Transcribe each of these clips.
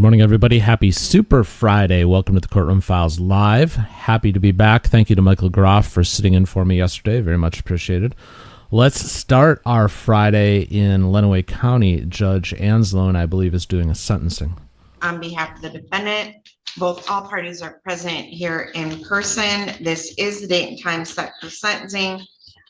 Good morning, everybody. Happy Super Friday. Welcome to the Courtroom Files Live. Happy to be back. Thank you to Michael GROFF for sitting in for me yesterday. Very much appreciated. Let's start our Friday in Lenawee County. Judge Anslone, I believe, is doing a sentencing. On behalf of the defendant, all parties are present here in person. This is the date and time set for sentencing.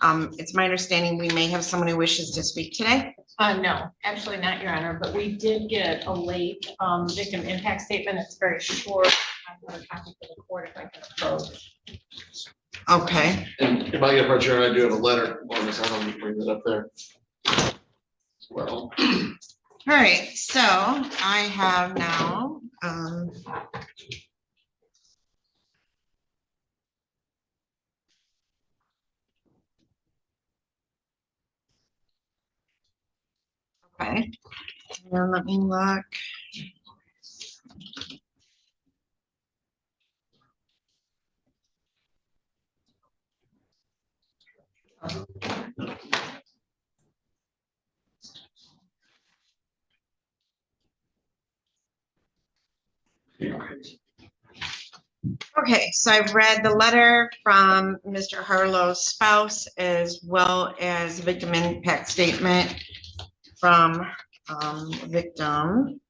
It's my understanding we may have someone who wishes to speak today. No, actually not, Your Honor, but we did get a late victim impact statement. It's very short. I have a copy for the court if I can approach. Okay. And if I get part, Chair, I do have a letter on this. I don't need to bring that up there. Well. All right, so I have now okay. Now let me look. Okay, so I've read the letter from Mr. Harlow's spouse as well as the victim impact statement from victim.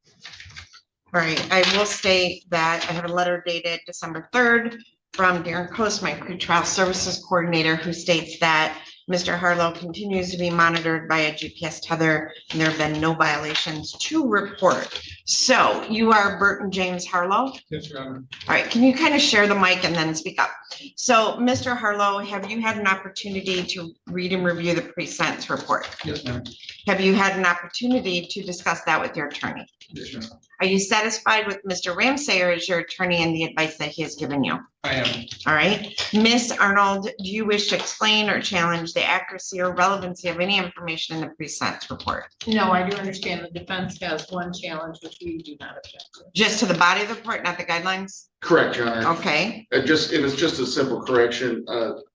All right, I will state that I have a letter dated December 3rd from Darren Coast, my pretrial services coordinator, who states that Mr. Harlow continues to be monitored by a GPS tether and there have been no violations to report. So you are Burton James Harlow? Yes, Your Honor. All right, can you kind of share the mic and then speak up? So Mr. Harlow, have you had an opportunity to read and review the pre-sentence report? Yes, ma'am. Have you had an opportunity to discuss that with your attorney? Yes, ma'am. Are you satisfied with Mr. Ramsayer as your attorney and the advice that he has given you? I am. All right. Ms. Arnold, do you wish to explain or challenge the accuracy or relevancy of any information in the pre-sentence report? No, I do understand the defense has one challenge, which we do not object to. Just to the body of the report, not the guidelines? Correct, Your Honor. Okay. It was just a simple correction.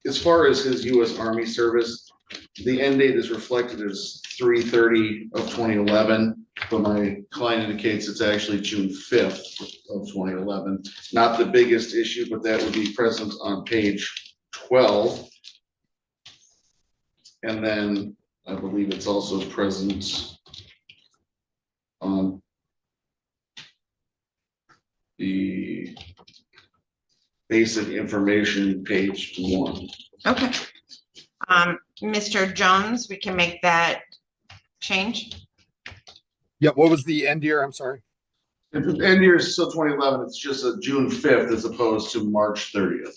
As far as his U.S. Army service, the end date is reflected as 3/30 of 2011, but my client indicates it's actually June 5th of 2011. Not the biggest issue, but that would be present on page 12. And then I believe it's also present on the basic information, page 1. Okay. Mr. Jones, we can make that change. Yeah, what was the end year? I'm sorry. The end year is still 2011. It's just a June 5th as opposed to March 30th.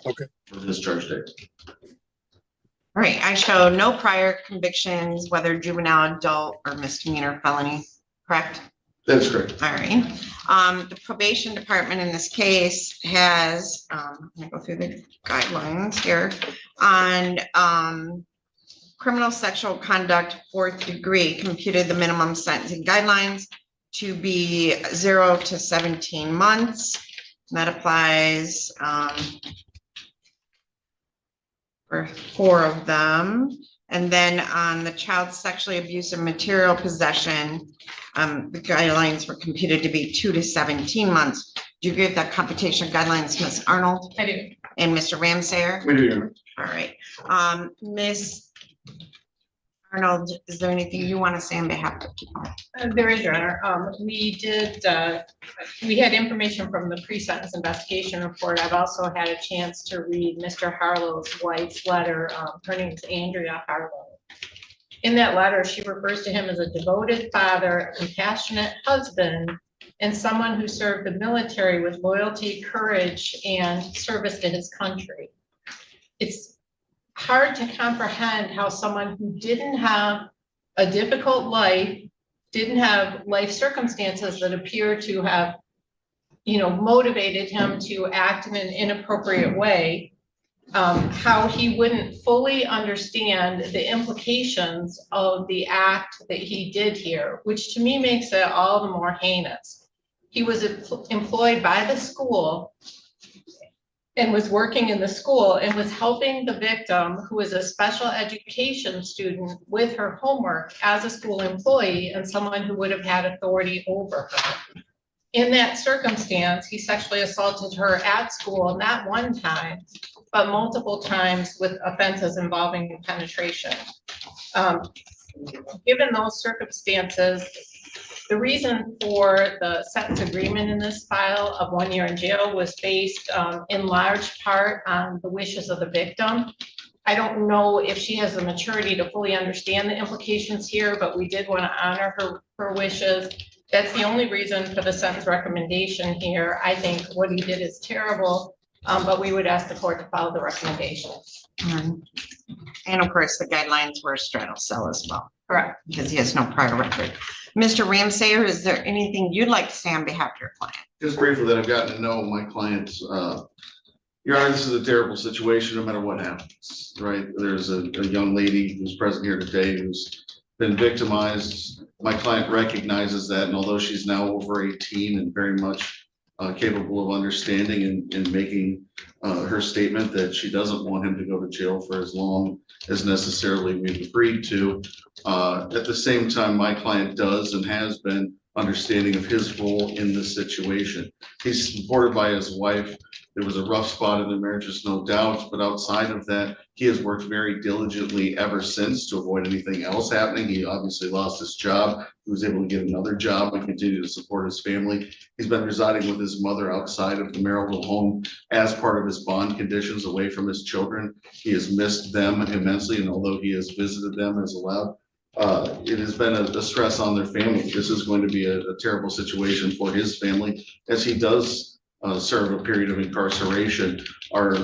Okay. For discharge date. All right. I show no prior convictions, whether juvenile, adult, or misdemeanor felony, correct? That's correct. All right. The probation department in this case has, I'm gonna go through the guidelines here on criminal sexual conduct 4th degree, computed the minimum sentencing guidelines to be 0 to 17 months. And that applies for 4 of them. And then on the child sexually abusive material possession, the guidelines were computed to be 2 to 17 months. Do you agree with that computation guidelines, Ms. Arnold? I do. And Mr. Ramsayer? We do, Your Honor. All right. Ms. Arnold, is there anything you want to say on behalf of people? There is, Your Honor. We had information from the pre-sentence investigation report. I've also had a chance to read Mr. Harlow's wife's letter. Her name is Andrea Harlow. In that letter, she refers to him as a devoted father, a compassionate husband, and someone who served the military with loyalty, courage, and service to his country. It's hard to comprehend how someone who didn't have a difficult life, didn't have life circumstances that appear to have, motivated him to act in an inappropriate way, how he wouldn't fully understand the implications of the act that he did here, which to me makes it all the more heinous. He was employed by the school and was working in the school and was helping the victim, who is a special education student, with her homework as a school employee and someone who would have had authority over her. In that circumstance, he sexually assaulted her at school, not one time, but multiple times with offenses involving penetration. Given those circumstances, the reason for the sentence agreement in this file of 1 year in jail was based in large part on the wishes of the victim. I don't know if she has the maturity to fully understand the implications here, but we did want to honor her wishes. That's the only reason for the sentence recommendation here. I think what he did is terrible, but we would ask the court to follow the recommendations. And of course, the guidelines were a straddle cell as well, Correct. because he has no prior record. Mr. Ramsey, is there anything you'd like to say on behalf of your client? Just briefly, that I've gotten to know my clients. Your Honor, this is a terrible situation no matter what happens, right? There's a young lady who's present here today who's been victimized. My client recognizes that, and although she's now over 18 and very much capable of understanding and making her statement that she doesn't want him to go to jail for as long as necessarily we've agreed to. At the same time, my client does and has been understanding of his role in this situation. He's supported by his wife. There was a rough spot in the marriage, there's no doubt, but outside of that, he has worked very diligently ever since to avoid anything else happening. He obviously lost his job. He was able to get another job and continue to support his family. He's been residing with his mother outside of the marital home as part of his bond conditions away from his children. He has missed them immensely, and although he has visited them as allowed, it has been a stress on their family. This is going to be a terrible situation for his family as he does serve a period of incarceration. Our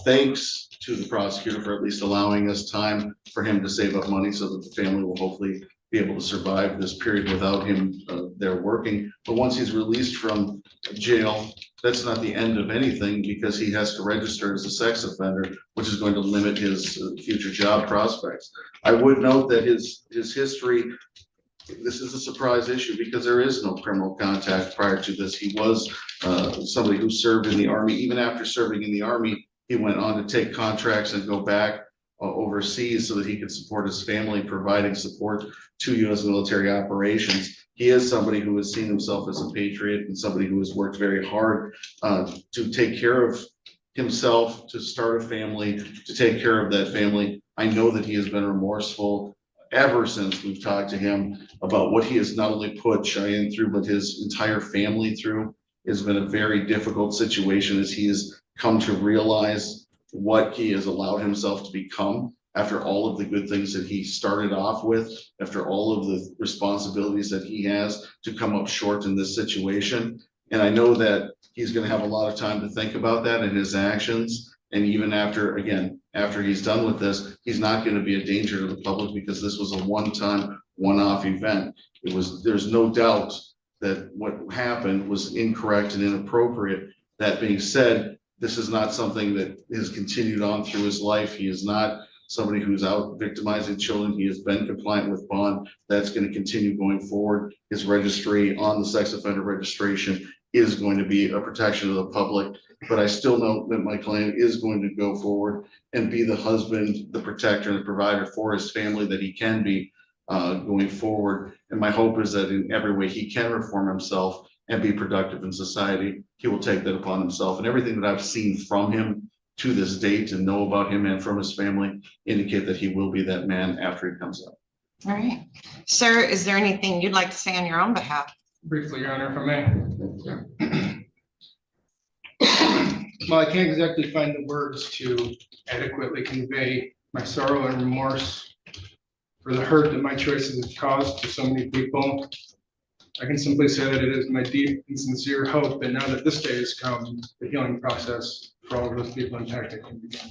thanks to the prosecutor for at least allowing us time for him to save up money so that the family will hopefully be able to survive this period without him there working. But once he's released from jail, that's not the end of anything, because he has to register as a sex offender, which is going to limit his future job prospects. I would note that his history, this is a surprise issue because there is no criminal contact prior to this. He was somebody who served in the Army. Even after serving in the Army, he went on to take contracts and go back overseas so that he could support his family, providing support to U.S. military operations. He is somebody who has seen himself as a patriot and somebody who has worked very hard to take care of himself, to start a family, to take care of that family. I know that he has been remorseful ever since we've talked to him about what he has not only put Cheyenne through, but his entire family through. It's been a very difficult situation as he has come to realize what he has allowed himself to become after all of the good things that he started off with, after all of the responsibilities that he has to come up short in this situation. And I know that he's going to have a lot of time to think about that and his actions. And even after, again, after he's done with this, he's not going to be a danger to the public because this was a one-time, one-off event. There's no doubt that what happened was incorrect and inappropriate. That being said, this is not something that has continued on through his life. He is not somebody who's out victimizing children. He has been compliant with bond. That's going to continue going forward. His registry on the sex offender registration is going to be a protection of the public. But I still know that my client is going to go forward and be the husband, the protector, and the provider for his family that he can be going forward. And my hope is that in every way he can reform himself and be productive in society, he will take that upon himself. And everything that I've seen from him to this date and know about him and from his family indicate that he will be that man after he comes out. All right. Sir, is there anything you'd like to say on your own behalf? Briefly, Your Honor, if I may. Well, I can't exactly find the words to adequately convey my sorrow and remorse for the hurt that my choices have caused to so many people. I can simply say that it is my deep and sincere hope that now that this day has come, the healing process for all of those people impacted can begin.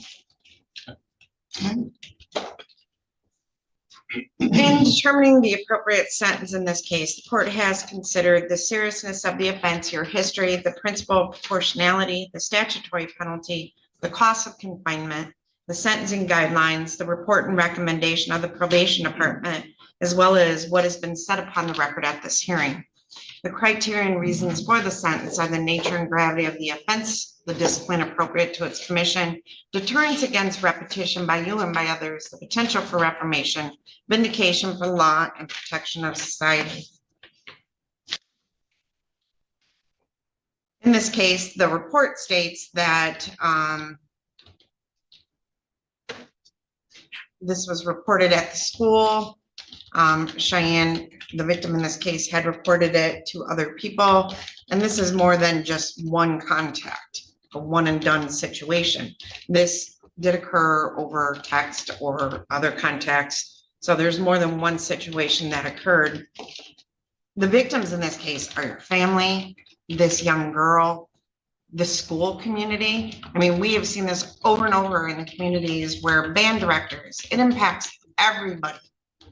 In determining the appropriate sentence in this case, the court has considered the seriousness of the offense, your history, the principle of proportionality, the statutory penalty, the cost of confinement, the sentencing guidelines, the report and recommendation of the probation department, as well as what has been said upon the record at this hearing. The criteria and reasons for the sentence are the nature and gravity of the offense, the discipline appropriate to its commission, deterrence against repetition by you and by others, the potential for reformation, vindication for law, and protection of society. In this case, the report states that this was reported at the school. Cheyenne, the victim in this case, had reported it to other people. And this is more than just one contact, a one and done situation. This did occur over text or other contacts. So there's more than one situation that occurred. The victims in this case are your family, this young girl, the school community. I mean, we have seen this over and over in the communities where band directors, it impacts everybody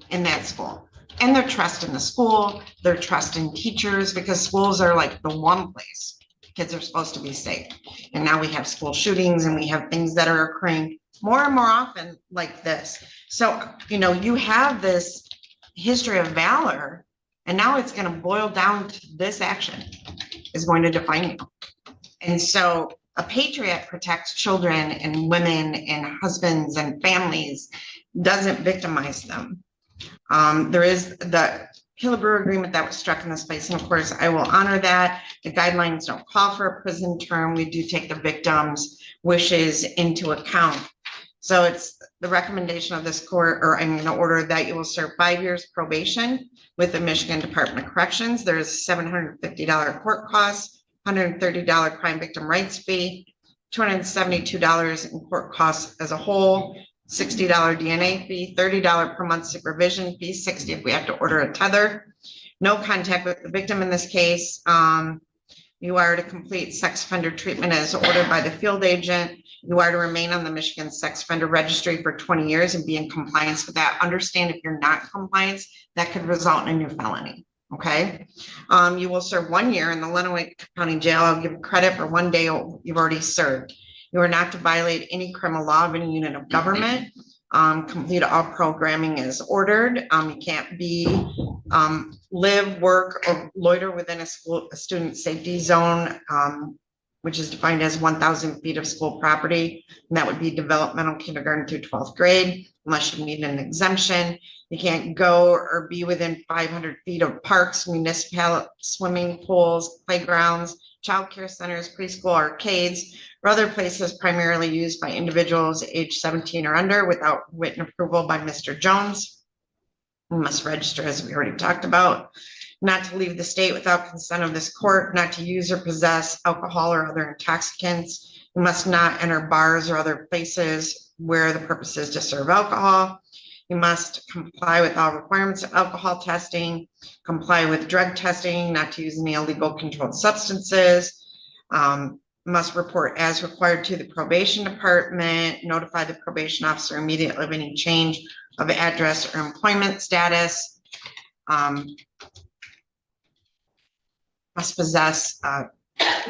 in that school and their trust in the school, their trust in teachers, because schools are like the one place kids are supposed to be safe. And now we have school shootings and we have things that are occurring more and more often like this. So, you know, you have this history of valor, and now it's going to boil down to this action is going to define you. And so a patriot protects children and women and husbands and families, doesn't victimize them. There is the Hillebrew agreement that was struck in this place, and of course I will honor that. The guidelines don't call for a prison term. We do take the victim's wishes into account. So it's the recommendation of this court, or I'm going to order that you will serve 5 years probation with the Michigan Department of Corrections. There's $750 court costs, $130 crime victim rights fee, $272 in court costs as a whole, $60 DNA fee, $30 per month supervision fee, $60 if we have to order a tether. No contact with the victim in this case. You are to complete sex offender treatment as ordered by the field agent. You are to remain on the Michigan Sex Offender Registry for 20 years and be in compliance with that. Understand, if you're not in compliance, that could result in a new felony. Okay. You will serve 1 year in the Lenawee County Jail. I'll give credit for 1 day you've already served. You are not to violate any criminal law of any unit of government. Complete all programming as ordered. You can't be, live, work, or loiter within a student safety zone, which is defined as 1,000 feet of school property. And that would be developmental kindergarten through 12th grade, unless you need an exemption. You can't go or be within 500 feet of parks, municipal swimming pools, playgrounds, childcare centers, preschool, arcades, or other places primarily used by individuals age 17 or under without written approval by Mr. Jones. You must register, as we already talked about. Not to leave the state without consent of this court, not to use or possess alcohol or other intoxicants. You must not enter bars or other places where the purpose is to serve alcohol. You must comply with all requirements of alcohol testing, comply with drug testing, not to use any illegal controlled substances. Must report as required to the probation department, notify the probation officer immediately of any change of address or employment status. Must possess a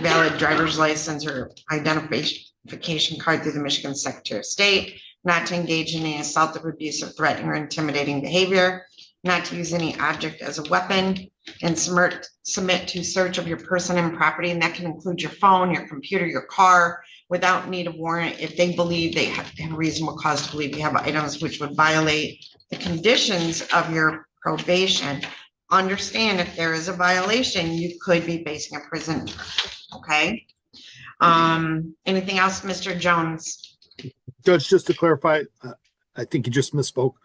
valid driver's license or identification card through the Michigan Secretary of State, not to engage in any assaultive, abusive, threatening, or intimidating behavior, not to use any object as a weapon, and submit to search of your person and property, and that can include your phone, your computer, your car, without need of warrant if they believe they have reasonable cause to believe you have items which would violate the conditions of your probation. Understand, if there is a violation, you could be facing a prison term. Okay. Anything else, Mr. Jones? Judge, just to clarify, I think you just misspoke.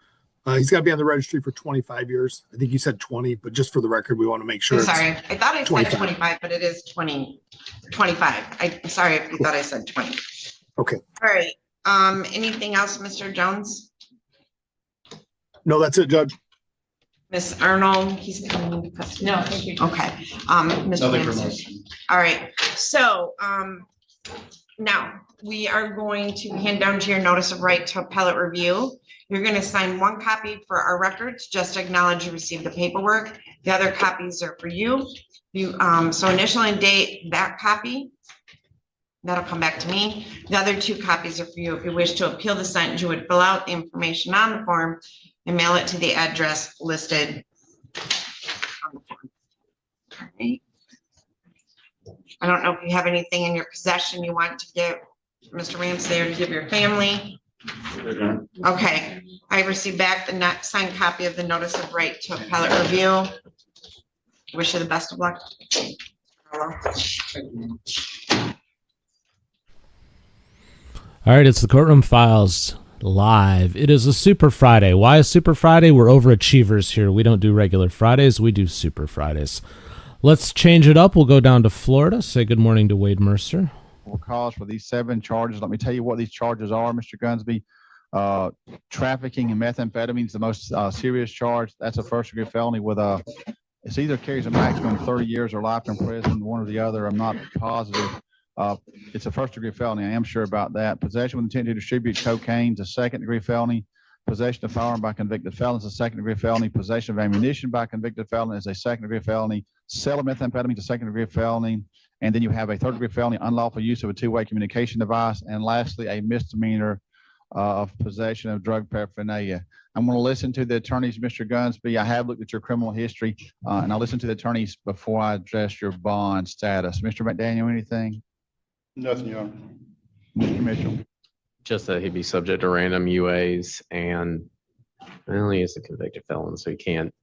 He's got to be on the registry for 25 years. I think you said 20, but just for the record, we want to make sure. I'm sorry, I thought I said 25, but it is 25. I'm sorry if you thought I said 20. Okay. All right. Anything else, Mr. Jones? No, that's it, Judge. Miss Arnold, he's coming to custody. No, thank you. Okay. Mr. Nothing for Ramsey. motion. All right. So, now we are going to hand down to your notice of right to appellate review. You're going to sign one copy for our records, just to acknowledge you received the paperwork. The other copies are for you. So initial and date that copy. That'll come back to me. The other two copies are for you. If you wish to appeal the sentence, you would fill out the information on the form and mail it to the address listed on the form. All right. I don't know if you have anything in your possession you want to give Mr. Ramsey or to give your family. Okay, I received back the not signed copy of the notice of right to appellate review. Wish you the best of luck. Thank you. All right, it's the Courtroom Files live. It is a Super Friday. Why a Super Friday? We're overachievers here. We don't do regular Fridays. We do Super Fridays. Let's change it up. We'll go down to Florida. Say good morning to Wade Mercer. Cause for these 7 charges. Let me tell you what these charges are, Mr. Gunsby. Trafficking in methamphetamine is the most serious charge. That's a first-degree felony with it's either carries a maximum of 30 years or life in prison, one or the other. I'm not positive. It's a first-degree felony. I am sure about that. Possession with intent to distribute cocaine is a second-degree felony. Possession of firearm by convicted felon is a second-degree felony. Possession of ammunition by convicted felon is a second-degree felony. Sale of methamphetamine is a second-degree felony. And then you have a third-degree felony, unlawful use of a two-way communication device. And lastly, a misdemeanor of possession of drug paraphernalia. I'm going to listen to the attorneys, Mr. Gunsby. I have looked at your criminal history, and I'll listen to the attorneys before I address your bond status. Mr. McDaniel, anything? Nothing, Your Honor. Mr. Mitchell? Just that he'd be subject to random UAs, and well, he is a convicted felon, so he can't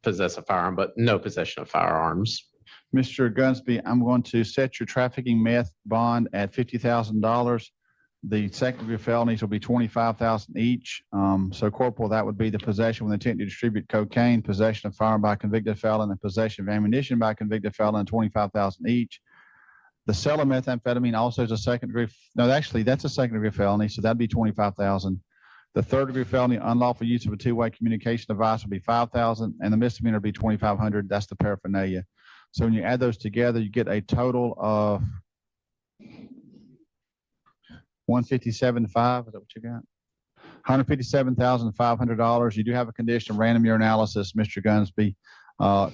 possess a firearm, but no possession of firearms. Mr. Gunsby, I'm going to set your trafficking meth bond at $50,000. The second-degree felonies will be $25,000 each. So, Corporal, that would be the possession with intent to distribute cocaine, possession of firearm by convicted felon, and possession of ammunition by convicted felon, $25,000 each. The sale of methamphetamine also is a second-degree. No, actually, that's a second-degree felony, so that'd be $25,000. The third-degree felony, unlawful use of a two-way communication device, would be $5,000, and the misdemeanor would be $2,500. That's the paraphernalia. So when you add those together, you get a total of $157,500. Is that what you got? $157,500. You do have a condition of random urinalysis, Mr. Gunsby,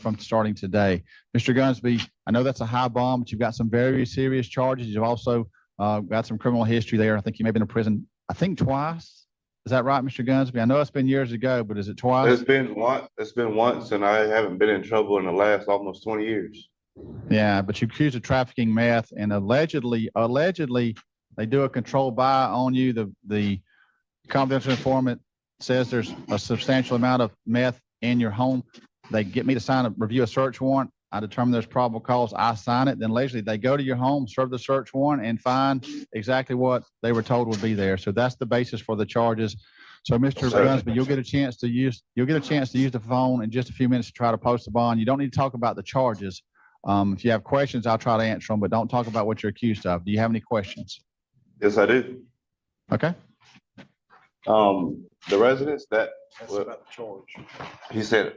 from starting today. Mr. Gunsby, I know that's a high bond, but you've got some very serious charges. You've also got some criminal history there. I think you may have been in prison, I think twice. Is that right, Mr. Gunsby? I know it's been years ago, but is it twice? It's been once, and I haven't been in trouble in the last almost 20 years. Yeah, but you're accused of trafficking meth, and allegedly, they do a controlled buy on you. The confidential informant says there's a substantial amount of meth in your home. They get me to review a search warrant. I determine there's probable cause. I sign it. Then allegedly they go to your home, serve the search warrant, and find exactly what they were told would be there. So that's the basis for the charges. So, Mr. Gunsby, you'll get a chance to use the phone in just a few minutes to try to post the bond. You don't need to talk about the charges. If you have questions, I'll try to answer them, but don't talk about what you're accused of. Do you have any questions? Yes, I do. Okay. The residence that's about the charge. He said.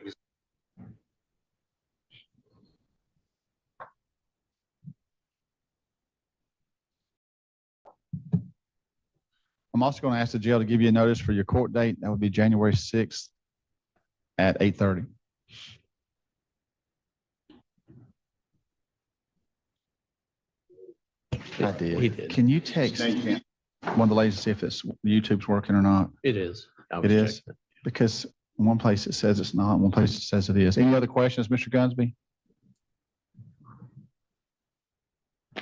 I'm also going to ask the jail to give you a notice for your court date. That would be January 6th at 8:30. I did. He did. Can you text one of the ladies to see if YouTube's working or not? It is. It is? Because in one place it says it's not, in one place it says it is. Any other questions, Mr. Gunsby? I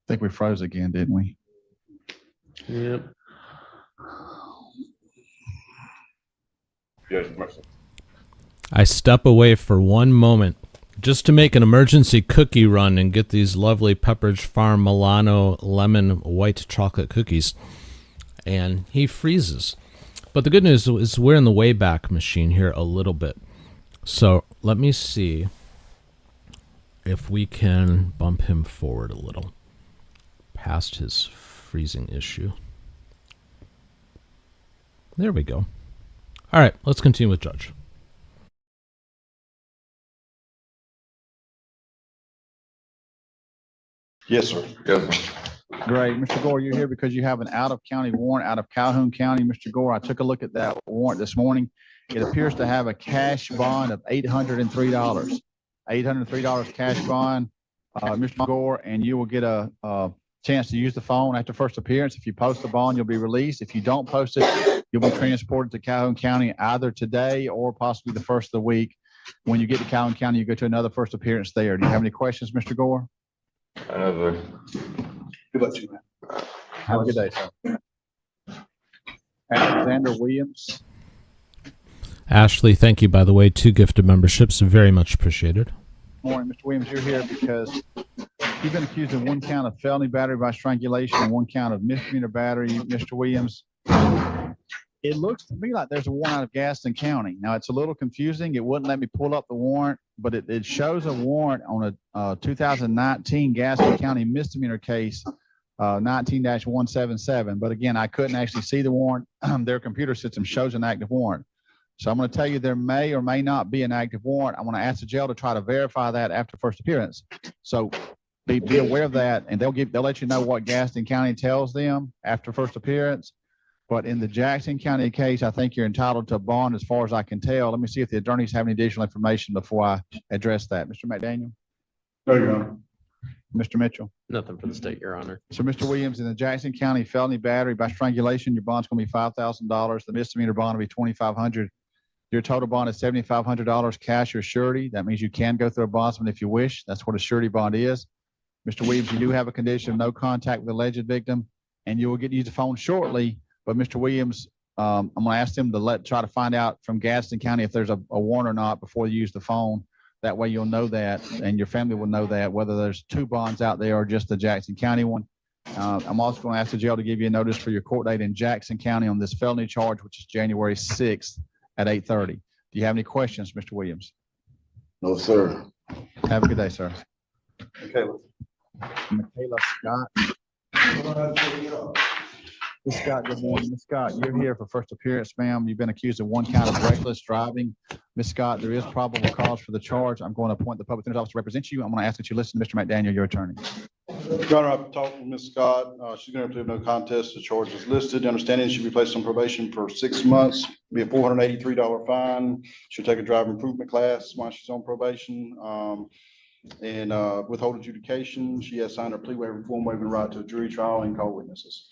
think we froze again, didn't we? Yep. Yes, Mercer. I step away for one moment just to make an emergency cookie run and get these lovely Pepperidge Farm Milano lemon white chocolate cookies. And he freezes. But the good news is we're in the Wayback Machine here a little bit. So let me see if we can bump him forward a little past his freezing issue. There we go. All right, let's continue with Judge. Yes, sir. Yes. Great. Mr. Gore, you're here because you have an out-of-county warrant out of Calhoun County. Mr. Gore, I took a look at that warrant this morning. It appears to have a cash bond of $803. $803 cash bond, Mr. Gore, and you will get a chance to use the phone after first appearance. If you post the bond, you'll be released. If you don't post it, you'll be transported to Calhoun County either today or possibly the first of the week. When you get to Calhoun County, you go to another first appearance there. Do you have any questions, Mr. Gore? Good luck to you, man. Have a good day, sir. Alexander Williams. Ashley, thank you, by the way. 2 gifted memberships. Very much appreciated. morning. Mr. Williams, you're here because you've been accused of 1 count of felony battery by strangulation and 1 count of misdemeanor battery, Mr. Williams. It looks to me like there's a warrant out of Gaston County. Now, it's a little confusing. It wouldn't let me pull up the warrant, but it shows a warrant on a 2019 Gaston County misdemeanor case, 19-177. But again, I couldn't actually see the warrant. Their computer system shows an active warrant. So I'm going to tell you there may or may not be an active warrant. I'm going to ask the jail to try to verify that after first appearance. So be aware of that, and they'll let you know what Gaston County tells them after first appearance. But in the Jackson County case, I think you're entitled to a bond as far as I can tell. Let me see if the attorneys have any additional information before I address that. Mr. McDaniel? No, Your Honor. Mr. Mitchell? Nothing for the state, Your Honor. So, Mr. Williams, in the Jackson County felony battery by strangulation, your bond's going to be $5,000. The misdemeanor bond will be $2,500. Your total bond is $7,500 cash or surety. That means you can go through a bondsman if you wish. That's what a surety bond is. Mr. Williams, you do have a condition of no contact with the alleged victim, and you will get to use the phone shortly. But Mr. Williams, I'm going to ask them to try to find out from Gaston County if there's a warrant or not before you use the phone. That way you'll know that, and your family will know that, whether there's 2 bonds out there or just the Jackson County one. I'm also going to ask the jail to give you a notice for your court date in Jackson County on this felony charge, which is January 6th at 8:30. Do you have any questions, Mr. Williams? No, sir. Have a good day, sir. Okay. Michaela Scott. Ms. Scott, good morning. Ms. Scott, you're here for first appearance, ma'am. You've been accused of 1 count of reckless driving. Ms. Scott, there is probable cause for the charge. I'm going to appoint the public defender's office to represent you. I'm going to ask that you listen to Mr. McDaniel, your attorney. Your Honor, I've talked with Ms. Scott. She's going to plead no contest. The charge is listed. Understanding she'll be placed on probation for 6 months. Be a $483 fine. She'll take a driver improvement class while she's on probation. And withhold adjudication. She has signed her plea waiver form waiving right to a jury trial and call witnesses.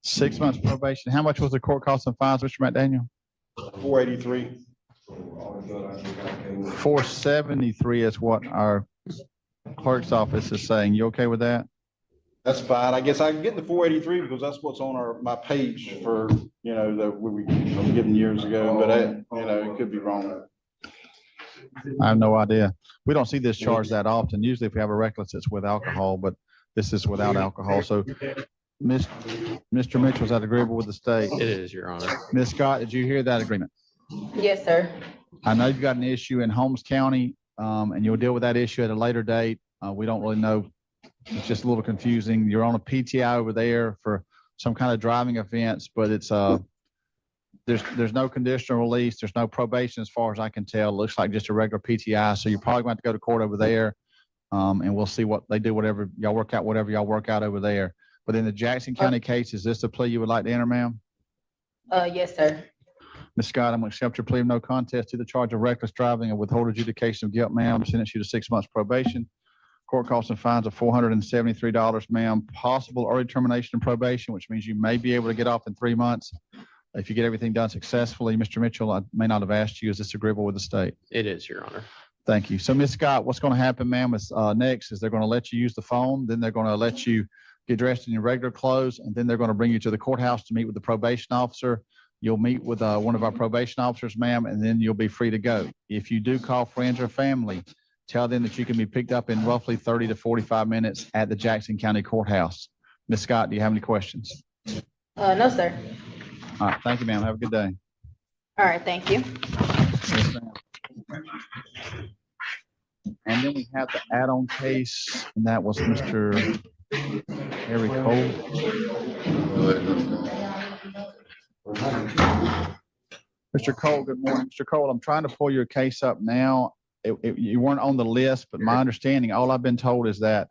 6 months probation. How much was the court costs and fines, Mr. McDaniel? 483. 473 is what our clerk's office is saying. You okay with that? That's fine. I guess I can get the 483 because that's what's on my page for, that we were given years ago, but it could be wrong. I have no idea. We don't see this charge that often. Usually if we have a reckless, it's with alcohol, but this is without alcohol. So Mr. Mitchell, is that agreeable with the state? It is, Your Honor. Ms. Scott, did you hear that agreement? Yes, sir. I know you've got an issue in Holmes County, and you'll deal with that issue at a later date. We don't really know. It's just a little confusing. You're on a PTI over there for some kind of driving offense, but it's there's no conditional release. There's no probation as far as I can tell. It looks like just a regular PTI. So you're probably going to have to go to court over there, and we'll see what they do, whatever y'all work out over there. But in the Jackson County case, is this a plea you would like to enter, ma'am? Yes, sir. Ms. Scott, I'm going to accept your plea of no contest to the charge of reckless driving and withhold adjudication of guilt, ma'am. Sentence you to 6 months probation. Court costs and fines of $473, ma'am. Possible early termination and probation, which means you may be able to get off in 3 months if you get everything done successfully. Mr. Mitchell, I may not have asked you, is this agreeable with the state? It is, Your Honor. Thank you. So, Ms. Scott, what's going to happen, ma'am, is next is they're going to let you use the phone. Then they're going to let you get dressed in your regular clothes, and then they're going to bring you to the courthouse to meet with the probation officer. You'll meet with one of our probation officers, ma'am, and then you'll be free to go. If you do call friends or family, tell them that you can be picked up in roughly 30 to 45 minutes at the Jackson County Courthouse. Ms. Scott, do you have any questions? No, sir. All right. Thank you, ma'am. Have a good day. All right, thank you. Yes, ma'am. And then we have the add-on case, and that was Mr. Harry Cole. Mr. Cole, good morning. Mr. Cole, I'm trying to pull your case up now. You weren't on the list, but my understanding, all I've been told is that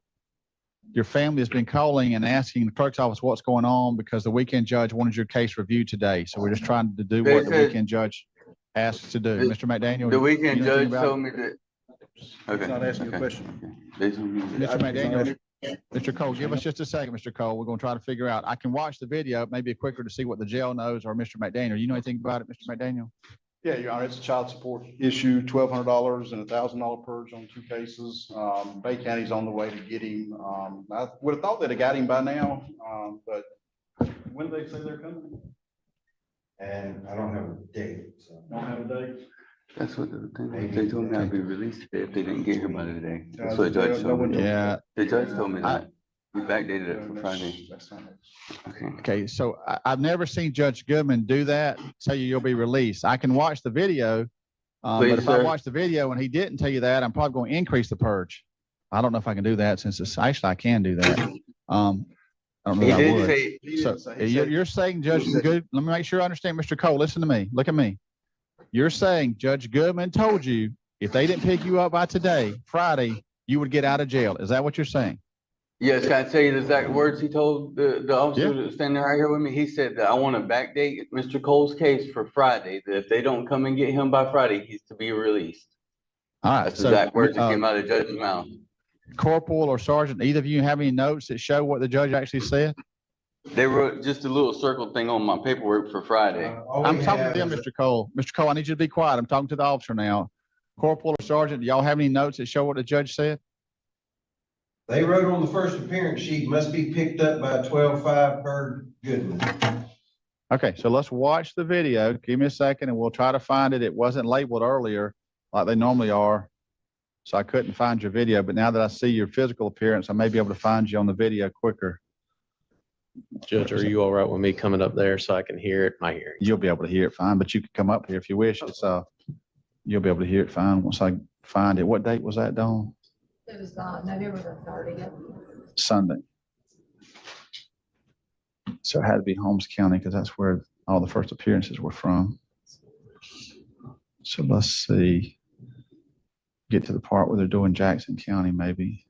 your family has been calling and asking the clerk's office what's going on because the weekend judge wanted your case reviewed today. So we're just trying to do what the weekend judge asked to do. Mr. McDaniel. The weekend judge told me that. Okay. He's not asking you a question. Mr. McDaniel, Mr. Cole, give us just a second, Mr. Cole. We're going to try to figure out. I can watch the video. It may be quicker to see what the jail knows or Mr. McDaniel. You know anything about it, Mr. McDaniel? Yeah, Your Honor, it's a child support issue, $1,200 and $1,000 purge on 2 cases. Bay County's on the way to get him. I would have thought they'd have got him by now, but when did they say they're coming? And I don't have a date, so. Don't have a date. That's what the thing, they told me I'd be released today if they didn't get here by today. That's what the No, judge no told one me. told me Yeah. The judge told me that. We backdated it for Friday. That's not it. Okay. Okay, so I've never seen Judge Goodman do that, tell you you'll be released. I can watch the video. But Please, if I sir. watch the video and he didn't tell you that, I'm probably going to increase the purge. I don't know if I can do that since it's actually I can do that. I don't know He if I did would. say, So you're saying Judge Good, let me make sure I understand, Mr. Cole, listen to me, look at me. You're saying Judge Goodman told you if they didn't pick you up by today, Friday, you would get out of jail. Is that what you're saying? yes, can I tell you the exact words he told the officer that's standing right here with me? He said that I want to backdate Mr. Cole's case for Friday, that if they don't come and get him by Friday, he's to be released. All right. That's the So, exact words that came out of the judge's mouth. Corporal or Sergeant, either of you have any notes that show what the judge actually said? They wrote just a little circle thing on my paperwork for Friday. I'm talking to them, Mr. Cole. Mr. Cole, I need you to be quiet. I'm talking to the officer now. Corporal or Sergeant, do y'all have any notes that show what the judge said? They wrote on the first appearance sheet, must be picked up by 12-5 per Goodman. Okay, so let's watch the video. Give me a second and we'll try to find it. It wasn't labeled earlier like they normally are. So I couldn't find your video, but now that I see your physical appearance, I may be able to find you on the video quicker. Judge, are you all right with me coming up there so I can hear it? My hearing. You'll be able to hear it fine, but you can come up here if you wish. It's you'll be able to hear it fine once I find it. What date was that, Dawn? It was November the 30th. Sunday. So it had to be Holmes County because that's where all the first appearances were from. So let's see. Get to the part where they're doing Jackson County, maybe.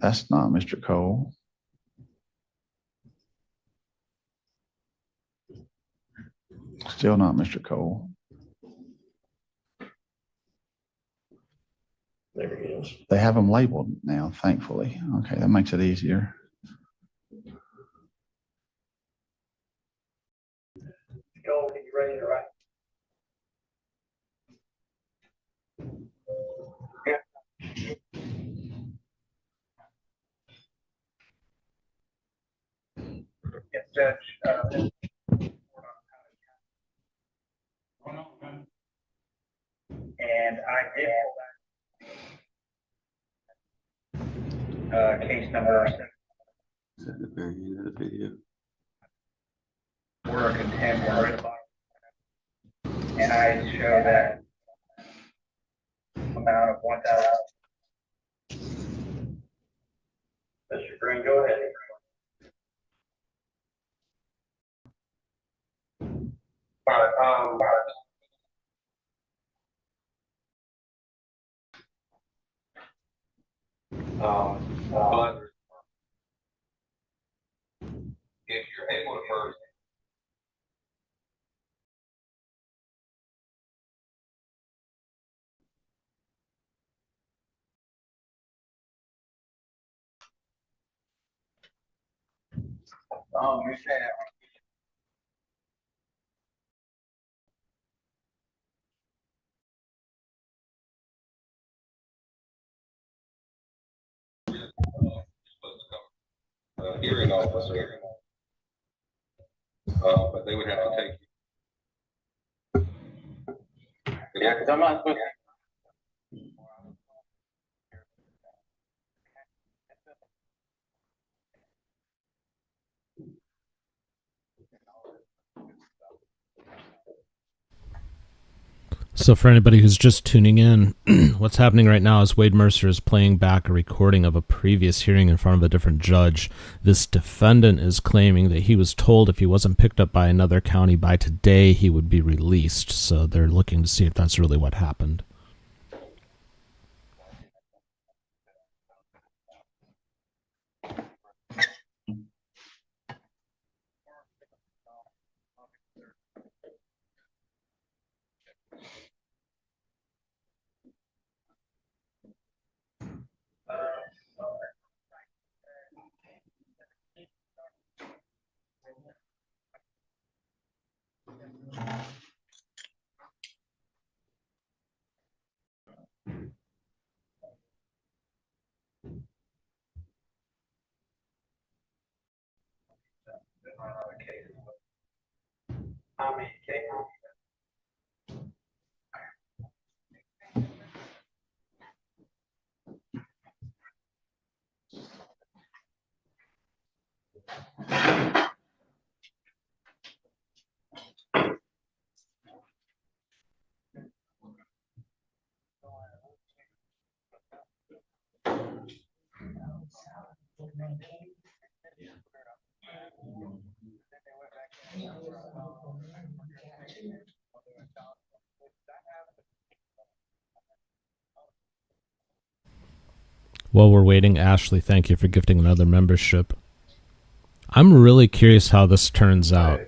That's not Mr. Cole. Still not Mr. Cole. There he is. They have them labeled now, thankfully. Okay, that makes it easier. Go, when you're ready to write. Yes, Judge. And I did case number Is that the very end of the video? order contempt or at the bottom. And I show that amount of 1,000. Mr. Green, go ahead. But if you're able to merge. You're saying. Hearing officer. But they would have to take. Yeah, because I'm not supposed to. So for anybody who's just tuning in, what's happening right now is Wade Mercer is playing back a recording of a previous hearing in front of a different judge. This defendant is claiming that he was told if he wasn't picked up by another county by today, he would be released. So they're looking to see if that's really what happened. While we're waiting, Ashley, thank you for gifting another membership. I'm really curious how this turns out.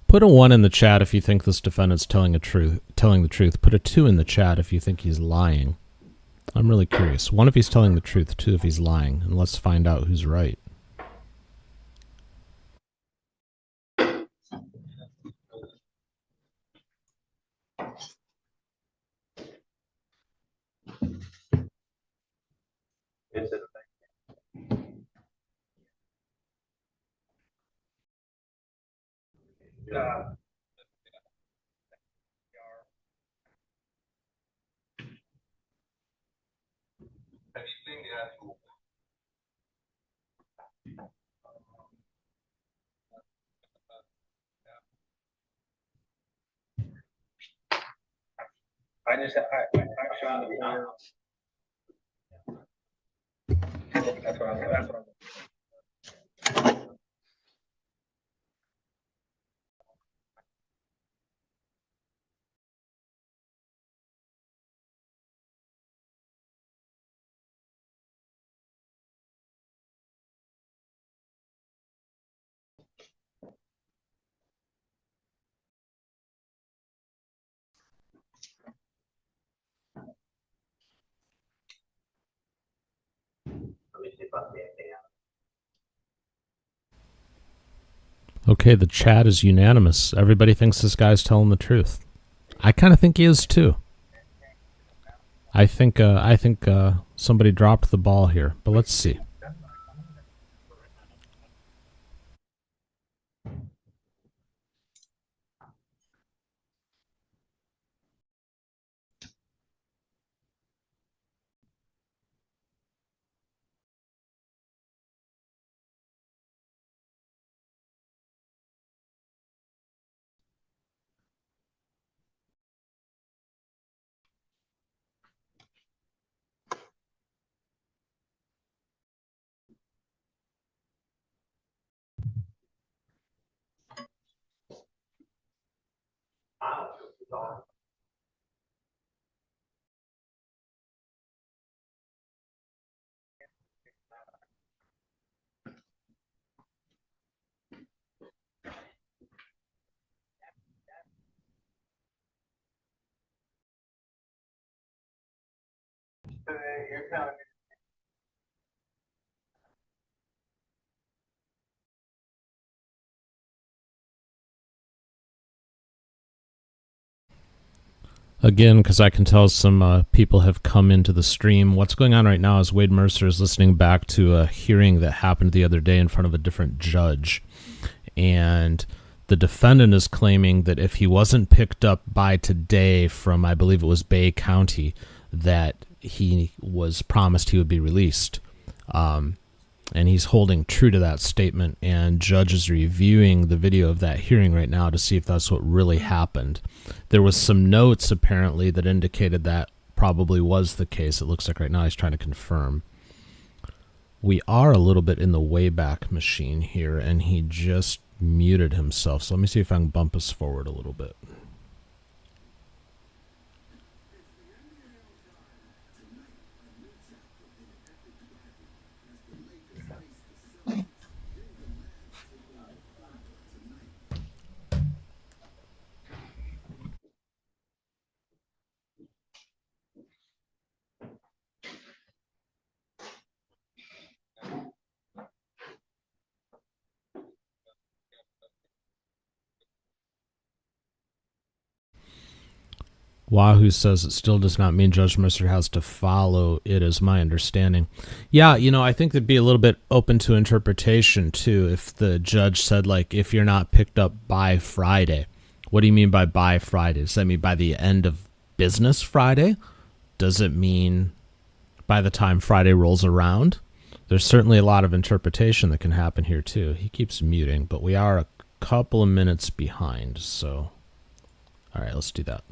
Put a 1 in the chat if you think this defendant's telling the truth. Put a 2 in the chat if you think he's lying. I'm really curious. 1 if he's telling the truth, 2 if he's lying, and let's find out who's right. Have you seen the actual? I shot the wire. That's what Okay, the chat is unanimous. Everybody thinks this guy's telling the truth. I kind of think he is too. I think somebody dropped the ball here, but let's see. you're telling me. Again, because I can tell some people have come into the stream. What's going on right now is Wade Mercer is listening back to a hearing that happened the other day in front of a different judge. And the defendant is claiming that if he wasn't picked up by today from, I believe it was Bay County, that he was promised he would be released. And he's holding true to that statement, and judge is reviewing the video of that hearing right now to see if that's what really happened. There was some notes apparently that indicated that probably was the case. It looks like right now he's trying to confirm. We are a little bit in the Wayback Machine here, and he just muted himself. So let me see if I can bump us forward a little bit. Wahoo says it still does not mean Judge Mercer has to follow it, is my understanding. Yeah, I think it'd be a little bit open to interpretation, too, if the judge said, like, if you're not picked up by Friday. What do you mean by Friday? Does that mean by the end of business Friday? Does it mean by the time Friday rolls around? There's certainly a lot of interpretation that can happen here, too. He keeps muting, but we are a couple of minutes behind, so... All right, let's do that.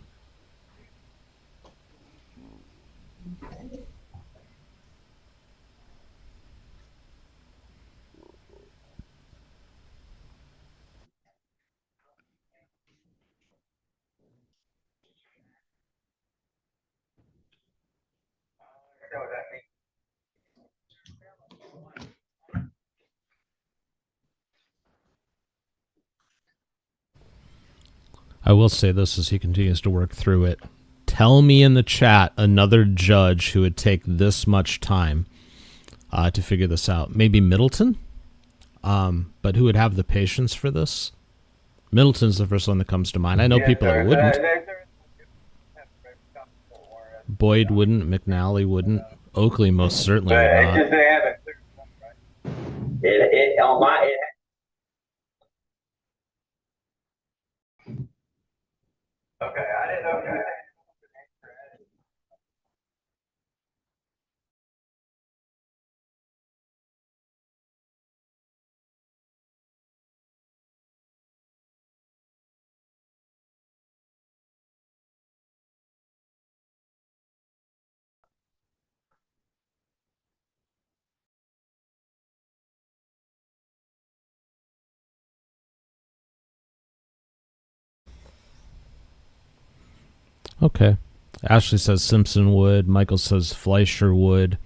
I will say this as he continues to work through it. Tell me in the chat another judge who would take this much time to figure this out. Maybe Middleton? But who would have the patience for this? Middleton's the first one that comes to mind. I know people that wouldn't. Boyd wouldn't. McNally wouldn't. Oakley most certainly would not. Okay, I didn't know. Okay. Okay. Ashley says Simpson would. Michael says Fleischer would.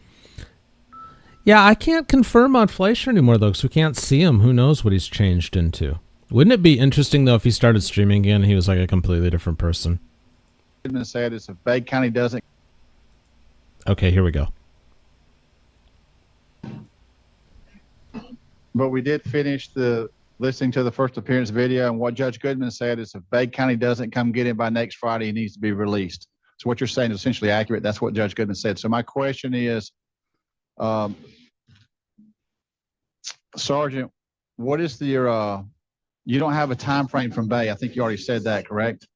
Yeah, I can't confirm on Fleischer anymore, though, because we can't see him. Who knows what he's changed into? Wouldn't it be interesting, though, if he started streaming again and he was like a completely different person? Goodman said if Bay County doesn't. Okay, here we go. But we did finish listening to the first appearance video, and what Judge Goodman said is if Bay County doesn't come get him by next Friday, he needs to be released. So what you're saying is essentially accurate. That's what Judge Goodman said. So my question is, Sergeant, what is your you don't have a time frame from Bay. I think you already said that, correct?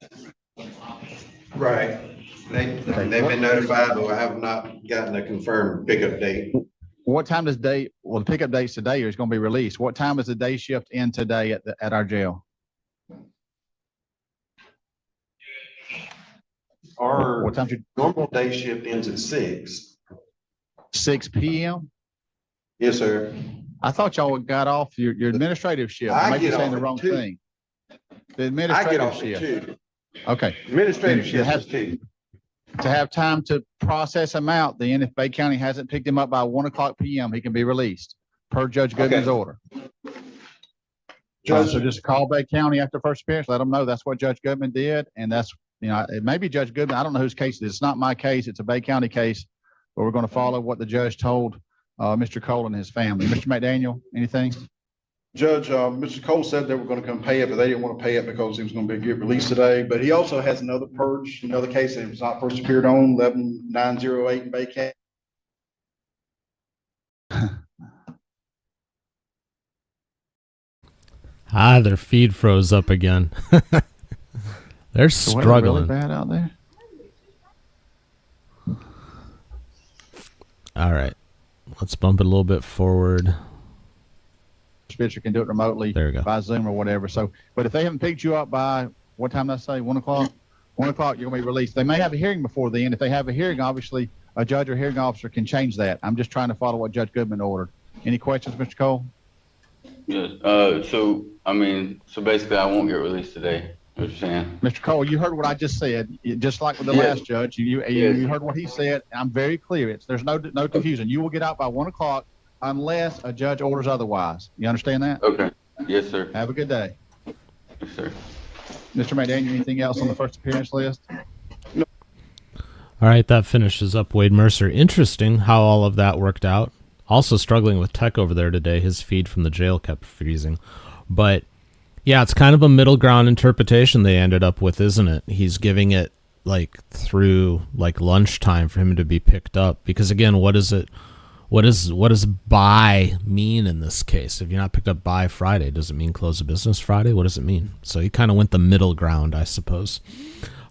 Right. They've been notified, but I have not gotten a confirmed pickup date. What time does day? Well, the pickup date's today, or it's going to be released. What time is the day shift in today at our jail? Our what time? normal day shift ends at 6. 6 p.m. Yes, sir. I thought y'all got off your administrative shift. I might be saying the wrong thing. The administrative shift. Okay. Administrative shift is 2. To have time to process him out, then if Bay County hasn't picked him up by 1:00 p.m., he can be released per Judge Goodman's order. So just call Bay County after first appearance, let them know that's what Judge Goodman did, and that's it may be Judge Goodman. I don't know whose case it is. It's not my case. It's a Bay County case, but we're going to follow what the judge told Mr. Cole and his family. Mr. McDaniel, anything? Judge, Mr. Cole said they were going to come pay it, but they didn't want to pay it because he was going to get released today. But he also has another purge, another case that was not first appeared on, 11908 in Bay County. Their feed froze up again. They're struggling. Really bad out there. All right, let's bump it a little bit forward. Spitzer can do it remotely by Zoom or whatever. So, but if they haven't picked you up by what time did I say? 1:00. 1:00, you're gonna be released. They may have a hearing before then. If they have a hearing, obviously a judge or hearing officer can change that. I'm just trying to follow what Judge Goodman ordered. Any questions, Mr. Cole? Yes. So basically, I won't get released today. What you're saying, Mr. Cole? You heard what I just said. Just like with the last judge, you heard what he said. I'm very clear. There's no confusion. You will get out by 1:00. Unless a judge orders otherwise. You understand that? Okay. Yes, sir. Have a good day. Yes, sir. Mr. McDaniel, anything else on the first appearance list? No. All right, that finishes up Wade Mercer. Interesting how all of that worked out. Also struggling with tech over there today. His feed from the jail kept freezing. But, yeah, it's kind of a middle ground interpretation they ended up with, isn't it? He's giving it like through like lunchtime for him to be picked up? Because again, what does by mean in this case? If you're not picked up by Friday, does it mean close of business Friday? What does it mean? So he kind of went the middle ground, I suppose.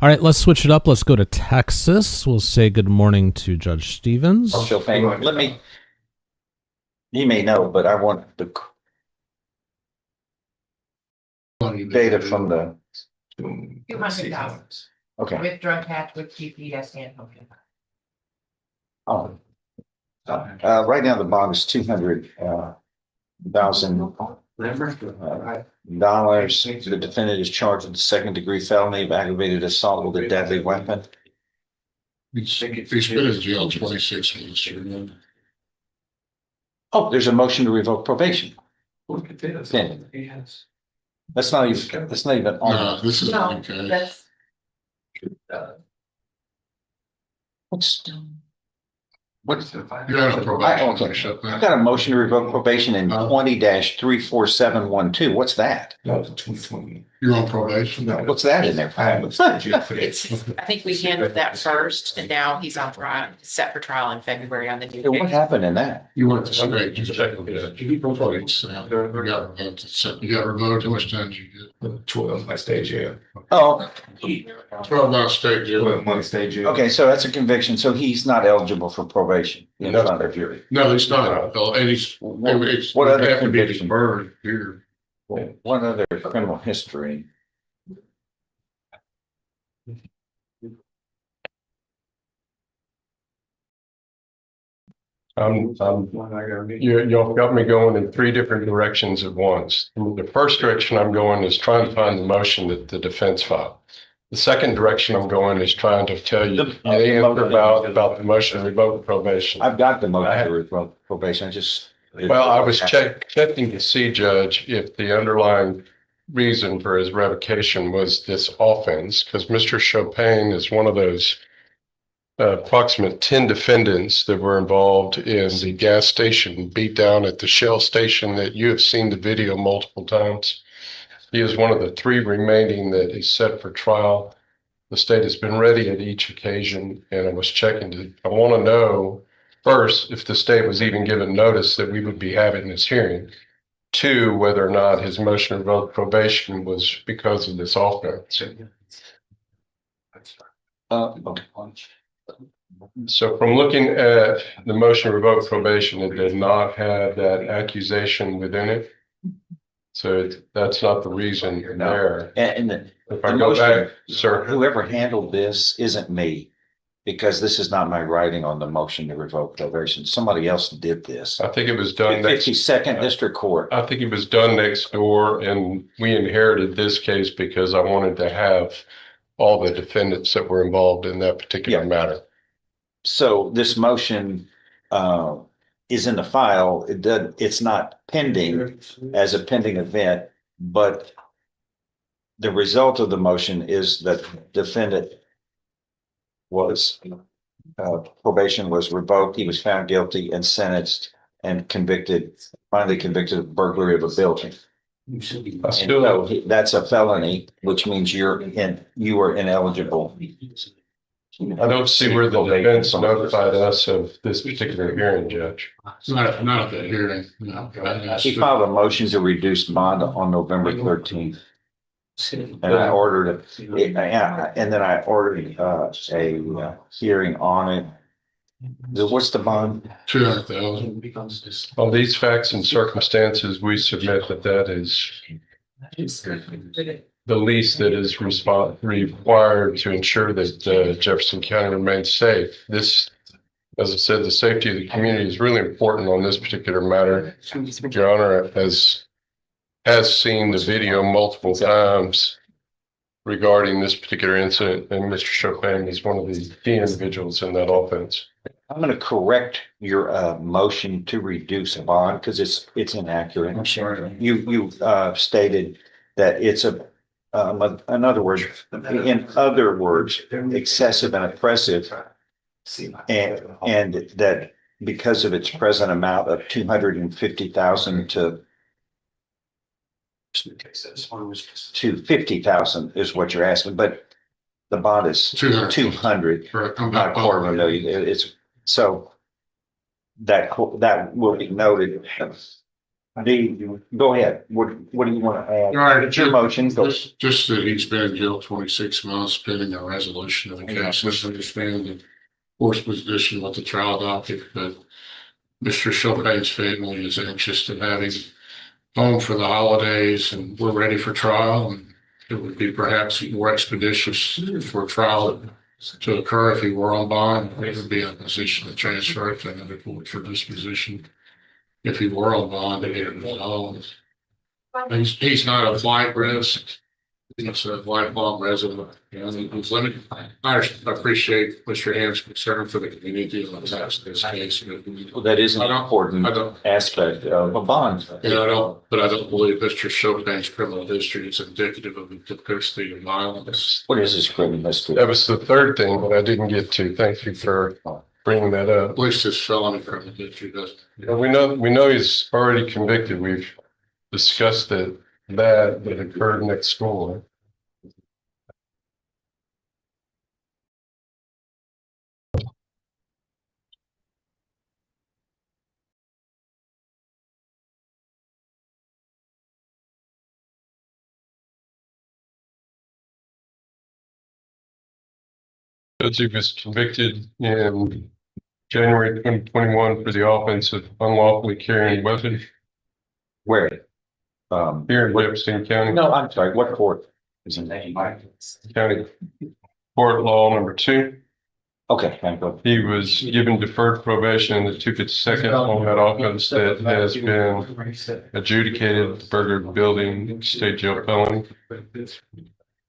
All right, let's switch it up. Let's go to Texas. We'll say good morning to Judge Stevens. Let me, he may know, but I want the data from the, $200 okay. with drug tax, with GPS and hooking. Oh. Right now the bond is $200,000. The defendant is charged with a second-degree felony of aggravated assault with a deadly weapon. He's been in jail 26 months. Oh, there's a motion to revoke probation. Pending. That's not even on. No, this is okay. What's You're on a probation. I got a motion to revoke probation in 20-34712. What's that? You're on probation. What's that in there? I think we handled that first, and now he's on trial, set for trial in February on the new What case. happened in that? You went to state. You got revoked. How much time did you get? 12 by state jail. Oh. 12 by state jail. 1 state jail. Okay, so that's a conviction. So he's not eligible for probation in No. front of jury. No, he's not. And he's. What other have to be conviction? burned here. What other criminal history? Y'all got me going in 3 different directions at once. The first direction I'm going is trying to find the motion that the defense filed. The second direction I'm going is trying to tell you the answer about the motion to revoke probation. I've got the motion to revoke probation. Well, I was checking to see, Judge, if the underlying reason for his revocation was this offense, because Mr. Chopin is one of those approximate 10 defendants that were involved in the gas station beat down at the Shell station that you have seen the video multiple times. He is one of the 3 remaining that is set for trial. The state has been ready at each occasion, and I was checking I want to know first if the state was even given notice that we would be having this hearing. 2, whether or not his motion to revoke probation was because of this offense. So from looking at the motion to revoke probation, it did not have that accusation within it. So that's not the reason there. And if I go back, sir, whoever handled this isn't me, because this is not my writing on the motion to revoke probation. Somebody else did this. I think it was done. 52nd District Court. I think it was done next door, and we inherited this case because I wanted to have all the defendants that were involved in that particular matter. So this motion is in the file. It's not pending as a pending event, but the result of the motion is that defendant was probation was revoked. He was found guilty and sentenced and finally convicted of burglary of a building. That's a felony, which means you are ineligible. I don't see where the defense notified us of this particular hearing, Judge. Not at the hearing. No. He filed a motion to reduce bond on November 13th. And I ordered it, and then I ordered a hearing on it. What's the bond? 200,000. On these facts and circumstances, we submit that is the least that is required to ensure that Jefferson County remains safe. This, as I said, the safety of the community is really important on this particular matter. Your Honor has seen the video multiple times regarding this particular incident, and Mr. Chopin is one of the key individuals in that offense. I'm going to correct your motion to reduce a bond because it's inaccurate. I'm sorry. You stated that it's in other words, excessive and oppressive, and that because of its present amount of 250,000 to 50,000 is what you're asking, but the bond is 200. 200, Correct. not a quarter of a million. It's, so that will be noted. Go ahead. What do you want to add? All right, It's your motion. Go. just that he's been in jail 26 months pending a resolution of the case. Let's understand the court's position with the trial docket, but Mr. Chopin's family is anxious to have him home for the holidays, and we're ready for trial. And it would be perhaps more expeditious for trial to occur if he were on bond. He would be in a position to transfer it to another court for disposition. If he were on bond, they didn't know. He's not a flight risk. He's a lifelong resident. He's limited. I appreciate Mr. Ham's concern for the community on this case. Well, that is an important aspect of a bond. I don't believe Mr. Chopin's criminal history is indicative of a capacity of violence. What is his criminal history? That was the third thing that I didn't get to. Thank you for bringing that up. At least his felony criminal history doesn't. We know he's already convicted. We've discussed that occurred next school. Judge was convicted in January 2021 for the offense of unlawfully carrying a weapon. Where? Here in Jefferson County. No, I'm sorry. What court? Is it County Court Law number 2. Okay, thank you. He was given deferred probation and took its second on that offense that has been adjudicated at the Burger Building State Jail felony.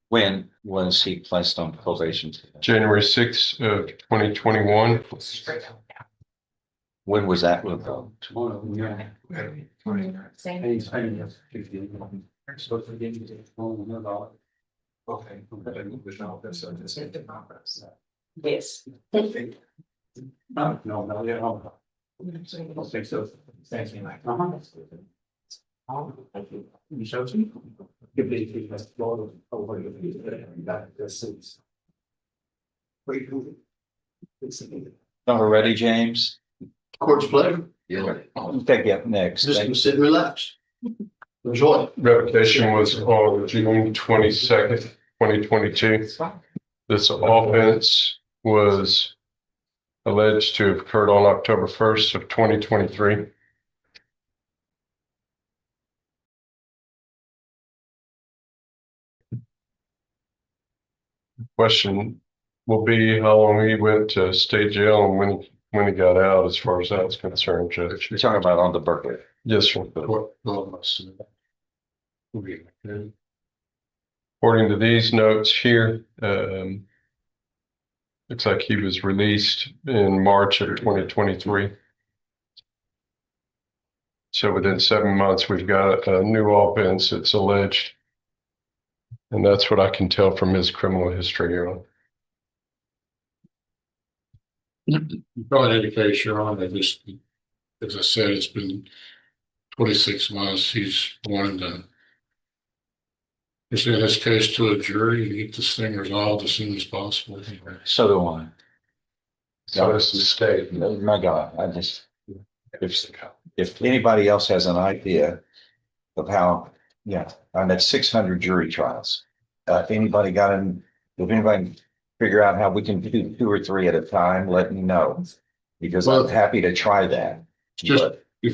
When was he placed on probation? January 6th of 2021. When was that? Yes. All ready, James? Court's pleasure. I'll take you up next. Just sit and relax. Enjoy. Revocation was on June 22nd, 2022. This offense was alleged to have occurred on October 1st of 2023. Question will be how long he went to state jail and when he got out, as far as that's concerned, Judge. You're talking about on the Berkeley. Yes, sir. According to these notes here, looks like he was released in March of 2023. So within 7 months, we've got a new offense that's alleged. And that's what I can tell from his criminal history here. Probably indicate, Your Honor, just, as I said, it's been 26 months. He's wanting to present his case to a jury and get this thing resolved as soon as possible. So do I. So does the state. My God, if anybody else has an idea of how, I'm at 600 jury trials. If anybody figure out how we can do 2 or 3 at a time, let me know. Because I'm happy to try that.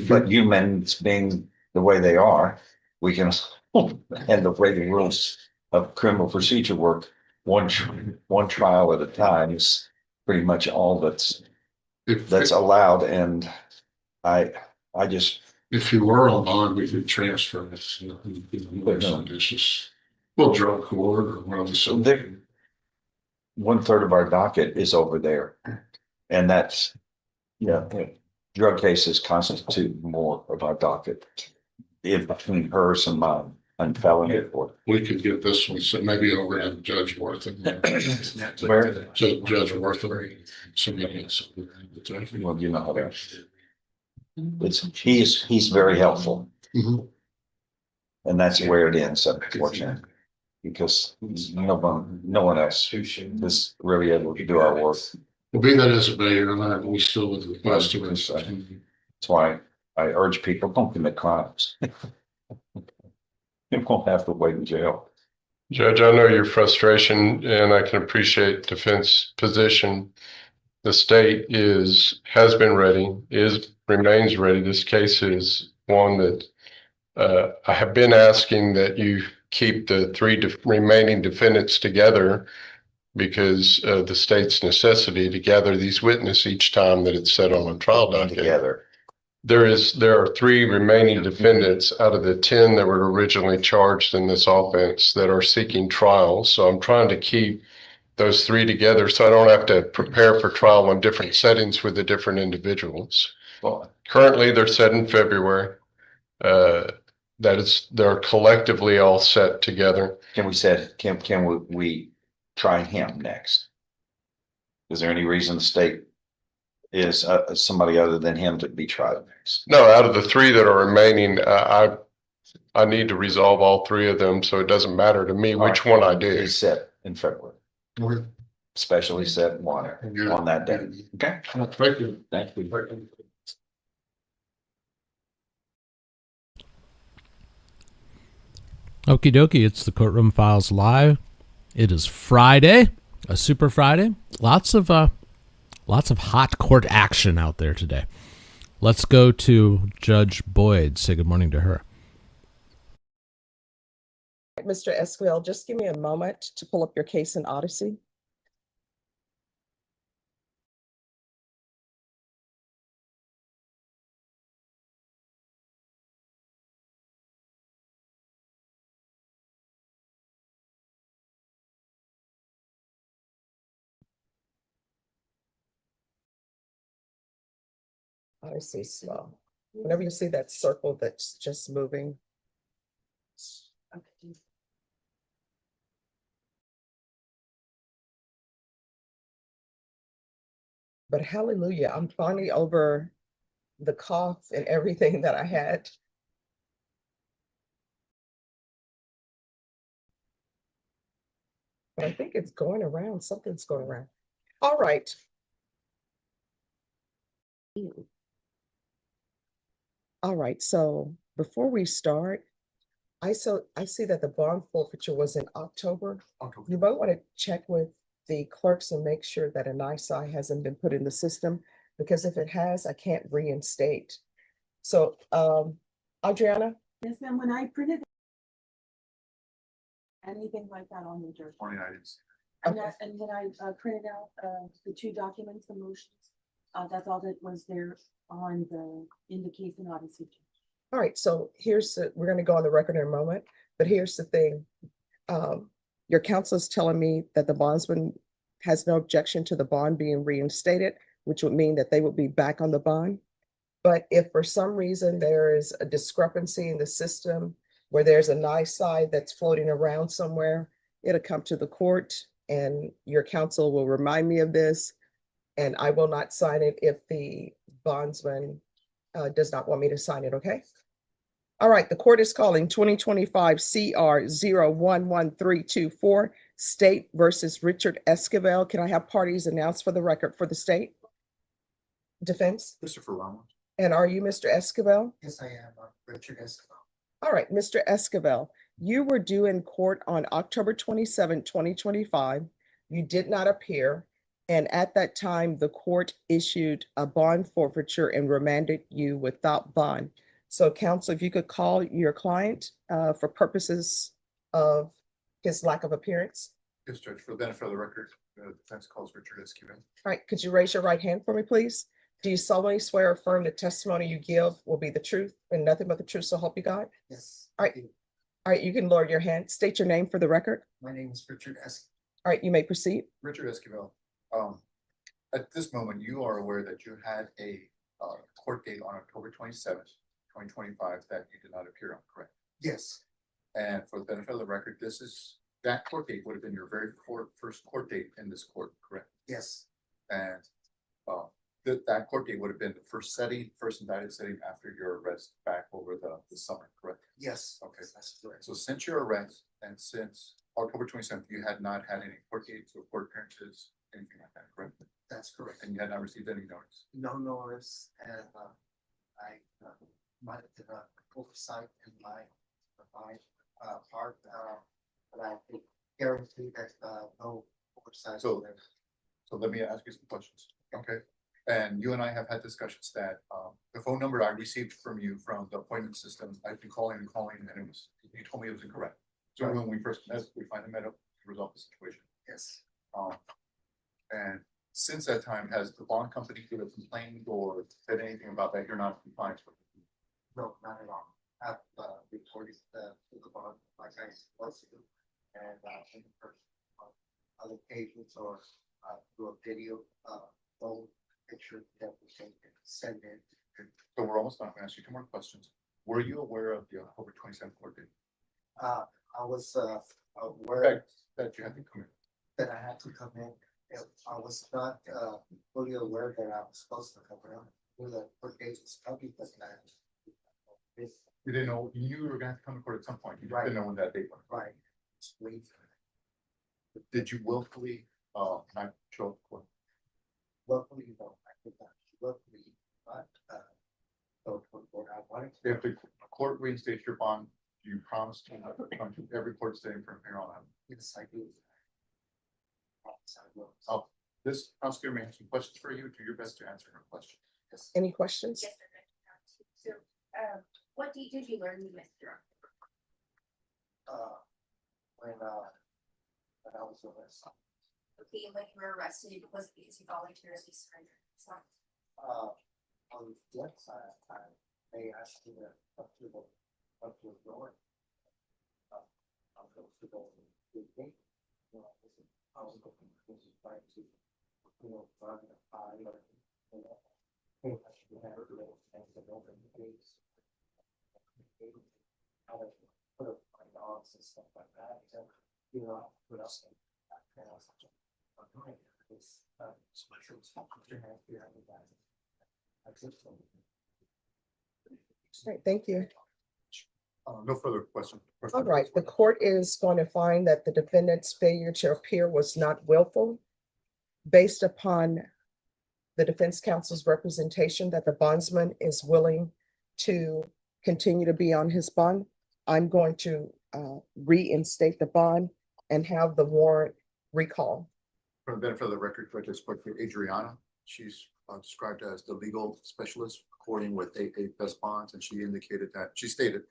But humans being the way they are, we can, and the way the rules of criminal procedure work, one trial at a time is pretty much all that's allowed. And I just. If you were on bond, we could transfer this. Well, drug court or one of the. 1/3 of our docket is over there. And that's, drug cases constitute more of our docket in between hers and mine and felony court. We could get this one, so maybe over at Judge Wortham. Where? Judge Wortham. Somebody else. Well, you know how that. He's very helpful. Mm-hmm. And that's where it ends, unfortunately. because no one else is really able to do our work. Well, be that as it may, Your Honor, we still would request to. That's why I urge people, don't commit crimes. You won't have to wait in jail. Judge, I know your frustration and I can appreciate defense position. The state has been ready, remains ready. This case is one that I have been asking that you keep the three remaining defendants together because of the state's necessity to gather these witnesses each time that it's set on a trial docket. Together. There are three remaining defendants out of the 10 that were originally charged in this offense that are seeking trial. So I'm trying to keep those three together so I don't have to prepare for trial in different settings with the different individuals. Well, currently they're set in February. They're collectively all set together. can we try him next? Is there any reason the state is somebody other than him to be tried next? No, out of the three that are remaining, I need to resolve all three of them, so it doesn't matter to me which one I do. He's set in February. Especially set one on that day. Okay. Thank you. Thank you. Okie dokie, it's the Courtroom Files Live. It is Friday, a super Friday. Lots of hot court action out there today. Let's go to Judge Boyd. Say good morning to her. Mr. Esquivel, just give me a moment to pull up your case in Odyssey. Odyssey slow. Whenever you see that circle that's just moving. But hallelujah, I'm finally over the cough and everything that I had. But I think it's going around, something's going around. All right. All right, so before we start, I see that the bond forfeiture was in October. You might want to check with the clerks and make sure that an ISI hasn't been put in the system, because if it has, I can't reinstate. So, Adriana? Yes, ma'am, when I printed anything like that on the dirt. And that, and when I printed out the two documents, the motions, that's all that was there on in the case in Odyssey. All right, so we're gonna go on the record in a moment, but here's the thing. Your counsel is telling me that the bondsman has no objection to the bond being reinstated, which would mean that they would be back on the bond. But if for some reason there is a discrepancy in the system where there's a NISI that's floating around somewhere, it'll come to the court and your counsel will remind me of this, and I will not sign it if the bondsman does not want me to sign it, okay? All right, the court is calling 2025 CR 011324, State versus Richard Esquivel. Can I have parties announced for the record for the state? Defense? Christopher Ramos. And are you Mr. Esquivel? Yes, I am, Richard Esquivel. All right, Mr. Esquivel, you were due in court on October 27, 2025. You did not appear. And at that time, the court issued a bond forfeiture and remanded you without bond. So counsel, if you could call your client for purposes of his lack of appearance. Yes, Judge, for the benefit of the record, the defense calls Richard Esquivel. All right, could you raise your right hand for me, please? Do you solemnly swear or affirm the testimony you give will be the truth and nothing but the truth, so help you God? Yes. All right. All right, you can lower your hand. State your name for the record. My name is Richard Esquivel. All right, you may proceed. Richard Esquivel. At this moment, you are aware that you had a court date on October 27th, 2025 that you did not appear on, correct? Yes. And for the benefit of the record, that court date would have been your very first court date in this court, correct? Yes. And that court date would have been the first indicted setting after your arrest back over the summer, correct? Yes. Okay. That's correct. So since your arrest and since October 27th, you had not had any court dates or court appearances, anything like that, correct? That's correct. And you had not received any notice. No notice, and I might have done oversight in my part, but I can guarantee that no oversight. So let me ask you some questions, okay? And you and I have had discussions that the phone number I received from you from the appointment system, I've been calling and calling, and it was, you told me it was incorrect. So when we first met, we finally met up to resolve the situation. Yes. And since that time, has the bond company either complained or said anything about that you're not in compliance with? No, not at all. I've reported to the bond like I was supposed to, and in person, other occasions or through a video, phone picture that we can send in. So we're almost done. I'm gonna ask you two more questions. Were you aware of the October 27th court date? I was aware That you had to come in. that I had to come in. I was not fully aware that I was supposed to come around. Knew that court dates was coming, but You didn't know, you knew you were gonna have to come to court at some point. You just Right. didn't know when that date was. right. Just wait. Did you willfully not show up to court? Luckily, no, I did not. Luckily, but go to court. I wanted to. If the court reinstates your bond, do you promise to come to every court sitting from here on out? Yes, I do. Yes, I will. Oh, this prosecutor may have some questions for you. Do your best to answer her question. Yes. Any questions? Yes, sir. So, what date did you learn you missed your? When I was arrested. Okay, when you were arrested, was it because you voluntarily surrendered? It's not. On the other side, they asked me to up to the door. I'll go to the gate. I was looking to try to, run the eye or, I should have a little thing to open the gates. How to put up my dogs and stuff like that, so, put up some. Right, thank you. No further questions. All right, the court is going to find that the defendant's failure to appear was not willful based upon the defense counsel's representation that the bondsman is willing to continue to be on his bond. I'm going to reinstate the bond and have the warrant recall. For the benefit of the record, I just spoke to Adriana. She's described as the legal specialist according with AA Best Bonds, and she indicated that, she stated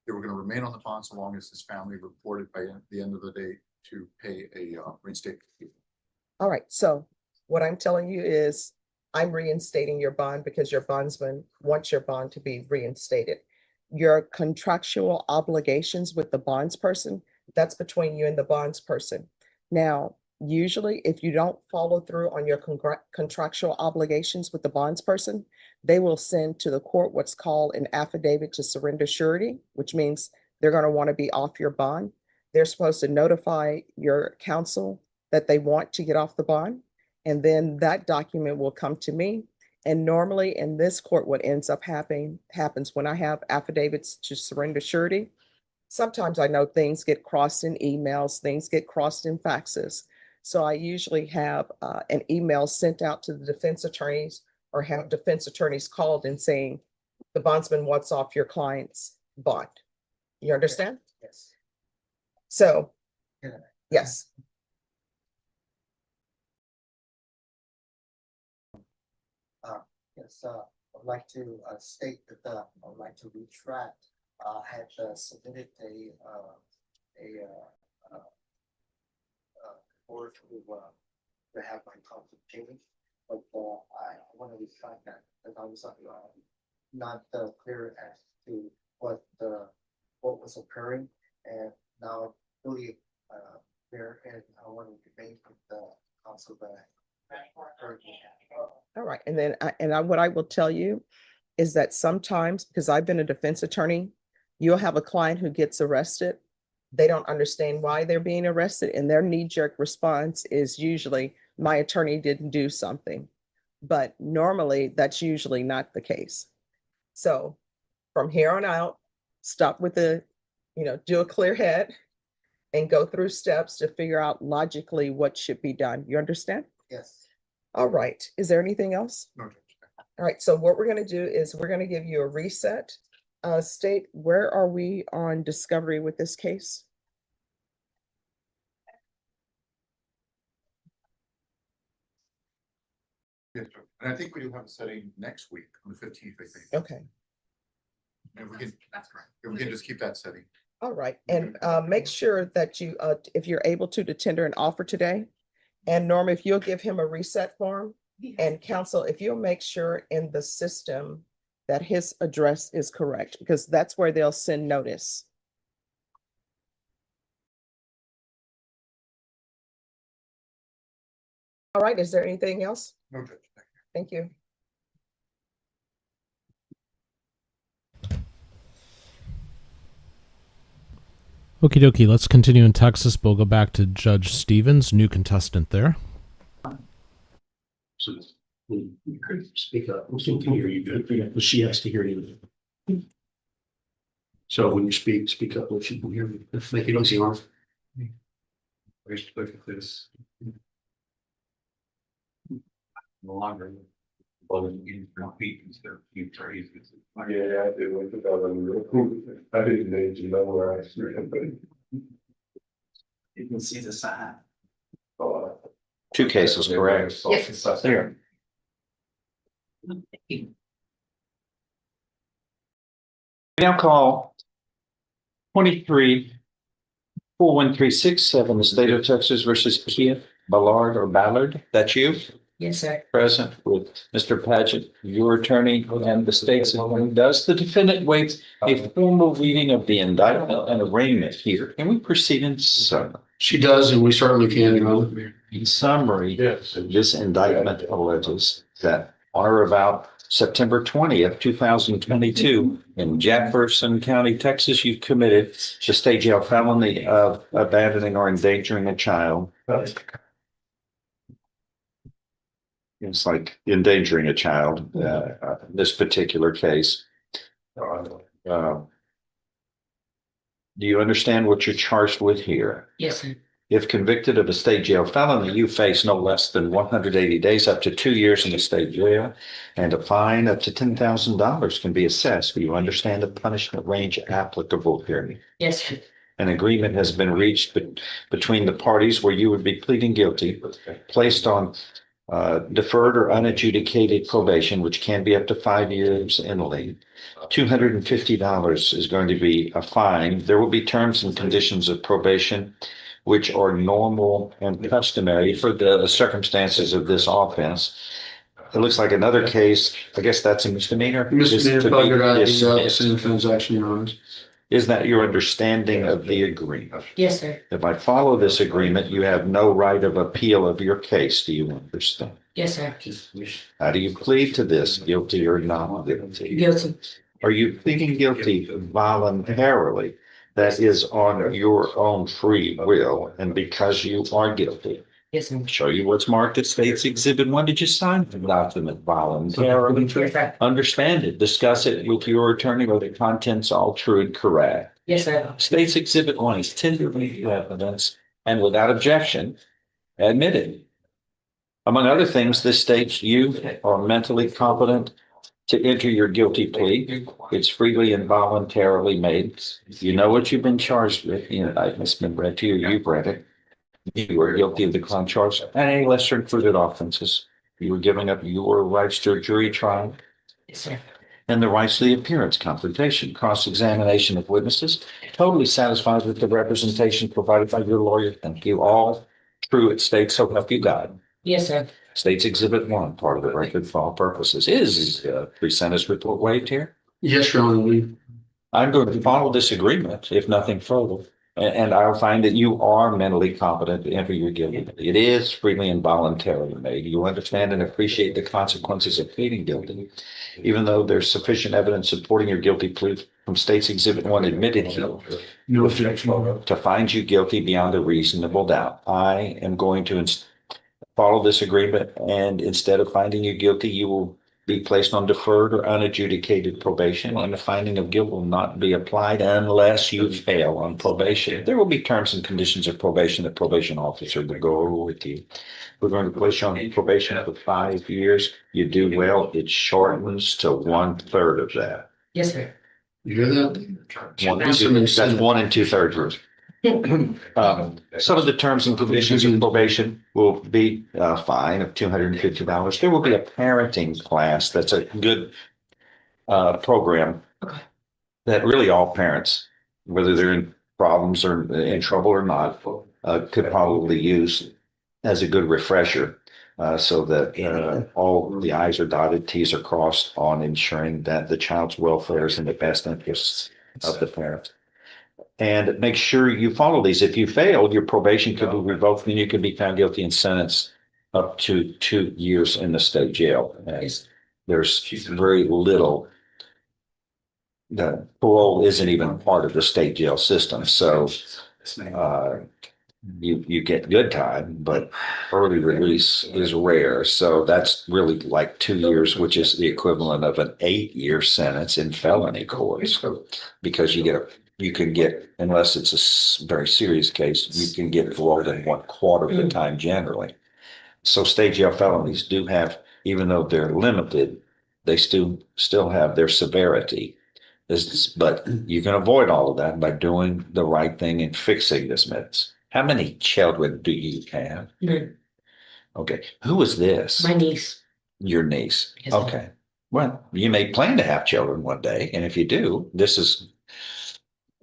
they were going to remain on the bond so long as his family reported by the end of the day to pay a reinstatement fee. All right, so what I'm telling you is I'm reinstating your bond because your bondsman wants your bond to be reinstated. Your contractual obligations with the bonds person, that's between you and the bonds person. Now, usually if you don't follow through on your contractual obligations with the bonds person, they will send to the court what's called an affidavit to surrender surety, which means they're going to want to be off your bond. They're supposed to notify your counsel that they want to get off the bond. And then that document will come to me. And normally in this court, what ends up happens when I have affidavits to surrender surety. Sometimes I know things get crossed in emails, things get crossed in faxes. So I usually have an email sent out to the defense attorneys or have defense attorneys called and saying, the bondsman wants off your client's bond. You understand? Yes. So, yes. Yes, I'd like to state that I would like to retract. I had submitted a board to have my consultation, but I want to retract that because I was not clear as to what was occurring, and now I really there, and I want to debate with the council that. All right, and then what I will tell you is that sometimes, because I've been a defense attorney, you'll have a client who gets arrested. They don't understand why they're being arrested, and their knee-jerk response is usually, my attorney didn't do something. But normally, that's usually not the case. So from here on out, stop with the, do a clear head and go through steps to figure out logically what should be done. You understand? Yes. All right. Is there anything else? No, Judge. All right. So what we're going to do is we're going to give you a reset. State, where are we on discovery with this case? Yes, Judge. And I think we do have a setting next week on the 15th, I think. Okay. And we can, that's correct. If we can just keep that setting. All right. And make sure that you, if you're able to tender an offer today. And Norm, if you'll give him a reset form, and counsel, if you'll make sure in the system that his address is correct, because that's where they'll send notice. All right. Is there anything else? No, Judge. Thank you. Okie dokie, let's continue in Texas. We'll go back to Judge Stevens, new contestant there. So you could speak up. We can hear you good, but she has to hear you. So when you speak up, she can hear you. Make it easy, Arm. Let's look at this. No longer. Well, you compete instead of you praise. Yeah, I did went to that. I didn't need to know where I stood, but. You can see the sign. Two cases, correct? Yes. There. We now call 23-41367, the state of Texas versus Keith Ballard or Ballard. That's you? Yes, sir. Present with Mr. Paget, your attorney, and the state's attorney. Does the defendant waive a formal reading of the indictment and arraignment here? Can we proceed in summary? She does, and we certainly can, Your Honor. In summary, Yes. this indictment alleges that on or about September 20th, 2022, in Jefferson County, Texas, you've committed the state jail felony of abandoning or endangering a child. It's like endangering a child, in this particular case. Do you understand what you're charged with here? Yes, sir. If convicted of a state jail felony, you face no less than 180 days up to 2 years in the state jail, and a fine up to $10,000 can be assessed. Do you understand the punishment range applicable here? Yes, sir. An agreement has been reached between the parties where you would be pleading guilty, placed on deferred or unadjudicated probation, which can be up to 5 years in length. $250 is going to be a fine. There will be terms and conditions of probation, which are normal and customary for the circumstances of this offense. It looks like another case, I guess that's a misdemeanor. Misdemeanor, bugger, same transaction, Your Honor. Is that your understanding of the agreement? Yes, sir. If I follow this agreement, you have no right of appeal of your case. Do you understand? Yes, sir. How do you plead to this, guilty or not guilty? Guilty. Are you pleading guilty voluntarily? That is on your own free will and because you are guilty? Yes, sir. Show you what's marked as State's Exhibit 1. Did you sign the document voluntarily? Yes, sir. Understand it. Discuss it with your attorney. Are the contents all true and correct? Yes, sir. State's Exhibit 1 is tenderly evidence and without objection admitted. Among other things, this states you are mentally competent to enter your guilty plea. It's freely and voluntarily made. You know what you've been charged with. The indictment's been read to you. You've read it. You are guilty of the crime charge and any lesser included offenses. You were giving up your rights to a jury trial. Yes, sir. And the rights to the appearance, confrontation, cross-examination of witnesses. Totally satisfied with the representation provided by your lawyer. Thank you. All true it states, so help you God. Yes, sir. State's Exhibit 1, part of the record for all purposes. Is pre-sentence report waived here? Yes, Your Honor. I'm going to follow this agreement, if nothing further. And I'll find that you are mentally competent to enter your guilty plea. It is freely and voluntarily made. You understand and appreciate the consequences of pleading guilty, even though there's sufficient evidence supporting your guilty plea from State's Exhibit 1 admitted here. No objection. To find you guilty beyond a reasonable doubt. I am going to follow this agreement, and instead of finding you guilty, you will be placed on deferred or unadjudicated probation, and the finding of guilt will not be applied unless you fail on probation. There will be terms and conditions of probation. The probation officer will go over with you. We're going to place you on probation for 5 years. You do well, it shortens to 1/3 of that. Yes, sir. You hear that? That's 1 2/3. Some of the terms and conditions of probation will be a fine of $250. There will be a parenting class. That's a good program that really all parents, whether they're in problems or in trouble or not, could probably use as a good refresher, so that all the I's are dotted, T's are crossed on ensuring that the child's welfare is in the best interests of the parent. And make sure you follow these. If you fail, your probation could be revoked and you could be found guilty and sentenced up to 2 years in the state jail. And there's very little. The parole isn't even part of the state jail system. So you get good time, but early release is rare. So that's really like 2 years, which is the equivalent of an 8-year sentence in felony courts, because you can get, unless it's a very serious case, you can get paroled in 1/4 of the time generally. So state jail felonies do have, even though they're limited, they still have their severity. But you can avoid all of that by doing the right thing and fixing this mess. How many children do you have? Okay. Who is this? My niece. Your niece. Yes, Okay. Well, you may plan to have children one day. And if you do, this is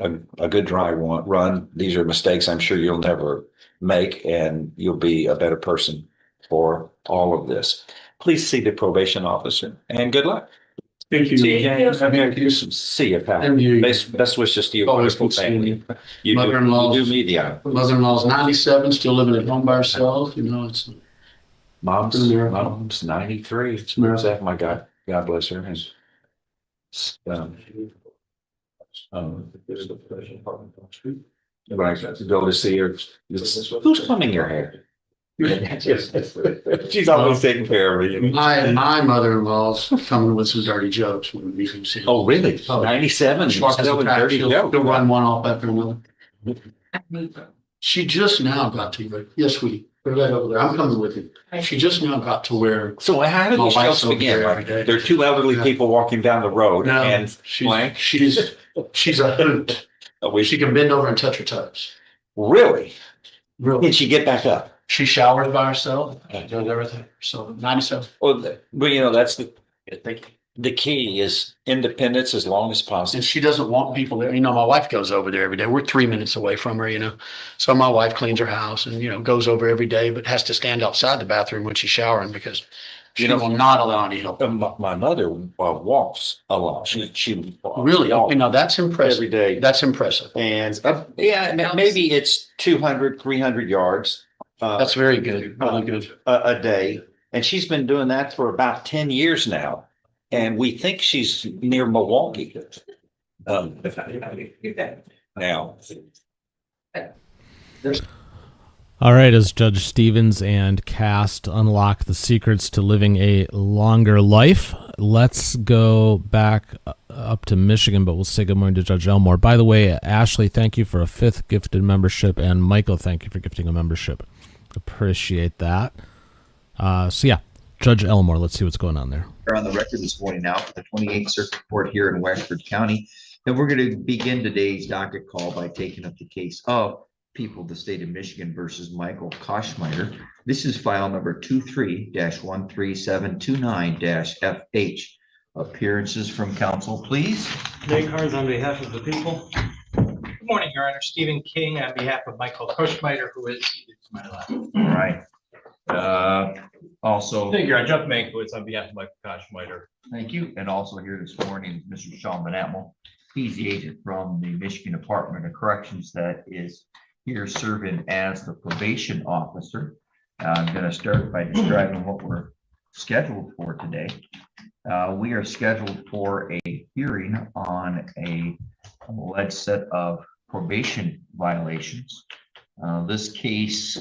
a good dry run. These are mistakes I'm sure you'll never make, and you'll be a better person for all of this. Please see the probation officer, and good luck. Thank you. See you. See you, pal. And you. Best wishes to your Always wonderful good seeing family. you. Mother-in-law. You do me the honor. Mother-in-law's 97, still living at home by herself. You know, it's Mom's It's a miracle. 93. It's a miracle. My God bless her. And, when I go to see her, who's combing your hair? She's always taking care of me. my mother-in-law's coming with some dirty jokes when we can see. Oh, really? 97? Sharp as a Still in tack. dirty She'll jokes. run one off after another. She just now got to, yes, sweetie, put that over there. I'm coming with you. She just now got to where. So how did My these wife's jokes over begin? there Like, every day. there are two elderly Yeah. people walking down the road No, and blank. she's a hoot. She can bend over and touch her toes. Really? Really. Did she get back up? She showers by herself, does everything. So 97. Well, that's the key is independence as long as possible. And she doesn't want people there. You know, my wife goes over there every day. We're 3 minutes away from her, you know. So my wife cleans her house and, goes over every day, but has to stand outside the bathroom when she's showering because she will not allow any help. My mother walks a lot. She Really? Okay, now that's impressive. every day. That's impressive. And maybe it's 200, 300 yards. That's very good. Really good. A day. And she's been doing that for about 10 years now. And we think she's near Milwaukee. Now. All right, as Judge Stevens and cast unlock the secrets to living a longer life, let's go back up to Michigan, but we'll say good morning to Judge Elmore. By the way, Ashley, thank you for a 5th gifted membership, and Michael, thank you for gifting a membership. Appreciate that. Judge Elmore, let's see what's going on there. We're on the record this morning now for the 28th Circuit Court here in Wexford County. And we're going to begin today's docket call by taking up the case of People of the State of Michigan versus Michael Koschmider. This is file number 23-13729-FH. Appearances from counsel, please. Nick Carnes on behalf of the people. Good morning, Your Honor. Stephen King on behalf of Michael Koschmider, who is seated to my left. All right. Also. Thank you, Your Honor. Jeff Mankiewicz on behalf of Michael Koschmider. Thank you. And also here this morning, Mr. Sean McNally. He's the agent from the Michigan Department of Corrections that is here serving as the probation officer. I'm going to start by describing what we're scheduled for today. We are scheduled for a hearing on a alleged set of probation violations. This case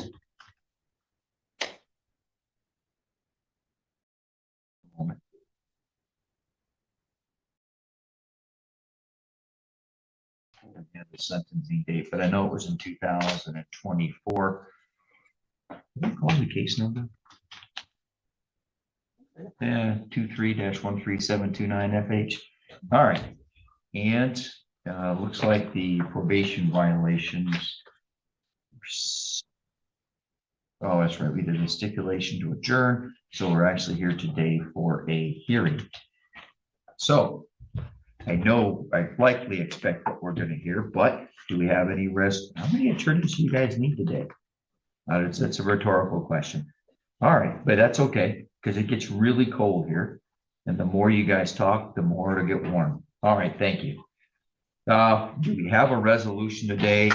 And the sentencing date, but I know it was in 2024. Can you call the case number? 23-13729 FH. All right. And looks like the probation violations. Oh, that's right. We did a stipulation to adjourn. So we're actually here today for a hearing. So I know I likely expect what we're going to hear, but do we have any risk? How many attorneys do you guys need today? It's a rhetorical question. All right, but that's okay because it gets really cold here. And the more you guys talk, the more it'll get warm. All right, thank you. Do we have a resolution today,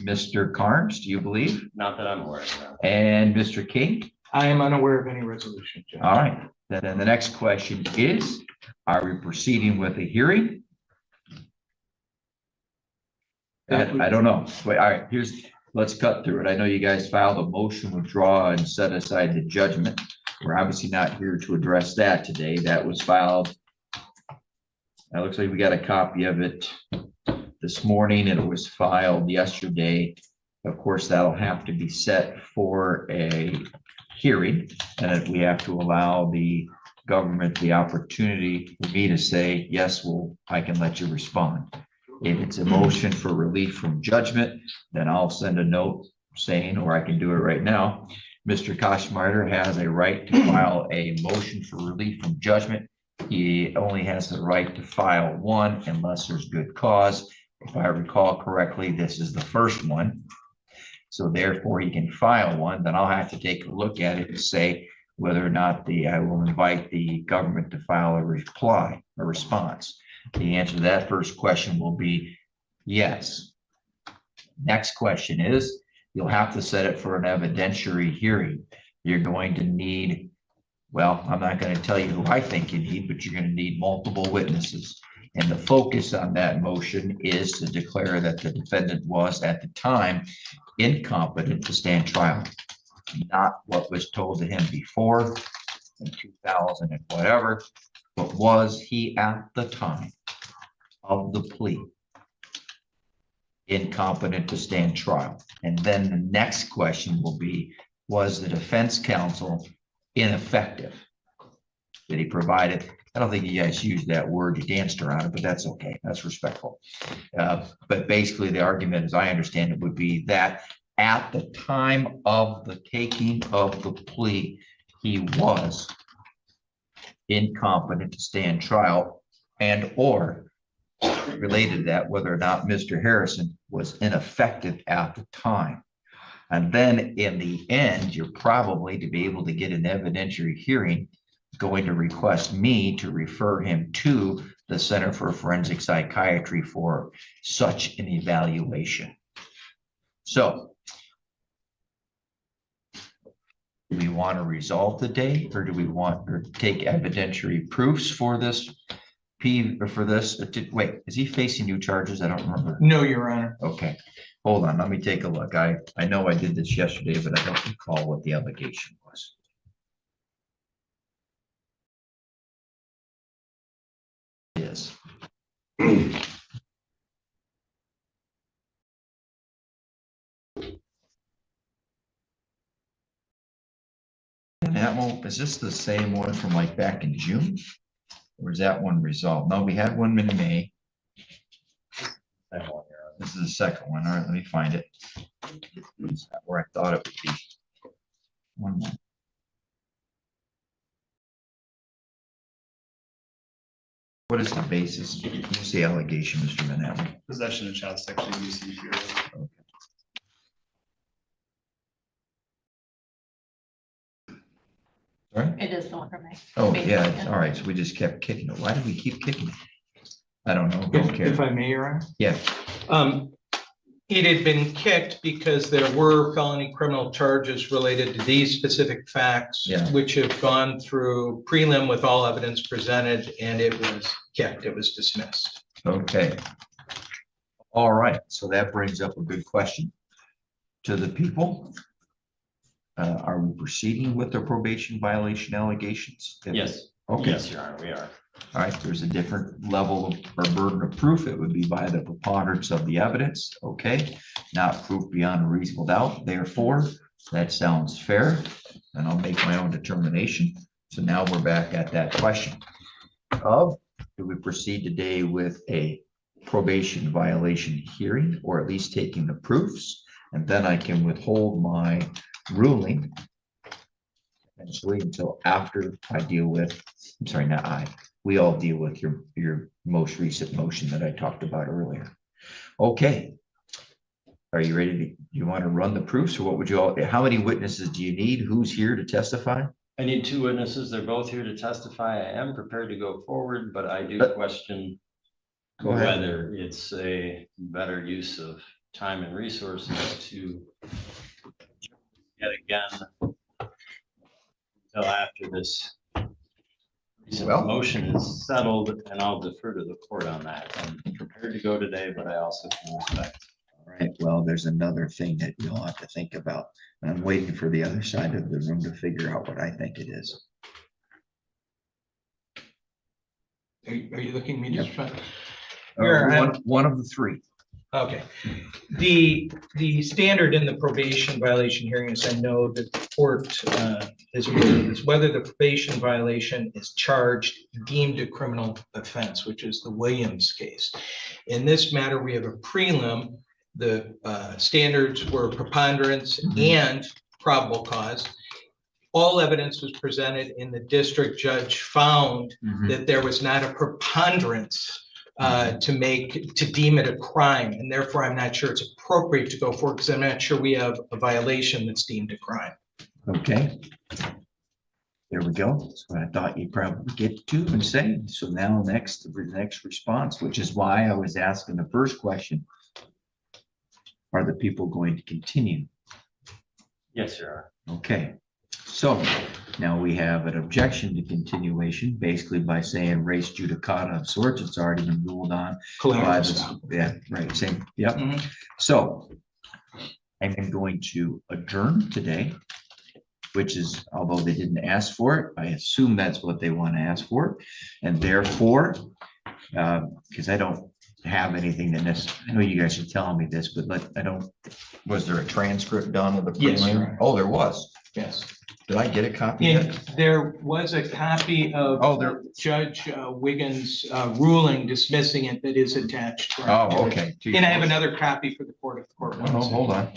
Mr. Carnes, do you believe? Not that I'm aware of. And Mr. King? I am unaware of any resolution, Judge. All right, then the next question is, are we proceeding with a hearing? I don't know. Wait, all right, let's cut through it. I know you guys filed a motion to withdraw and set aside the judgment. We're obviously not here to address that today. That was filed. It looks like we got a copy of it this morning and it was filed yesterday. Of course, that'll have to be set for a hearing, and we have to allow the government the opportunity for me to say, yes, well, I can let you respond. If it's a motion for relief from judgment, then I'll send a note saying, or I can do it right now, Mr. Koschmider has a right to file a motion for relief from judgment. He only has the right to file one unless there's good cause. If I recall correctly, this is the first one. So therefore he can file one, then I'll have to take a look at it and say whether or not I will invite the government to file a response. The answer to that first question will be yes. Next question is, you'll have to set it for an evidentiary hearing. You're going to need, well, I'm not going to tell you who I think you need, but you're going to need multiple witnesses. And the focus on that motion is to declare that the defendant was at the time incompetent to stand trial, not what was told to him before in 2000 and whatever, but was he at the time of the plea incompetent to stand trial? And then the next question will be, was the defense counsel ineffective? Did he provide it? I don't think you guys used that word, you danced around it, but that's okay, that's respectful. But basically the argument, as I understand it, would be that at the time of the taking of the plea, he was incompetent to stand trial, and or related to that, whether or not Mr. Harrison was ineffective at the time. And then in the end, you're probably, to be able to get an evidentiary hearing, going to request me to refer him to the Center for Forensic Psychiatry for such an evaluation. So do we want to resolve the day, or do we want to take evidentiary proofs for this? Wait, is he facing new charges? I don't remember. No, Your Honor. Okay, hold on, let me take a look. I know I did this yesterday, but I don't recall what the allegation was. Yes. And that one, is this the same one from like back in June? Or is that one resolved? No, we had one in May. This is the second one. All right, let me find it. It's not where I thought it would be. One more. What is the basis? What's the allegation, Mr. McNally? Possession of child sexual abuse and abuse. Okay. Right? It is the one from me. Oh, yeah, all right, so we just kept kicking it. Why do we keep kicking it? I don't know. Don't care. If I may, Your Honor. Yeah. It had been kicked because there were felony criminal charges related to these specific facts, which have gone through prelim with all evidence presented, and it was kicked. It was dismissed. Okay. All right, so that brings up a good question to the people. Are we proceeding with the probation violation allegations? Yes. Okay. Yes, Your Honor, we are. All right, there's a different level of or burden of proof. It would be by the preponderance of the evidence. Okay, not proof beyond a reasonable doubt. Therefore, that sounds fair, and I'll make my own determination. So now we're back at that question of, do we proceed today with a probation violation hearing, or at least taking the proofs, and then I can withhold my ruling eventually until after I deal with, I'm sorry, not I, we all deal with your most recent motion that I talked about earlier. Okay. Are you ready to, you want to run the proofs, or what would you all, how many witnesses do you need? Who's here to testify? I need 2 witnesses. They're both here to testify. I am prepared to go forward, but I do question whether it's a better use of time and resources to yet again until after this recent motion is settled, and I'll defer to the court on that. I'm prepared to go today, but I also can respect. All right, well, there's another thing that you'll have to think about. I'm waiting for the other side of the room to figure out what I think it is. Are you looking at me just trying? One of the 3. Okay. The standard in the probation violation hearing, as I know that the court is whether the probation violation is charged, deemed a criminal offense, which is the Williams case. In this matter, we have a prelim. The standards were preponderance and probable cause. All evidence was presented, and the district judge found that there was not a preponderance to deem it a crime, and therefore I'm not sure it's appropriate to go forward, because I'm not sure we have a violation that's deemed a crime. Okay. There we go. That's what I thought you'd probably get to and say. So now the next response, which is why I was asking the first question. Are the people going to continue? Yes, there are. Okay. So now we have an objection to continuation, basically by saying race judicata of sorts. It's already been ruled on. Yeah, right. Same. Yep. So I'm going to adjourn today, which is, although they didn't ask for it, I assume that's what they want to ask for. And therefore, because I don't have anything that necessarily, I know you guys are telling me this, but I don't, was there a transcript done of the prelim? Yes. Oh, there was. Yes. Did I get a copy? There was a copy of Judge Wiggins' ruling dismissing it that is attached. Oh, okay. And I have another copy for the court if the court wants. Oh, hold on.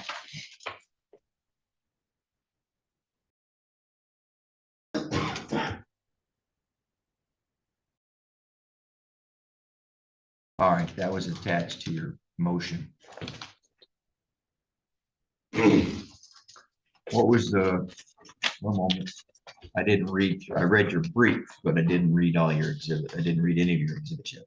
All right, that was attached to your motion. What was the, one moment. I read your brief, but I didn't read all your exhibits. I didn't read any of your exhibits yet.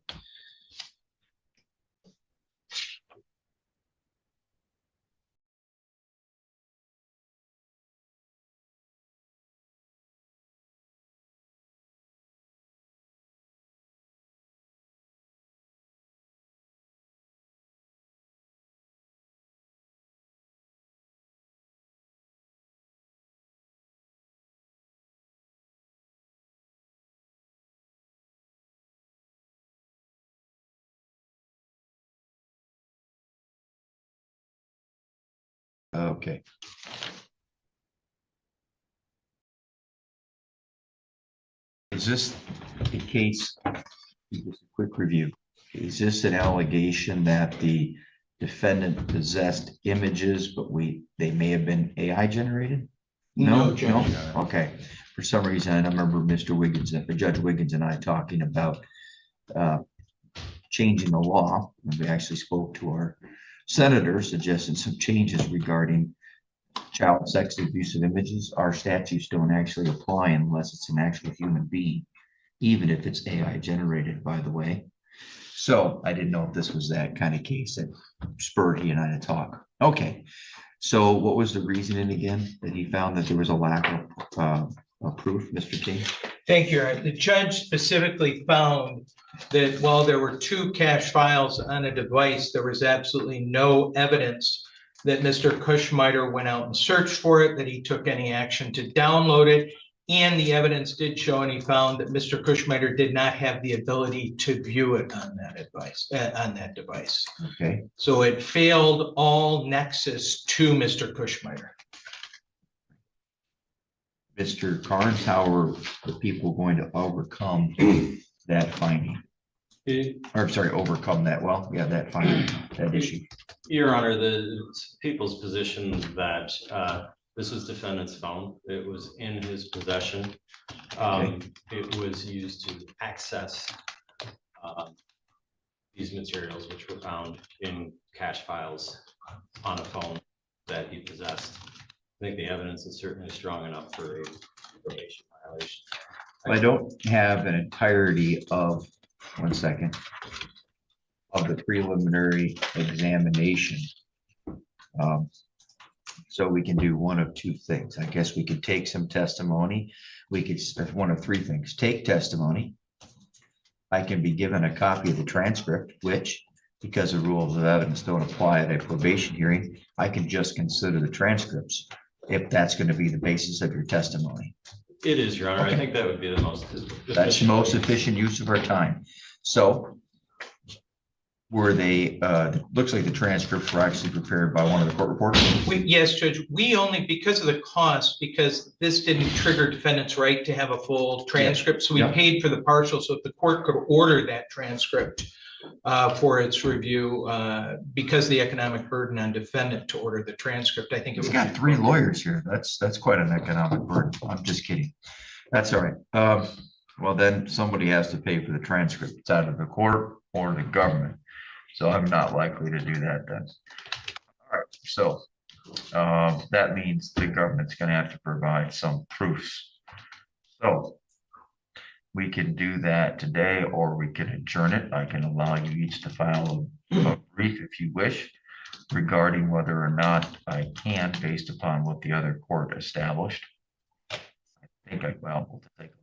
Okay. Is this a case, just a quick review, is this an allegation that the defendant possessed images, but they may have been AI generated? No. Okay. For some reason, I remember Mr. Wiggins, Judge Wiggins and I talking about changing the law. We actually spoke to our senator, suggesting some changes regarding child sex abusive images. Our statutes don't actually apply unless it's an actual human being, even if it's AI generated, by the way. So I didn't know if this was that kind of case that spurred he and I to talk. Okay. So what was the reasoning again that he found that there was a lack of proof, Mr. King? Thank you. The judge specifically found that while there were 2 cache files on a device, there was absolutely no evidence that Mr. Kushmiter went out and searched for it, that he took any action to download it, And the evidence did show, and he found that Mr. Kushmeyer did not have the ability to view it on that device. Okay. So it failed all nexus to Mr. Kushmeyer. Mr. Carnes, how are the people going to overcome that finding? Or sorry, overcome that, well, yeah, that finding, that issue. Your Honor, the people's position that this was defendant's phone. It was in his possession. It was used to access these materials, which were found in cache files on a phone that he possessed. I think the evidence is certainly strong enough for a probation violation. I don't have an entirety of, 1 second, of the preliminary examination. So we can do one of two things. I guess we could take some testimony. We could, one of three things, take testimony. I can be given a copy of the transcript, which, because the rules of evidence don't apply at a probation hearing, I can just consider the transcripts if that's going to be the basis of your testimony. It is, Your Honor. Okay. I think that would be the most efficient. That's the most efficient use of our time. So were they, looks like the transcripts were actually prepared by one of the court reporters? Yes, Judge, we only, because of the cost, because this didn't trigger defendant's right to have a full transcript, so we paid for the partial, so if the court could order that transcript for its review, because of the economic burden on defendant to order the transcript, I think He's got 3 lawyers here. That's quite an economic burden. I'm just kidding. That's all right. Well, then somebody has to pay for the transcript. It's out of the court or the government. So I'm not likely to do that then. All right, so that means the government's going to have to provide some proofs. So we can do that today, or we can adjourn it. I can allow you each to file a brief if you wish regarding whether or not I can, based upon what the other court established. I think well, we'll take a look at it.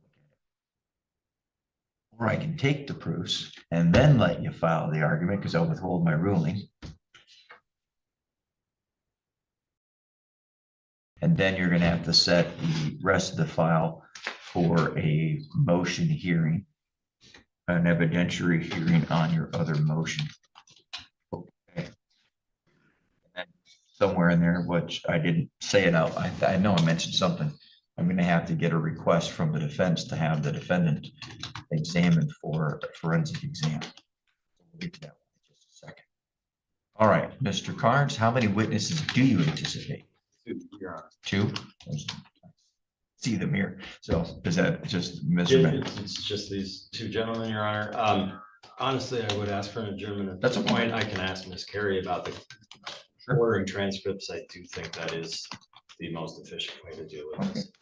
Or I can take the proofs and then let you file the argument, because I'll withhold my ruling. And then you're going to have to set the rest of the file for a motion hearing, an evidentiary hearing on your other motion. Okay. And somewhere in there, which I didn't say it out, I know I mentioned something. I'm going to have to get a request from the defense to have the defendant examined for a forensic exam. We'll get to that in just a second. All right, Mr. Carnes, how many witnesses do you anticipate? 2, Your Honor. 2? See them here. So is that just measurement? It's just these 2 gentlemen, Your Honor. Honestly, I would ask for an adjournment at this point. I can ask Ms. Carey about the ordering transcripts. I do think that is the most efficient way to deal with this.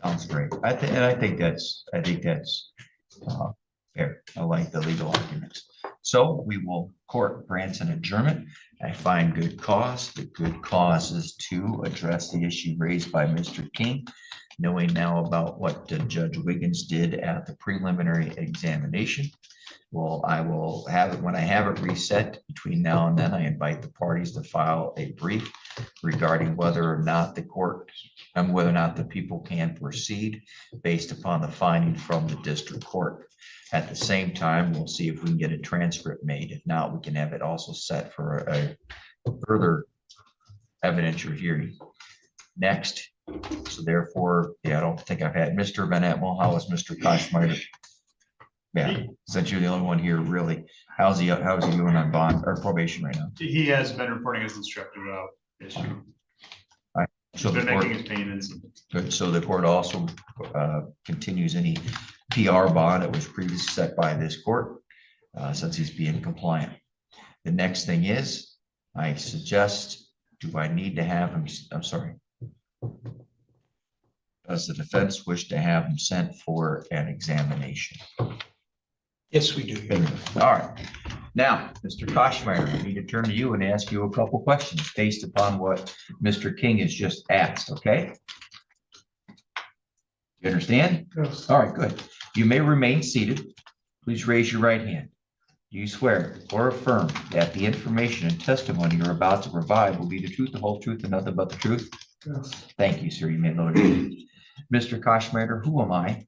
Sounds great. I think that's fair. I like the legal arguments. So we will court grants an adjournment. I find good cause. The good cause is to address the issue raised by Mr. King, knowing now about what Judge Wiggins did at the preliminary examination. Well, I will have it when I have it reset. Between now and then, I invite the parties to file a brief regarding whether or not the court and whether or not the people can proceed based upon the finding from the district court. At the same time, we'll see if we can get a transcript made. If not, we can have it also set for a further evidentiary hearing. Next, so therefore, yeah, I don't think I've had Mr. Van Etmel. How is Mr. Koschmeyer? Yeah, since you're the only one here, really, how's he doing on bond or probation right now? He has been reporting as instructed about issue. So He's the been court, making his payments. good. So the court also continues any PR bond that was previously set by this court since he's being compliant. The next thing is, I suggest, do I need to have him? I'm sorry. Does the defense wish to have him sent for an examination? Yes, we do. All right. Now, Mr. Koschmeyer, I need to turn to you and ask you a couple questions based upon what Mr. King has just asked, okay? You understand? Yes. All right, good. You may remain seated. Please raise your right hand. Do you swear or affirm that the information and testimony you're about to provide will be the truth, the whole truth, and nothing but the truth? Yes. Thank you, sir. You may lower your hand. Mr. Koschmaker, who am I?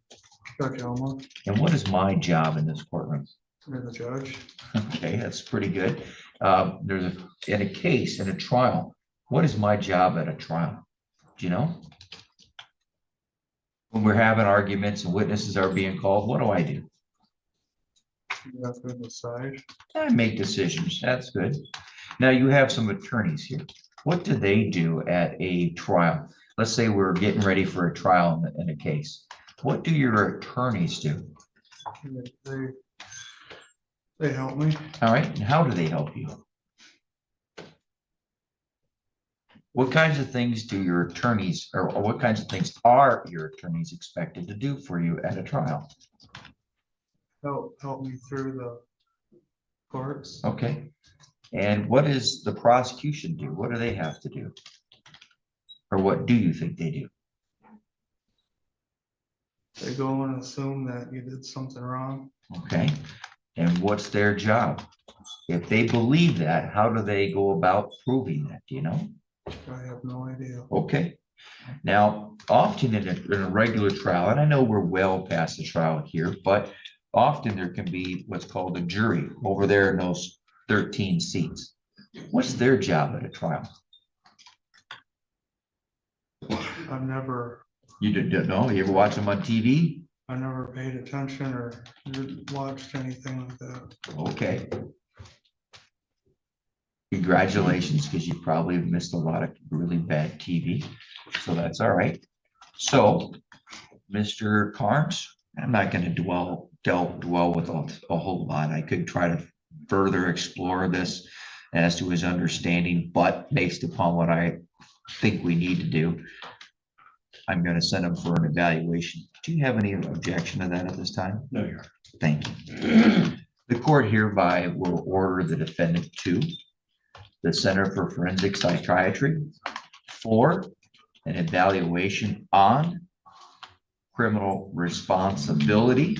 Judge Elmo, And what is my job in this courtroom? you're the judge. Okay, that's pretty good. In a case, in a trial, what is my job at a trial? Do you know? When we're having arguments and witnesses are being called, what do I do? You have to decide. I make decisions. That's good. Now you have some attorneys here. What do they do at a trial? Let's say we're getting ready for a trial in a case. What do your attorneys do? They help me. All right, and how do they help you? What kinds of things do your attorneys, or what kinds of things are your attorneys expected to do for you at a trial? Help me through the courts. Okay. And what does the prosecution do? What do they have to do? Or what do you think they do? They go and assume that you did something wrong. Okay. And what's their job? If they believe that, how do they go about proving that? Do you know? I have no idea. Okay. Now, often in a regular trial, and I know we're well past the trial here, but often there can be what's called a jury over there in those 13 seats. What's their job at a trial? I've never. You don't know? You ever watch them on TV? I never paid attention or watched anything like that. Okay. Congratulations, because you probably have missed a lot of really bad TV. So that's all right. So, Mr. Carnes, I'm not going to dwell with a whole lot. I could try to further explore this as to his understanding, but based upon what I think we need to do, I'm going to send him for an evaluation. Do you have any objection to that at this time? No, Your Honor. Thank you. The court hereby will order the defendant to the Center for Forensic Psychiatry for an evaluation on criminal responsibility.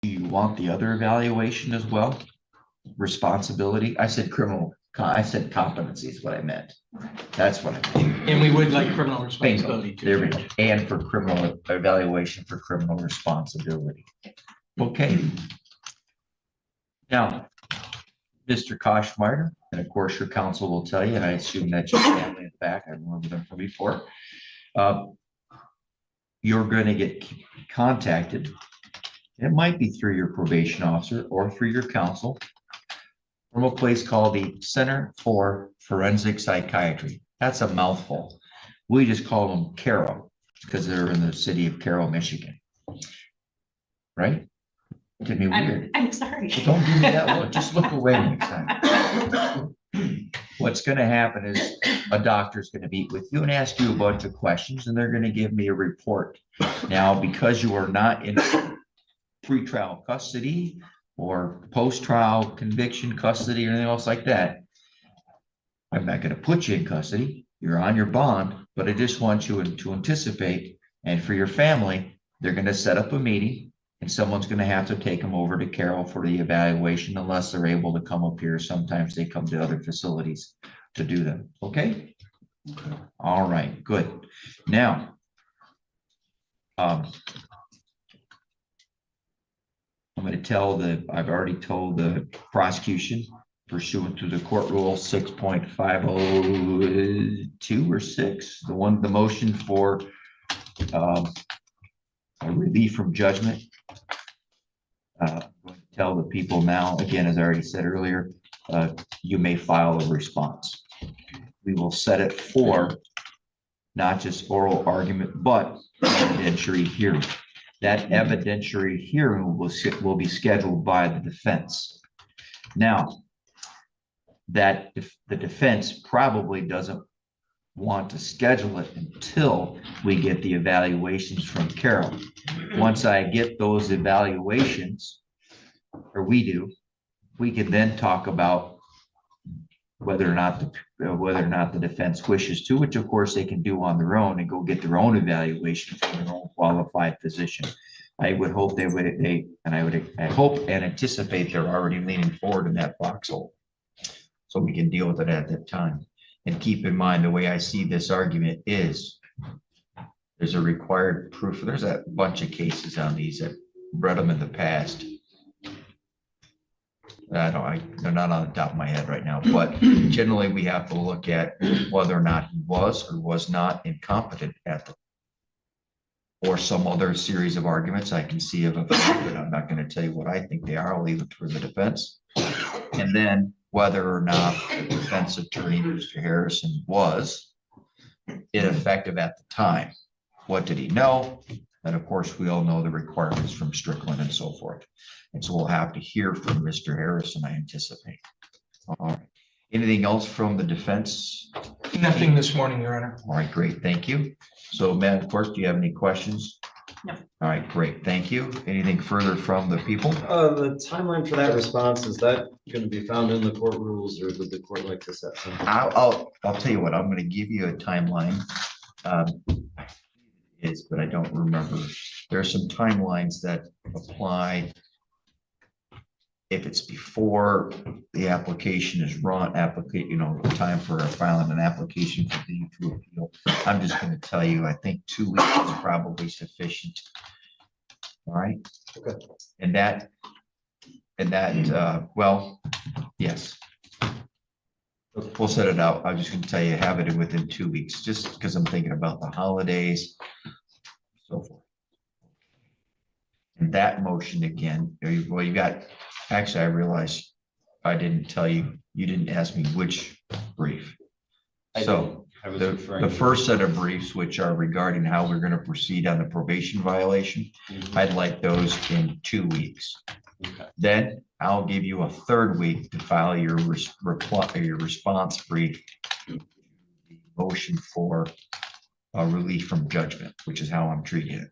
Do you want the other evaluation as well? Responsibility? I said competency is what I meant. That's what I meant. And we would like criminal responsibility too. There we go. And for criminal evaluation for criminal responsibility. Okay. Now, Mr. Koschmeyer, and of course your counsel will tell you, and I assume that your family in the back, I remember them from before. You're going to get contacted. It might be through your probation officer or through your counsel from a place called the Center for Forensic Psychiatry. That's a mouthful. We just call them CARO because they're in the city of Carroll, Michigan. Right? Did me weird. I'm sorry. So don't give me that look. Just look away next time. What's going to happen is a doctor's going to meet with you and ask you a bunch of questions, and they're going to give me a report. Now, because you are not in pre-trial custody or post-trial conviction custody or anything else like that, I'm not going to put you in custody. You're on your bond, but I just want you to anticipate. And for your family, they're going to set up a meeting, and someone's going to have to take them over to Carroll for the evaluation unless they're able to come up here. Sometimes they come to other facilities to do them. Okay? All right, good. Now, I'm going to I've already told the prosecution pursuant to the court rule 6.502 or 6, the motion for a relief from judgment. I'm going to tell the people now, again, as I already said earlier, you may file a response. We will set it for not just oral argument, but evidentiary hearing. That evidentiary hearing will be scheduled by the defense. Now, that if the defense probably doesn't want to schedule it until we get the evaluations from Carroll. Once I get those evaluations, or we do, we can then talk about whether or not the defense wishes to, which of course they can do on their own and go get their own evaluation from their own qualified physician. I would hope I hope and anticipate they're already leaning forward in that foxhole. So we can deal with it at that time. And keep in mind, the way I see this argument is there's a required proof. There's a bunch of cases on these that read them in the past. They're not on the top of my head right now, but generally we have to look at whether or not he was or was not incompetent at the or some other series of arguments I can see of, but I'm not going to tell you what I think they are. I'll leave it for the defense. And then whether or not the defense attorney, Mr. Harrison, was ineffective at the time. What did he know? And of course, we all know the requirements from Strickland and so forth. And so we'll have to hear from Mr. Harrison, I anticipate. All right. Anything else from the defense? Nothing this morning, Your Honor. All right, great. Thank you. So, Matt, of course, do you have any questions? No. All right, great. Thank you. Anything further from the people? The timeline for that response, is that going to be found in the court rules, or would the court like to set something? I'll tell you what, I'm going to give you a timeline. But I don't remember. There are some timelines that apply if it's before the application is run, time for filing an application for leave to appeal. I'm just going to tell you, I think 2 weeks is probably sufficient. All right. Okay. And that, well, yes. We'll set it out. I'm just going to tell you, have it within 2 weeks, just because I'm thinking about the holidays, so forth. And that motion again, well, you got, actually, I realized I didn't tell you, you didn't ask me which brief. So the first set of briefs, which are regarding how we're going to proceed on the probation violation, I'd like those in 2 weeks. Okay. Then I'll give you a third week to file your response brief, motion for a relief from judgment, which is how I'm treating it.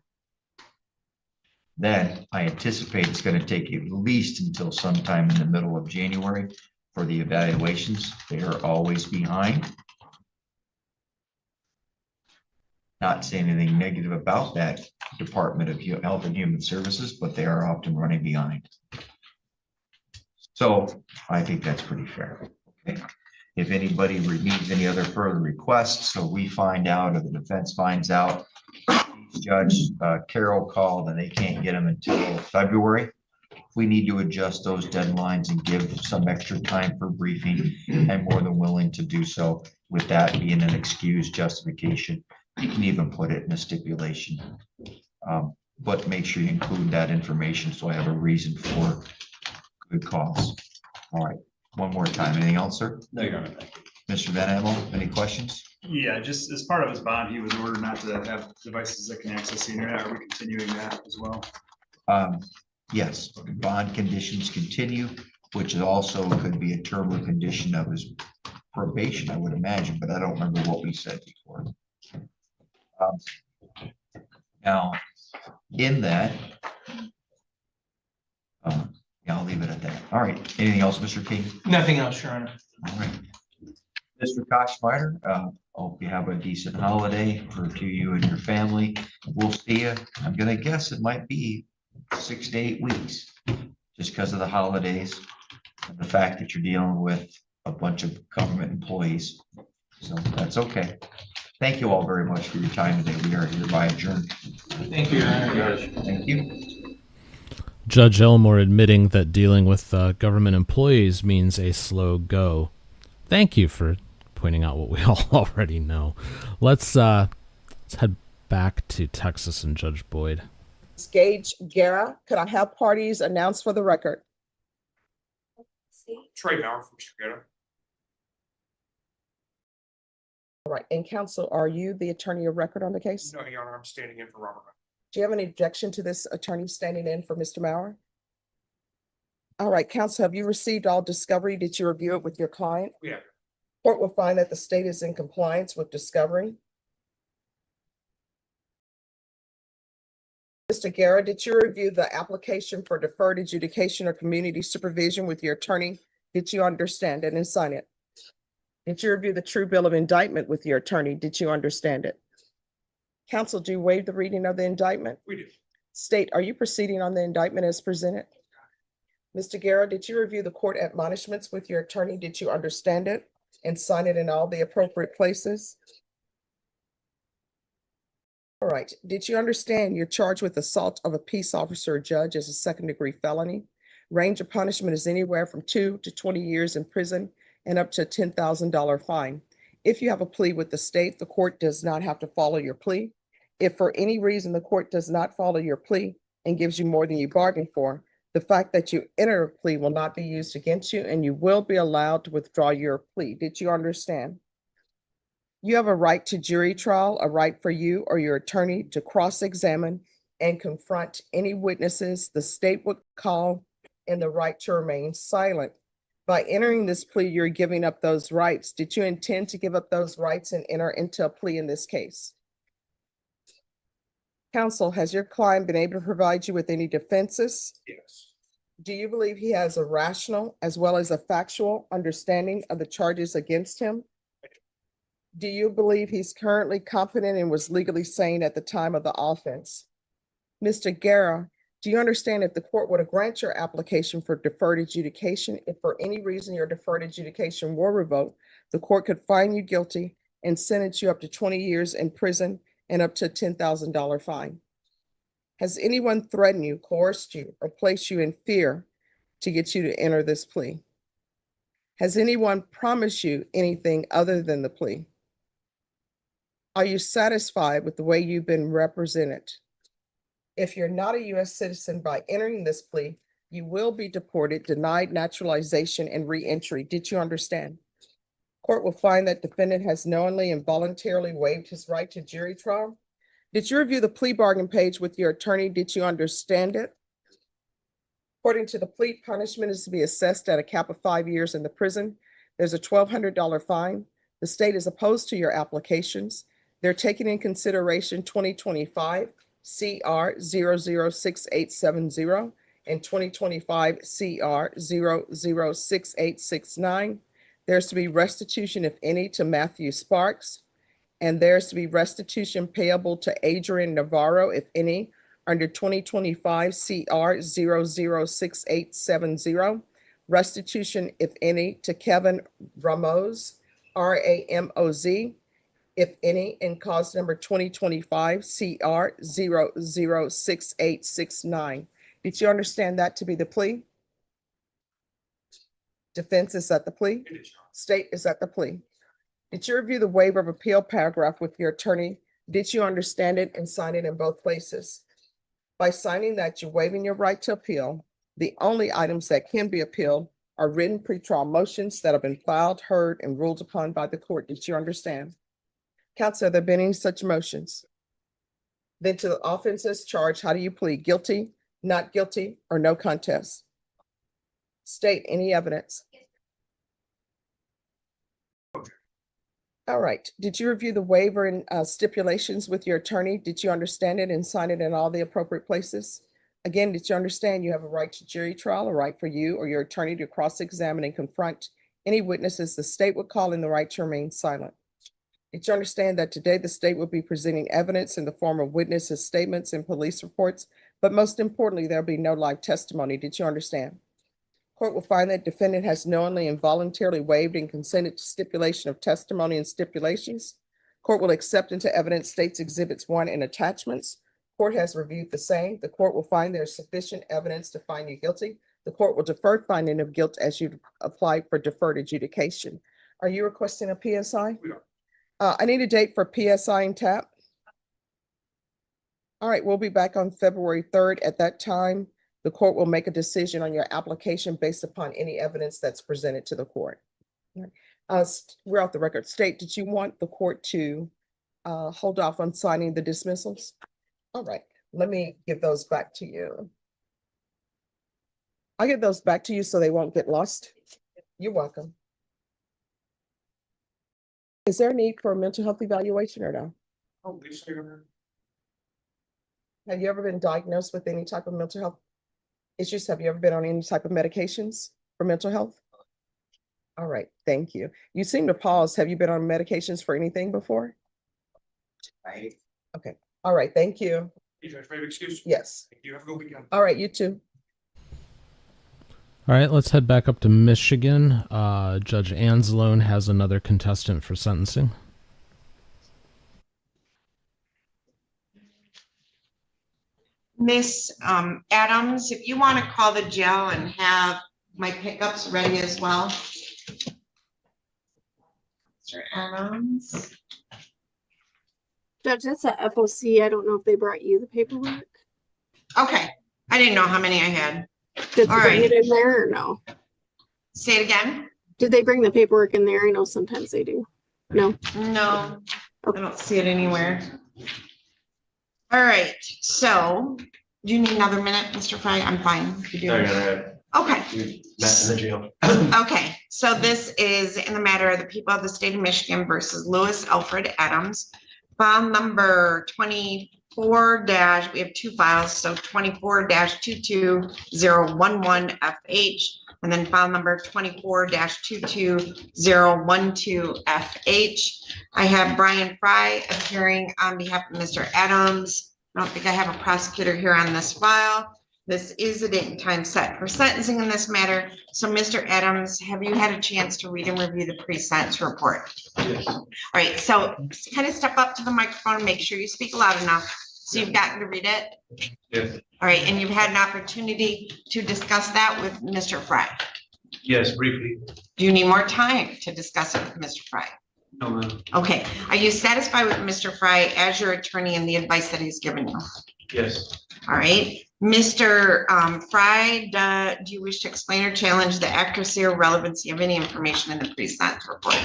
Then I anticipate it's going to take at least until sometime in the middle of January for the evaluations. They are always behind. Not saying anything negative about that Department of Health and Human Services, but they are often running behind. So I think that's pretty fair. Okay. If anybody needs any other further requests, so we find out or the defense finds out, Judge Carroll called and they can't get them until February. If we need to adjust those deadlines and give some extra time for briefing, I'm more than willing to do so. With that being an excused justification, you can even put it in a stipulation. But make sure you include that information so I have a reason for good cause. All right, one more time. Anything else, sir? No, Your Honor. Thank you. Mr. Van Amel, any questions? Yeah, just as part of his bond, he was ordered not to have devices that can access the internet. Are we continuing that as well? Yes, bond conditions continue, which is also could be a term or condition of his probation, I would imagine, but I don't remember what we said before. Now, in that, yeah, I'll leave it at that. All right. Anything else, Mr. King? Nothing else, Your Honor. All right. Mr. Koschmider, hope you have a decent holiday to you and your family. We'll see you. I'm going to guess it might be 6 to 8 weeks just because of the holidays and the fact that you're dealing with a bunch of government employees. So that's okay. Thank you all very much for your time today. We are hereby adjourned. Thank you, Your Honor. Thank you. Judge Elmore admitting that dealing with government employees means a slow go. Thank you for pointing out what we all already know. Let's head back to Texas and Judge Boyd. Gage Guerra, could I have parties announced for the record? Trey Maurer from Chicago. All right, and counsel, are you the attorney of record on the case? No, Your Honor, I'm standing in for Robert. Do you have any objection to this attorney standing in for Mr. Maurer? All right, counsel, have you received all discovery? Did you review it with your client? Yeah. Court will find that the state is in compliance with discovery. Mr. Guerra, did you review the application for deferred adjudication or community supervision with your attorney? Did you understand it and sign it? Did you review the true bill of indictment with your attorney? Did you understand it? Counsel, do you waive the reading of the indictment? We do. State, are you proceeding on the indictment as presented? Mr. Guerra, did you review the court admonishments with your attorney? Did you understand it and sign it in all the appropriate places? All right. Did you understand you're charged with assault of a peace officer or judge as a second-degree felony? Range of punishment is anywhere from 2 to 20 years in prison and up to a $10,000 fine. If you have a plea with the state, the court does not have to follow your plea. If for any reason the court does not follow your plea and gives you more than you bargained for, the fact that you enter a plea will not be used against you and you will be allowed to withdraw your plea. Did you understand? You have a right to jury trial, a right for you or your attorney to cross-examine and confront any witnesses the state would call, and the right to remain silent. By entering this plea, you're giving up those rights. Did you intend to give up those rights and enter into a plea in this case? Counsel, has your client been able to provide you with any defenses? Yes. Do you believe he has a rational as well as a factual understanding of the charges against him? Do you believe he's currently competent and was legally sane at the time of the offense? Mr. Guerra, do you understand if the court were to grant your application for deferred adjudication, if for any reason your deferred adjudication were revoked, the court could find you guilty and sentence you up to 20 years in prison and up to a $10,000 fine? Has anyone threatened you, coerced you, or placed you in fear to get you to enter this plea? Has anyone promised you anything other than the plea? Are you satisfied with the way you've been represented? If you're not a U.S. citizen by entering this plea, you will be deported, denied naturalization, and re-entry. Did you understand? Court will find that defendant has knowingly and voluntarily waived his right to jury trial. Did you review the plea bargain page with your attorney? Did you understand it? According to the plea, punishment is to be assessed at a cap of 5 years in the prison. There's a $1,200 fine. The state is opposed to your applications. They're taking in consideration 2025 CR 006870 and 2025 CR 006869. There's to be restitution, if any, to Matthew Sparks, and there's to be restitution payable to Adrian Navarro, if any, under 2025 CR 006870. Restitution, if any, to Kevin Ramos, RAMOZ, if any, in cause number 2025 CR 006869. Did you understand that to be the plea? Defense, is that the plea? It is. State, is that the plea? Did you review the waiver of appeal paragraph with your attorney? Did you understand it and sign it in both places? By signing that, you're waiving your right to appeal. The only items that can be appealed are written pretrial motions that have been filed, heard, and ruled upon by the court. Did you understand? Counsel, have there been any such motions? Then to the offenses charged, how do you plead? Guilty, not guilty, or no contest? State, any evidence? All right. Did you review the waiver and stipulations with your attorney? Did you understand it and sign it in all the appropriate places? Again, did you understand you have a right to jury trial, a right for you or your attorney to cross-examine and confront any witnesses the state would call, in the right to remain silent? Did you understand that today the state will be presenting evidence in the form of witnesses' statements and police reports, but most importantly, there'll be no live testimony? Did you understand? Court will find that defendant has knowingly and voluntarily waived and consented to stipulation of testimony and stipulations. Court will accept into evidence state's exhibits 1 and attachments. Court has reviewed the same. The court will find there is sufficient evidence to find you guilty. The court will defer finding of guilt as you apply for deferred adjudication. Are you requesting a PSI? We are. I need a date for PSI and TAP. All right, we'll be back on February 3rd. At that time, the court will make a decision on your application based upon any evidence that's presented to the court. We're off the record. State, did you want the court to hold off on signing the dismissals? All right, let me give those back to you. I'll give those back to you so they won't get lost. You're welcome. Is there a need for a mental health evaluation or no? Oh, they say they're- Have you ever been diagnosed with any type of mental health issues? Have you ever been on any type of medications for mental health? All right, thank you. You seem to pause. Have you been on medications for anything before? Okay, all right, thank you. Hey, Judge, may I have excuse? Yes. Thank you. Have a good weekend. All right, you too. All right, let's head back up to Michigan. Judge Anzalone has another contestant for sentencing. Miss Adams, if you want to call the jail and have my pickups ready as well. Mr. Adams. Judge, that's a FOC. I don't know if they brought you the paperwork. Okay, I didn't know how many I had. Did All they bring right. it in there or no? Say it again. Did they bring the paperwork in there? I know sometimes they do. No. No, I don't see it anywhere. All right, so do you need another minute, Mr. Fry? I'm fine. If you do. Okay. Back in the jail. Okay, so this is in the matter of the people of the state of Michigan versus Lewis Alfred Adams. File number 24 dash, we have two files, so 24-22011FH, and then file number 24-22012FH. I have Brian Fry appearing on behalf of Mr. Adams. I don't think I have a prosecutor here on this file. This is a date and time set for sentencing in this matter. So Mr. Adams, have you had a chance to read and review the pre-sentence report? Yes. All right, so kind of step up to the microphone and make sure you speak loud enough so you've gotten to read it. Yes. All right, and you've had an opportunity to discuss that with Mr. Fry. Yes, briefly. Do you need more time to discuss it with Mr. Fry? No, ma'am. Okay, are you satisfied with Mr. Fry as your attorney and the advice that he's given you? Yes. All right, Mr. Fry, do you wish to explain or challenge the accuracy or relevancy of any information in the pre-sentence report?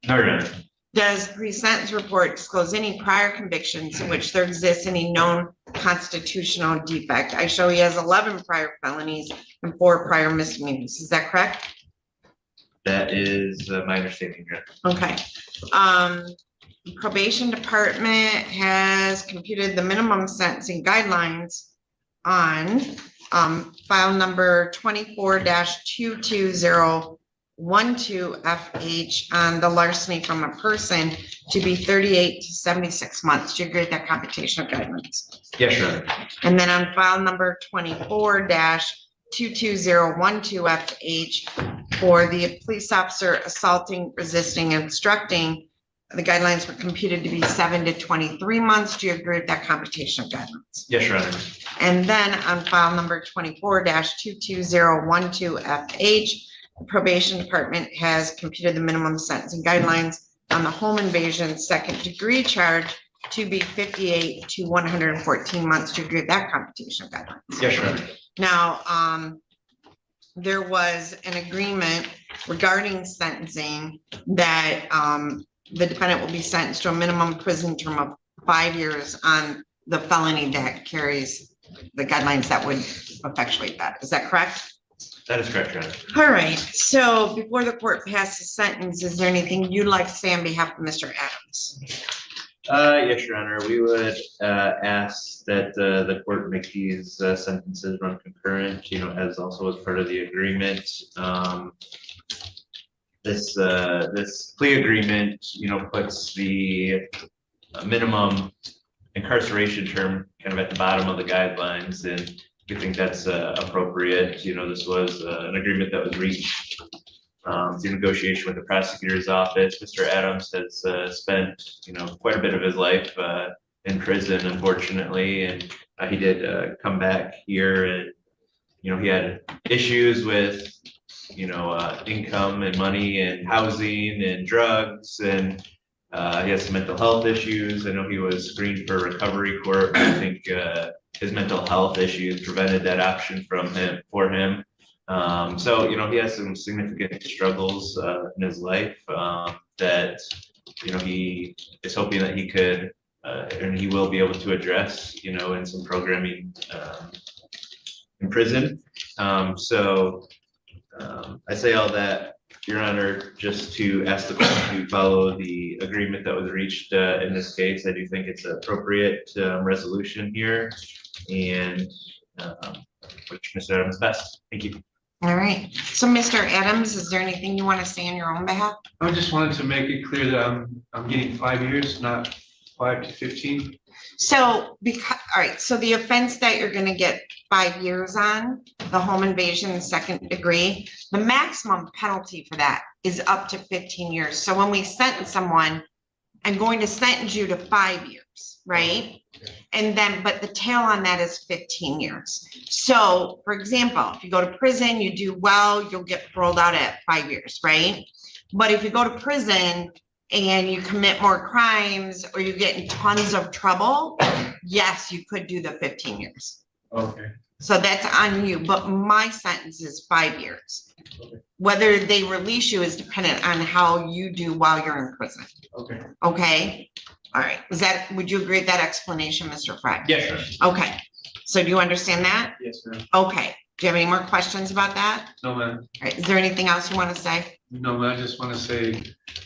No, Your Honor. Does the pre-sentence report disclose any prior convictions in which there exists any known constitutional defect? I show he has 11 prior felonies and 4 prior misdemeanors. Is that correct? That is my understanding, Your Honor. Okay. Probation department has computed the minimum sentencing guidelines on file number 24-22012FH on the larceny from a person to be 38 to 76 months. Do you agree with that computation of guidelines? Yes, Your Honor. And then on file number 24-22012FH for the police officer assaulting, resisting, and obstructing, the guidelines were computed to be 7 to 23 months. Do you agree with that computation of guidelines? Yes, Your Honor. And then on file number 24-22012FH, the probation department has computed the minimum sentencing guidelines on the home invasion second degree charge to be 58 to 114 months. Do you agree with that computation of guidelines? Yes, Your Honor. Now, there was an agreement regarding sentencing that the defendant will be sentenced to a minimum prison term of 5 years on the felony that carries the guidelines that would effectuate that. Is that correct? That is correct, Your Honor. All right. So before the court passes sentence, is there anything you'd like to say on behalf of Mr. Adams? Yes, Your Honor. We would ask that the court make these sentences run concurrent, as also as part of the agreement. This plea agreement, puts the minimum incarceration term kind of at the bottom of the guidelines, and we think that's appropriate. This was an agreement that was reached through negotiation with the prosecutor's office. Mr. Adams has spent, quite a bit of his life in prison, unfortunately, and he did come back here, and he had issues with income and money and housing and drugs, and he has some mental health issues. I know he was screened for recovery court, but I think his mental health issues prevented that option for him. So he has some significant struggles in his life that he is hoping that he could and he will be able to address in some programming in prison. I say all that, Your Honor, just to ask the court to follow the agreement that was reached in this case. I do think it's an appropriate resolution here, and which Mr. Adams best. Thank you. All right. So Mr. Adams, is there anything you want to say on your own behalf? I just wanted to make it clear that I'm getting 5 years, not 5 to 15. So because, all right, so the offense that you're gonna get 5 years on, the home invasion second degree, the maximum penalty for that is up to 15 years. So when we sentence someone, I'm going to sentence you to 5 years, right? And then, but the tail on that is 15 years. So for example, if you go to prison, you do well, you'll get paroled out at 5 years, right? But if you go to prison and you commit more crimes or you get in tons of trouble, yes, you could do the 15 years. Okay. So that's on you, but my sentence is 5 years. Whether they release you is dependent on how you do while you're in prison. Okay. Okay, all right, would you agree with that explanation, Mr. Fry? Yes, sir. Okay, so do you understand that? Yes, ma'am. Okay, do you have any more questions about that? No, ma'am. All right, is there anything else you want to say? No, man, I just want to say,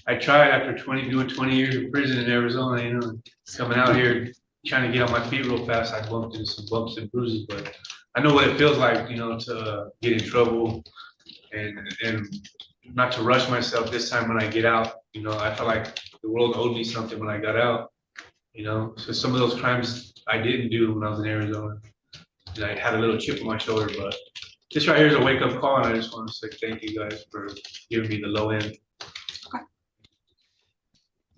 I tried after doing 20 years in prison in Arizona, you know, coming out here, trying to get on my feet real fast. I bumped into some bumps and bruises, but I know what it feels like, you know, to get in trouble and not to rush myself this time when I get out. You know, I felt like the world owed me something when I got out, you know, so some of those crimes I didn't do when I was in Arizona. And I had a little chip on my shoulder, but this right here is a wake up call, and I just want to say thank you guys for giving me the low end.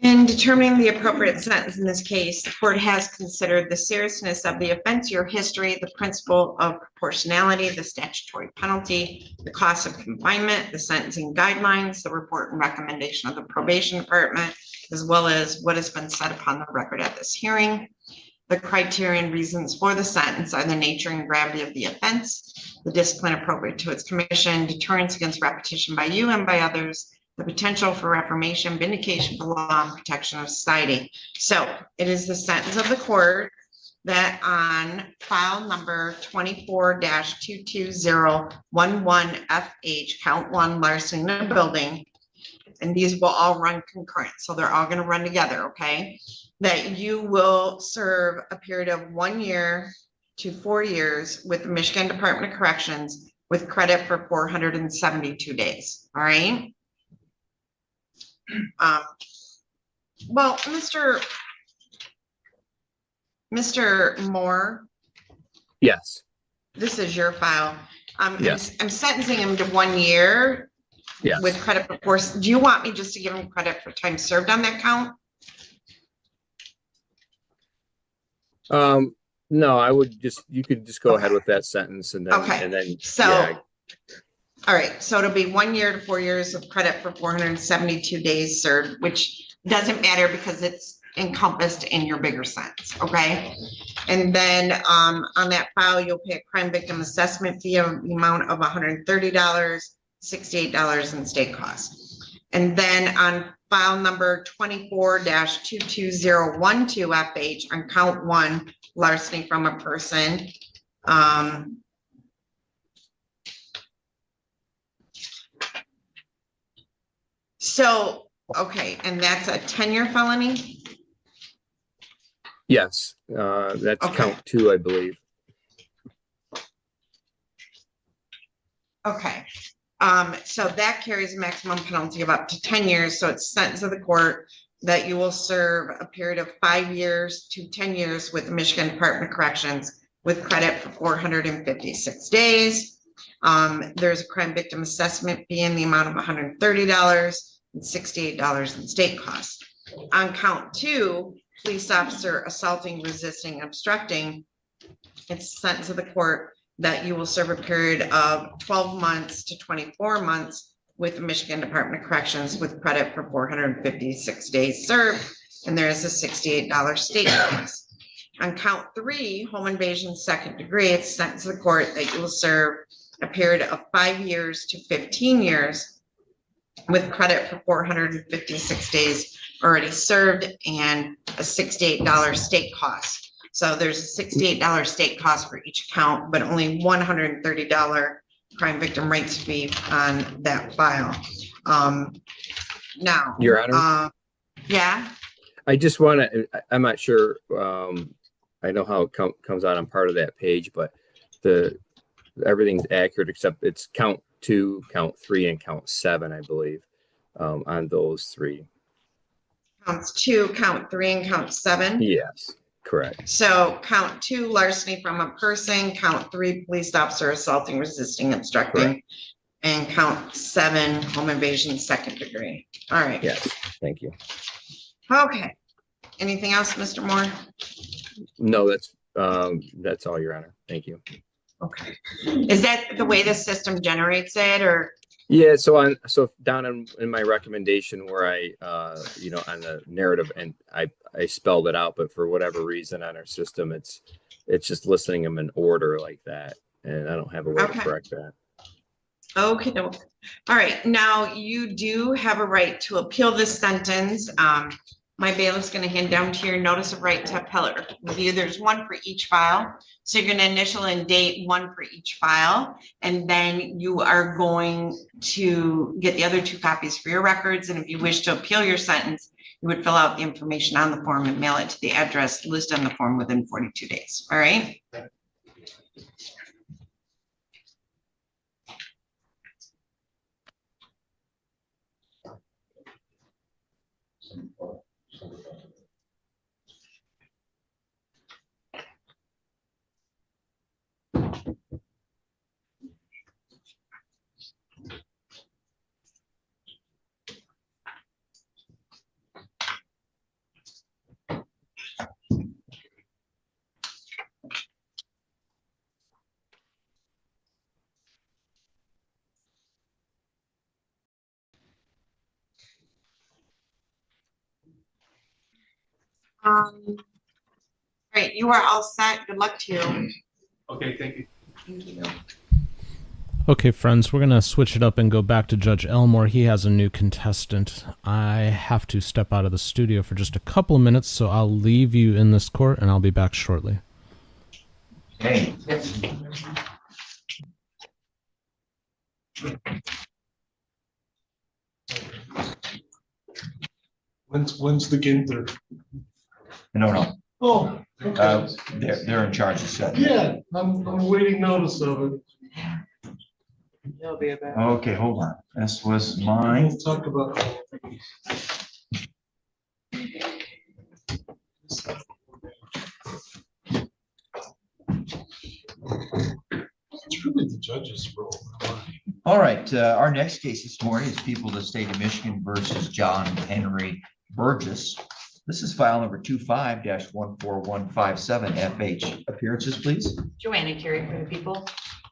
In determining the appropriate sentence in this case, the court has considered the seriousness of the offense, your history, the principle of proportionality, the statutory penalty, the cost of confinement, the sentencing guidelines, the report and recommendation of the probation department, as well as what has been said upon the record at this hearing. The criteria and reasons for the sentence are the nature and gravity of the offense, the discipline appropriate to its commission, deterrence against repetition by you and by others, the potential for reformation, vindication of the law, and protection of society. So it is the sentence of the court that on file number 24-22011FH, count 1, larceny in a building, and these will all run concurrent. So they're all going to run together, okay? That you will serve a period of 1 year to 4 years with the Michigan Department of Corrections with credit for 472 days, all right? Well, Mr. Moore. Yes. This is your file. Yes. I'm sentencing him to 1 year. Yes. With credit for force. Do you want me just to give him credit for time served on that count? No, I would you could just go ahead with that sentence and then, Okay. So, all right, so it'll be 1 year to 4 years of credit for 472 days served, which doesn't matter because it's encompassed in your bigger sentence, okay? And then on that file, you'll pay a crime victim assessment fee of the amount of $130, $68 in state costs. And then on file number 24-22012FH on count 1, larceny from a person. So, okay, and that's a 10-year felony? Yes, that's Okay. count 2, I believe. Okay, so that carries a maximum penalty of up to 10 years. So it's sentence of the court that you will serve a period of 5 years to 10 years with the Michigan Department of Corrections with credit for 456 days. There's a crime victim assessment fee in the amount of $130 and $68 in state costs. On count 2, police officer assaulting, resisting, obstructing, it's sentence of the court that you will serve a period of 12 months to 24 months with the Michigan Department of Corrections with credit for 456 days served, and there is a $68 state tax. On count 3, home invasion second degree, it's sentence of the court that you will serve a period of 5 years to 15 years with credit for 456 days already served and a $68 state cost. So there's a $68 state cost for each count, but only $130 crime victim rights fee on that file. Now, Your Honor? Yeah. I just want to, I'm not sure, I know how it comes out on part of that page, but everything's accurate except it's count 2, count 3, and count 7, I believe, on those 3. Counts 2, count 3, and count 7. Yes, correct. So count 2, larceny from a person, count 3, police officer assaulting, resisting, obstructing, Correct. and count 7, home invasion, 2nd degree. All right. Yes, thank you. Okay. Anything else, Mr. Moore? No, that's all, Your Honor. Thank you. Okay. Is that the way the system generates it, or? Yeah, so down in my recommendation where I on the narrative, and I spelled it out, but for whatever reason on our system it's just listing them in order like that, and I don't have a way to correct that. Okay. All right. Now you do have a right to appeal this sentence. My bailiff's going to hand down to your notice of right to appellate review. There's one for each file. So you're going to initial and date one for each file. And then you are going to get the other 2 copies for your records. And if you wish to appeal your sentence, you would fill out the information on the form and mail it to the address listed on the form within 42 days. All right. All right, you are all set. Good luck to you. Okay, thank you. Thank you. Okay, friends, we're going to switch it up and go back to Judge Elmore. He has a new contestant. I have to step out of the studio for just a couple of minutes, so I'll leave you in this court, and I'll be back shortly. Hey. When's the Ginther? No. Oh, okay. They're in charge of setting. Yeah, I'm waiting notice of it. He'll be about. Okay, hold on. This was mine. We'll talk about. It's really the judge's role. All right, our next case this morning is People of the State of Michigan versus John Henry Burgess. This is file number 25-14157 FH. Appearances, please. Joanna Carey for the people.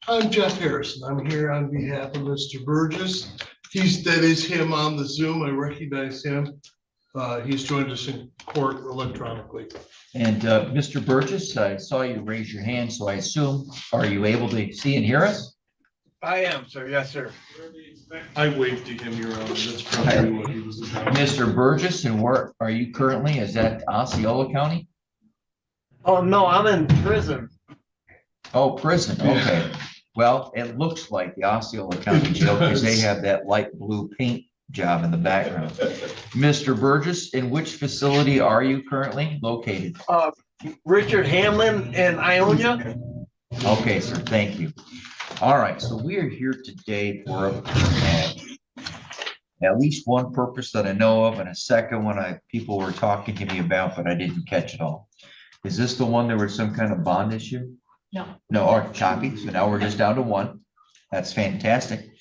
I'm Jeff Harrison. I'm here on behalf of Mr. Burgess. That is him on the Zoom. I recognize him. He's joined us in court electronically. And Mr. Burgess, I saw you raise your hand, so I assume, are you able to see and hear us? I am, sir. Yes, sir. I waved to him, Your Honor. That's probably what he was about. Mr. Burgess, and where are you currently? Is that Osceola County? Oh, no, I'm in prison. Oh, prison, okay. Well, it looks like the Osceola County Jail because they have that light blue paint job in the background. Mr. Burgess, in which facility are you currently located? Richard Hamlin in Ionia. Okay, sir, thank you. All right, so we are here today for at least one purpose that I know of, and a second one people were talking to me about, but I didn't catch it all. Is this the one there was some kind of bond issue? No. No, all right, copy. So now we're just down to one. That's fantastic.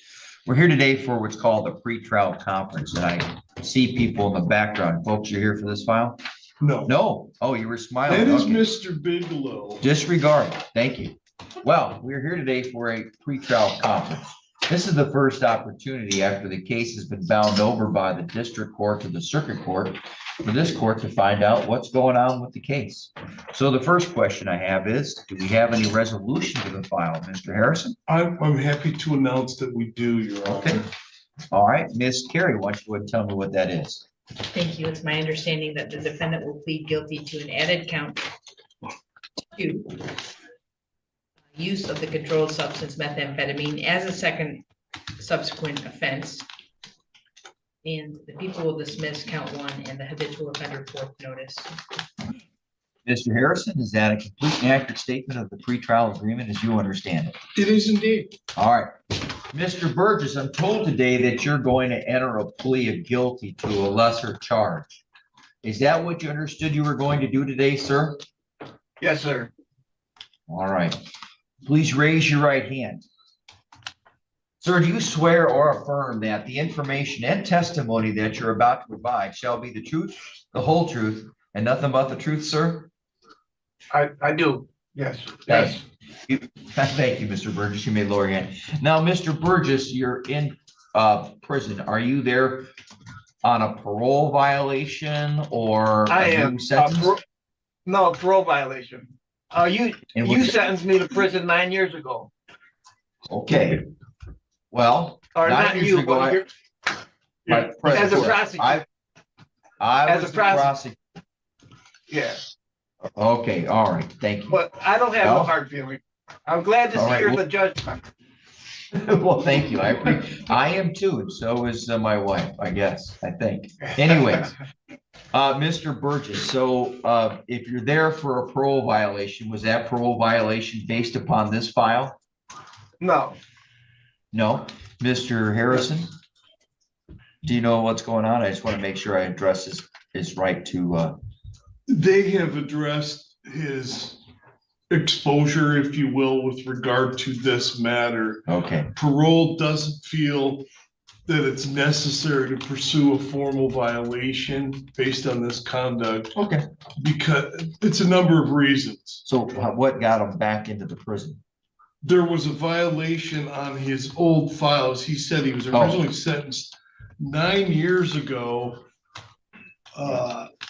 We're here today for what's called a pretrial conference, and I see people in the background. Folks, you're here for this file? No. No. Oh, you were smiling. That is Okay. Mr. Bigelow. Disregard. Thank you. Well, we're here today for a pretrial conference. This is the first opportunity after the case has been bound over by the district court to the circuit court for this court to find out what's going on with the case. So the first question I have is, do we have any resolution to the file, Mr. Harrison? I'm happy to announce that we do, Your Honor. Okay. All right, Ms. Carey, why don't you go ahead and tell me what that is? Thank you. It's my understanding that the defendant will plead guilty to an added count to use of the controlled substance methamphetamine as a second subsequent offense. And the people will dismiss count 1 and the habitual offender fourth notice. Mr. Harrison, is that a complete and accurate statement of the pretrial agreement as you understand it? It is indeed. All right. Mr. Burgess, I'm told today that you're going to enter a plea of guilty to a lesser charge. Is that what you understood you were going to do today, sir? Yes, sir. All right. Please raise your right hand. Sir, do you swear or affirm that the information and testimony that you're about to provide shall be the truth, the whole truth, and nothing but the truth, sir? I do. Yes. Thank you. Thank you, Mr. Burgess. You may lower your hand. Now, Mr. Burgess, you're in prison. Are you there on a parole violation or I a am. new sentence? No, parole violation. You sentenced me to prison 9 years ago. Okay. Well, Or 9 not years you, ago, but as a prosecutor. I As was a the prosecutor. Yeah, Okay, all right, thank you. but I don't have no Well, hard feeling. I'm glad to all see right, you're well- the judge. Well, thank you. I am too, and so is my wife, I guess, I think. Anyways, Mr. Burgess, so if you're there for a parole violation, was that parole violation based upon this file? No, No? Mr. Harrison? Do you know what's going on? I just want to make sure I address his right to They have addressed his exposure, if you will, with regard to this matter. Okay. Parole doesn't feel that it's necessary to pursue a formal violation based on this conduct. Okay. Because it's a number of reasons. So what got him back into the prison? There was a violation on his old files. He said he was originally sentenced 9 years ago.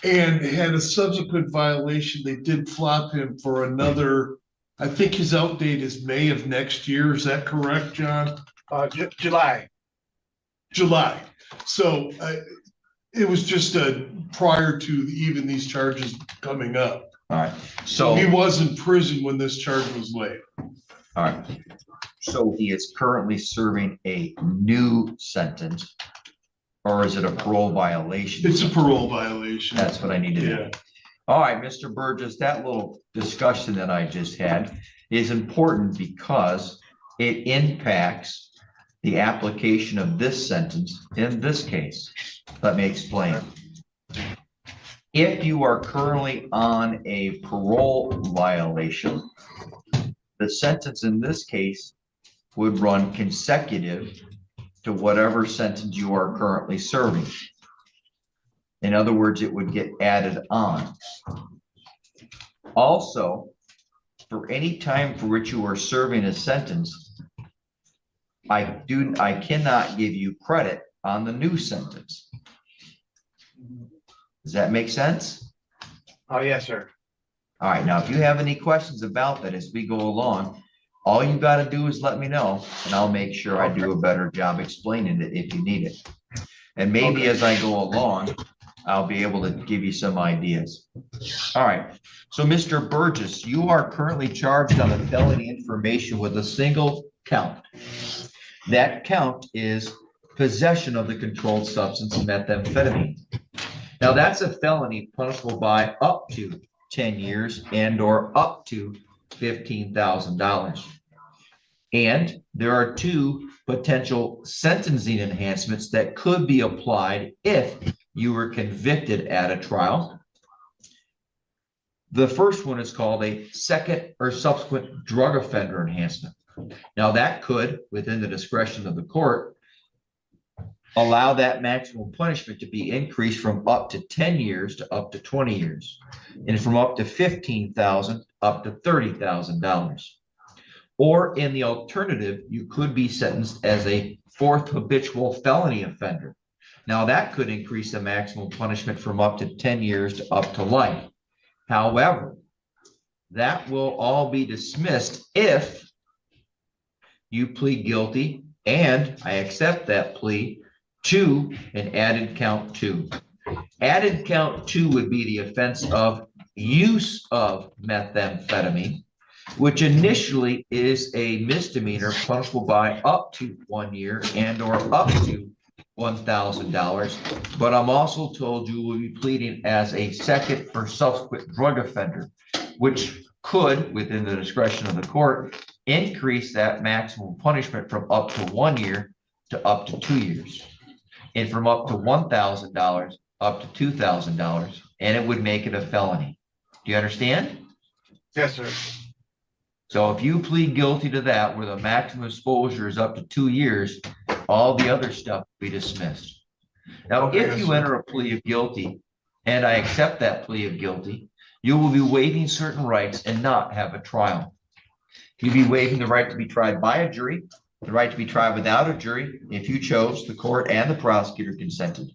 And had a subsequent violation. They did flop him for another, I think his out date is May of next year. Is that correct, John? July. July. So it was just prior to even these charges coming up. All right. So he was in prison when this charge was laid. All right. So he is currently serving a new sentence, or is it a parole violation? It's a parole violation. That's what I need to know. All right, Mr. Burgess, that little discussion that I just had is important because it impacts the application of this sentence in this case. Let me explain. If you are currently on a parole violation, the sentence in this case would run consecutive to whatever sentence you are currently serving. In other words, it would get added on. Also, for any time for which you are serving a sentence, I cannot give you credit on the new sentence. Does that make sense? Oh, yes, sir. All right, now if you have any questions about that as we go along, all you got to do is let me know and I'll make sure I do a better job explaining it if you need it. And maybe as I go along, I'll be able to give you some ideas. All right, so Mr. Burgess, you are currently charged on the felony information with a single count. That count is possession of the controlled substance methamphetamine. Now that's a felony punishable by up to 10 years and or up to $15,000. And there are two potential sentencing enhancements that could be applied if you were convicted at a trial. The first one is called a second or subsequent drug offender enhancement. Now that could, within the discretion of the court, allow that maximum punishment to be increased from up to 10 years to up to 20 years, and from up to $15,000 up to $30,000. Or in the alternative, you could be sentenced as a fourth habitual felony offender. Now that could increase the maximum punishment from up to 10 years to up to life. However, that will all be dismissed if you plead guilty, and I accept that plea, to an added count 2. Added count 2 would be the offense of use of methamphetamine, which initially is a misdemeanor punishable by up to 1 year and or up to $1,000. But I'm also told you will be pleading as a second or subsequent drug offender, which could, within the discretion of the court, increase that maximum punishment from up to 1 year to up to 2 years. And from up to $1,000 up to $2,000, and it would make it a felony. Do you understand? Yes, sir. So if you plead guilty to that, where the maximum exposure is up to 2 years, all the other stuff will be dismissed. Now, Okay, if yes, you sir. enter a plea of guilty, and I accept that plea of guilty, you will be waiving certain rights and not have a trial. You'll be waiving the right to be tried by a jury, the right to be tried without a jury, if you chose, the court and the prosecutor consented,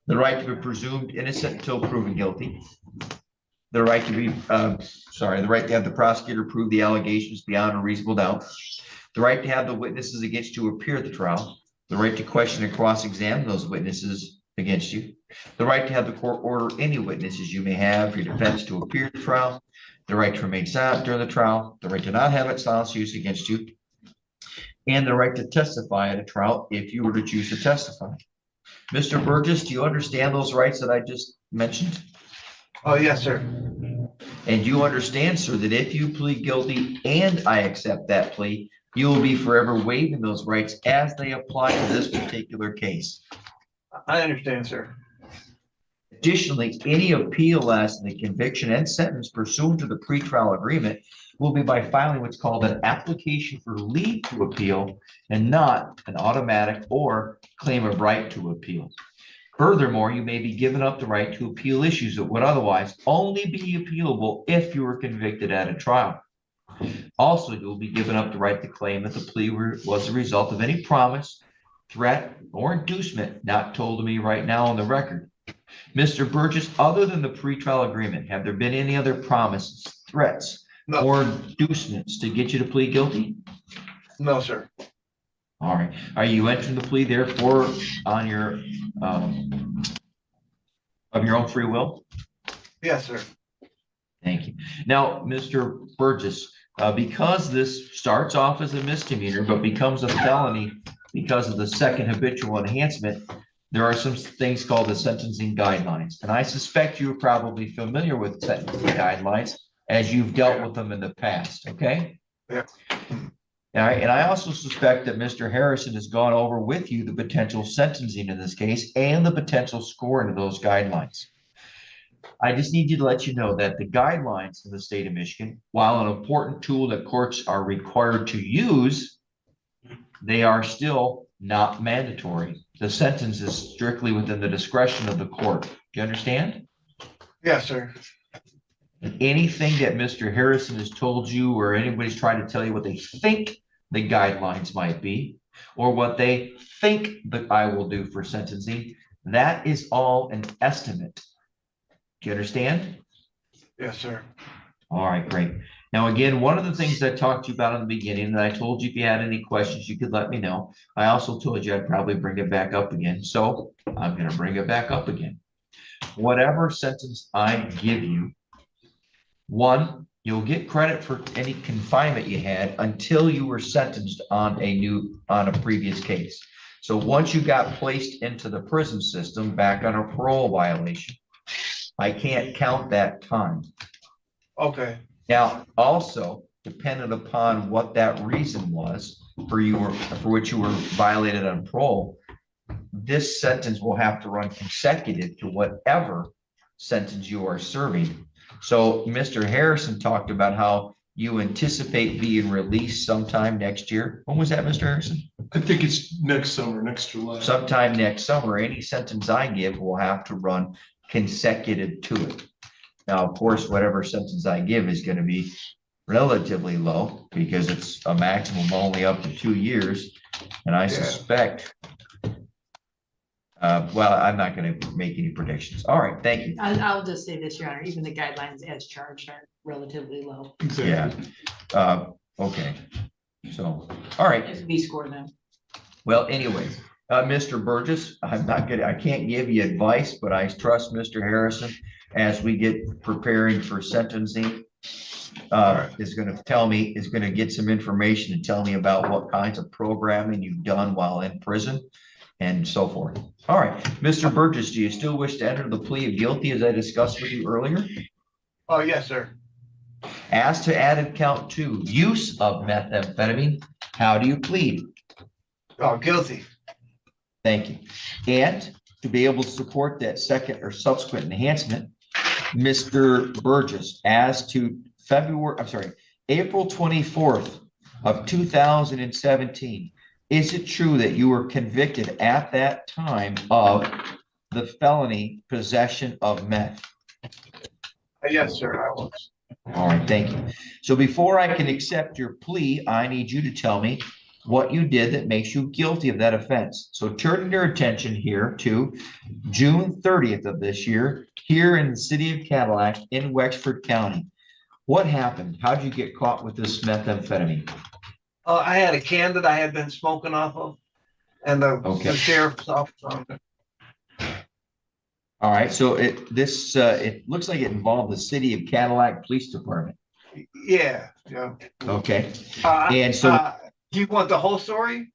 the right to be presumed innocent until proven guilty, the right to be, the right to have the prosecutor prove the allegations beyond a reasonable doubt, the right to have the witnesses against you appear at the trial, the right to question and cross-examine those witnesses against you, the right to have the court order any witnesses you may have for your defense to appear at the trial, the right to remain silent during the trial, the right to not have its silence used against you, and the right to testify at a trial if you were to choose to testify. Mr. Burgess, do you understand those rights that I just mentioned? Oh, yes, sir. And you understand, sir, that if you plead guilty and I accept that plea, you will be forever waiving those rights as they apply to this particular case. I understand, sir. Additionally, any appeal as to the conviction and sentence pursuant to the pretrial agreement will be by filing what's called an application for leave to appeal and not an automatic or claim of right to appeal. Furthermore, you may be given up the right to appeal issues that would otherwise only be appealable if you were convicted at a trial. Also, you will be given up the right to claim that the plea was a result of any promise, threat, or inducement not told to me right now on the record. Mr. Burgess, other than the pretrial agreement, have there been any other promises, threats, or inducements to get you to plead guilty? No, sir. All right. Are you entering the plea therefore on your of your own free will? Yes, sir. Thank you. Now, Mr. Burgess, because this starts off as a misdemeanor but becomes a felony because of the second habitual enhancement, there are some things called the sentencing guidelines. And I suspect you're probably familiar with sentencing guidelines as you've dealt with them in the past, okay? Yeah. All right, and I also suspect that Mr. Harrison has gone over with you the potential sentencing in this case and the potential scoring of those guidelines. I just need you to let you know that the guidelines in the state of Michigan, while an important tool that courts are required to use, they are still not mandatory. The sentence is strictly within the discretion of the court. Do you understand? Yes, sir. Anything that Mr. Harrison has told you or anybody's trying to tell you what they think the guidelines might be or what they think that I will do for sentencing, that is all an estimate. Do you understand? Yes, sir. All right, great. Now, again, one of the things I talked to you about in the beginning, and I told you if you had any questions, you could let me know. I also told you I'd probably bring it back up again. So I'm going to bring it back up again. Whatever sentence I give you, one, you'll get credit for any confinement you had until you were sentenced on a previous case. So once you got placed into the prison system back on a parole violation, I can't count that time. Okay. Now, also, dependent upon what that reason was for which you were violated on parole, this sentence will have to run consecutive to whatever sentence you are serving. So Mr. Harrison talked about how you anticipate being released sometime next year. When was that, Mr. Harrison? I think it's next summer, next July. Sometime next summer. Any sentence I give will have to run consecutive to it. Now, of course, whatever sentence I give is going to be relatively low because it's a maximum only up to 2 years. And I suspect, well, I'm not going to make any predictions. All right, thank you. I'll just say this, Your Honor, even the guidelines as charged are relatively low. Yeah. Okay. So, all right. If we score them. Well, anyways, Mr. Burgess, I can't give you advice, but I trust Mr. Harrison as we get preparing for sentencing, is going to get some information and tell me about what kinds of programming you've done while in prison and so forth. All right, Mr. Burgess, do you still wish to enter the plea of guilty as I discussed with you earlier? Oh, yes, sir. As to added count 2, use of methamphetamine, how do you plead? Oh, guilty. Thank you. And to be able to support that second or subsequent enhancement, Mr. Burgess, as to April 24th of 2017, is it true that you were convicted at that time of the felony possession of meth? Yes, sir, I was. All right, thank you. So before I can accept your plea, I need you to tell me what you did that makes you guilty of that offense. So turn your attention here to June 30th of this year, here in the city of Cadillac in Wexford County. What happened? How'd you get caught with this methamphetamine? I had a can that I had been smoking off of, and the sheriff's office on it. All right, so it looks like it involved the city of Cadillac Police Department. Yeah. Okay. And so do you want the whole story?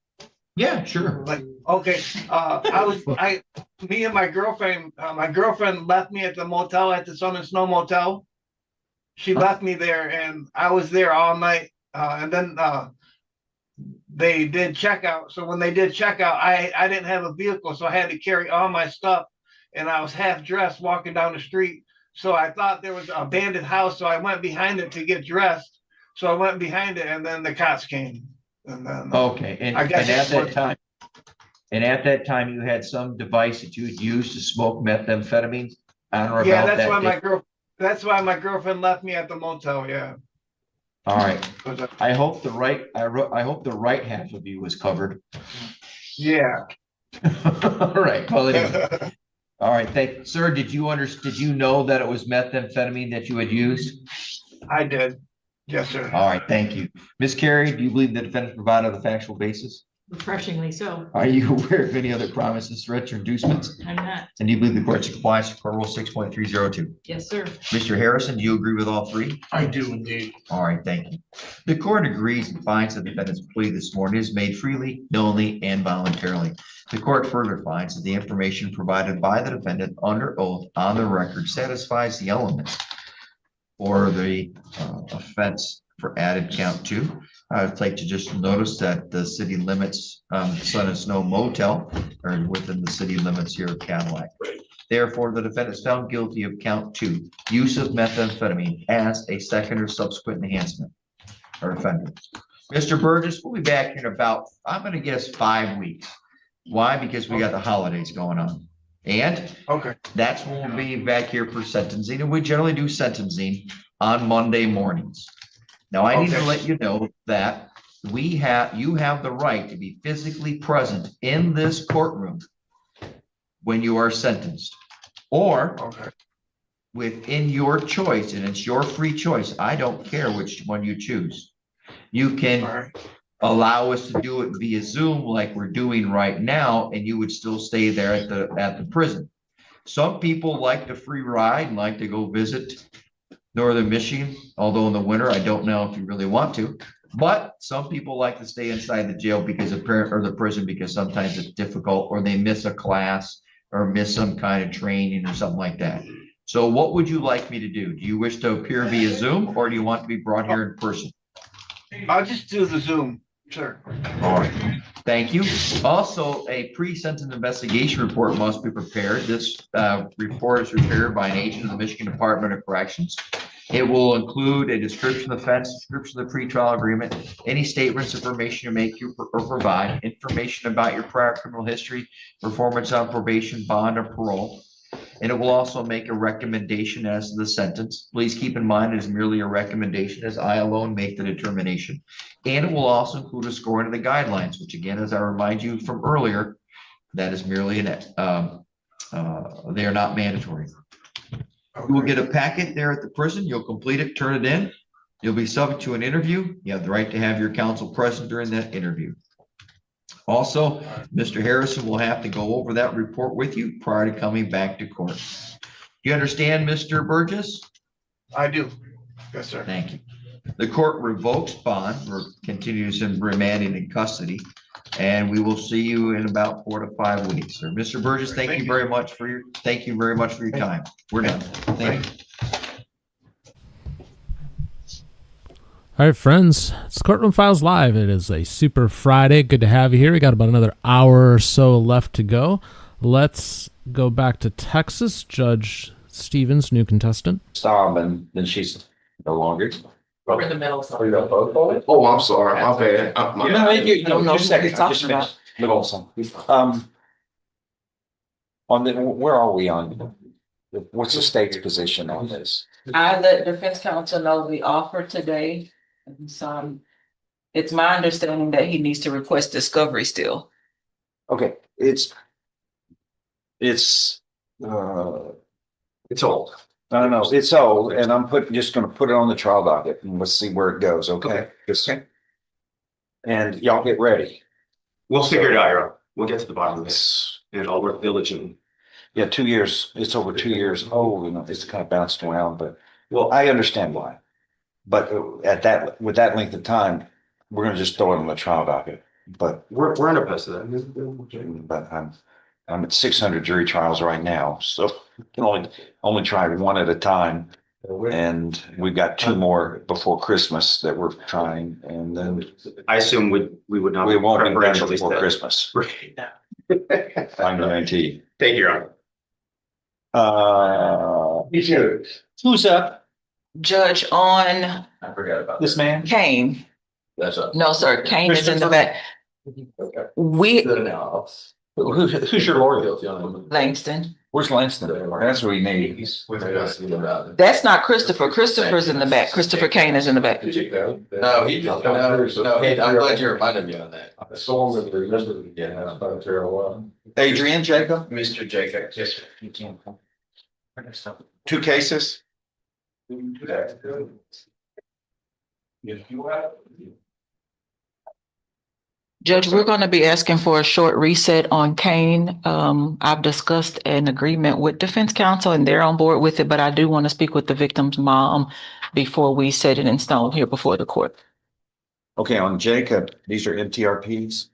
Yeah, sure. Like, okay, me and my girlfriend left me at the motel, at the Sun and Snow Motel. She left me there, and I was there all night. And then they did checkout. So when they did checkout, I didn't have a vehicle, so I had to carry all my stuff. And I was half dressed walking down the street. So I thought there was an abandoned house. So I went behind it to get dressed. So I went behind it, and then the cops came. And then, okay. And at that time, you had some device that you had used to smoke methamphetamine on or yeah, about that's why my girlfriend left me at the motel. Yeah. All right. I hope the right half of you was covered. Yeah. All right. Well, anyway. All right, sir. Did you know that it was methamphetamine that you had used? I did. Yes, sir. All right, thank you. Ms. Carey, do you believe the defendant provided a factual basis? Refreshingly so. Are you aware of any other promises, threats, or inducements? I'm not. And do you believe the court should comply with Court Rule 6.302? Yes, sir. Mr. Harrison, do you agree with all three? I do indeed. All right, thank you. The court agrees and finds the defendant's plea this morning is made freely, knowingly, and voluntarily. The court further finds that the information provided by the defendant under oath on the record satisfies the elements for the offense for added count 2. I'd like to just notice that the city limits, Sun and Snow Motel are within the city limits here of Cadillac. Therefore, the defendant is found guilty of count 2, use of methamphetamine as a second or subsequent enhancement or offender. Mr. Burgess, we'll be back in about, I'm going to guess 5 weeks. Why? Because we got the holidays going on. And that's when we'll be back here for sentencing. And we generally do sentencing on Monday mornings. Now, I need to let you know that you have the right to be physically present in this courtroom when you are sentenced, or within your choice, and it's your free choice. I don't care which one you choose. You can allow us to do it via Zoom like we're doing right now, and you would still stay there at the prison. Some people like the free ride and like to go visit Northern Michigan, although in the winter, I don't know if you really want to, but some people like to stay inside the jail because of the prison, because sometimes it's difficult, or they miss a class or miss some kind of training or something like that. So what would you like me to do? Do you wish to appear via Zoom, or do you want to be brought here in person? I'll just do the Zoom, sure. All right, thank you. Also, a pre-sentence investigation report must be prepared. This report is prepared by an agent of the Michigan Department of Corrections. It will include a description of the offense, description of the pretrial agreement, any statements, information you make or provide, information about your prior criminal history, performance on probation, bond, or parole. And it will also make a recommendation as to the sentence. Please keep in mind it is merely a recommendation, as I alone make the determination. And it will also include a scoring of the guidelines, which again, as I remind you from earlier, that is merely they are not mandatory. You will get a packet there at the prison. You'll complete it, turn it in. You'll be subject to an interview. You have the right to have your counsel present during that interview. Also, Mr. Harrison will have to go over that report with you prior to coming back to court. Do you understand, Mr. Burgess? I do. Yes, sir. Thank you. The court revokes bond or continues in remanding in custody, and we will see you in about 4 to 5 weeks. So, Mr. Burgess, thank you very much for your time. We're done. Thank you. All right, friends, it's Courtroom Files Live. It is a super Friday. Good to have you here. We got about another hour or so left to go. Let's go back to Texas. Judge Stevens, new contestant. Stop, and then she's no longer. We're in the middle. Oh, I'm sorry, my bad. No, you don't know Just what a you're second, I talking just about. finished Middleton. On the, where are we on, what's the state's position on this? I let defense counsel know the offer today. And so it's my understanding that he needs to request discovery still. Okay, it's old. I know, it's old, and I'm just gonna put it on the trial docket and let's see where it goes, okay? Okay. And y'all get ready. We'll figure it out, Your Honor. We'll get to the bottom of this. And I'll work diligently. Yeah, 2 years, it's over 2 years old, and it's kind of bounced around, but, well, I understand why. But with that length of time, we're gonna just throw it on the trial docket, but. We're under best of that. But I'm at 600 jury trials right now, so can only try one at a time. And we've got 2 more before Christmas that we're trying, and then. I assume we would not. We won't be done preferentially before set. Christmas. Right. I guarantee. Thank you, Your Honor. Who's up? Judge on I forgot about This man? Kane. That's up. No, sir, Kane is in the back. Okay. We, Who's your lawyer? Langston. Where's Langston? That's what we need. That's not Christopher. Christopher's in the back. Christopher Kane is in the back. No, I'm glad you reminded me on that. Adrian Jacob, Mr. Jacob, yes, sir. 2 cases? Judge, we're going to be asking for a short reset on Kane. I've discussed an agreement with defense counsel and they're on board with it, but I do want to speak with the victim's mom before we set it in stone here before the court. Okay, on Jacob, these are MTRPs?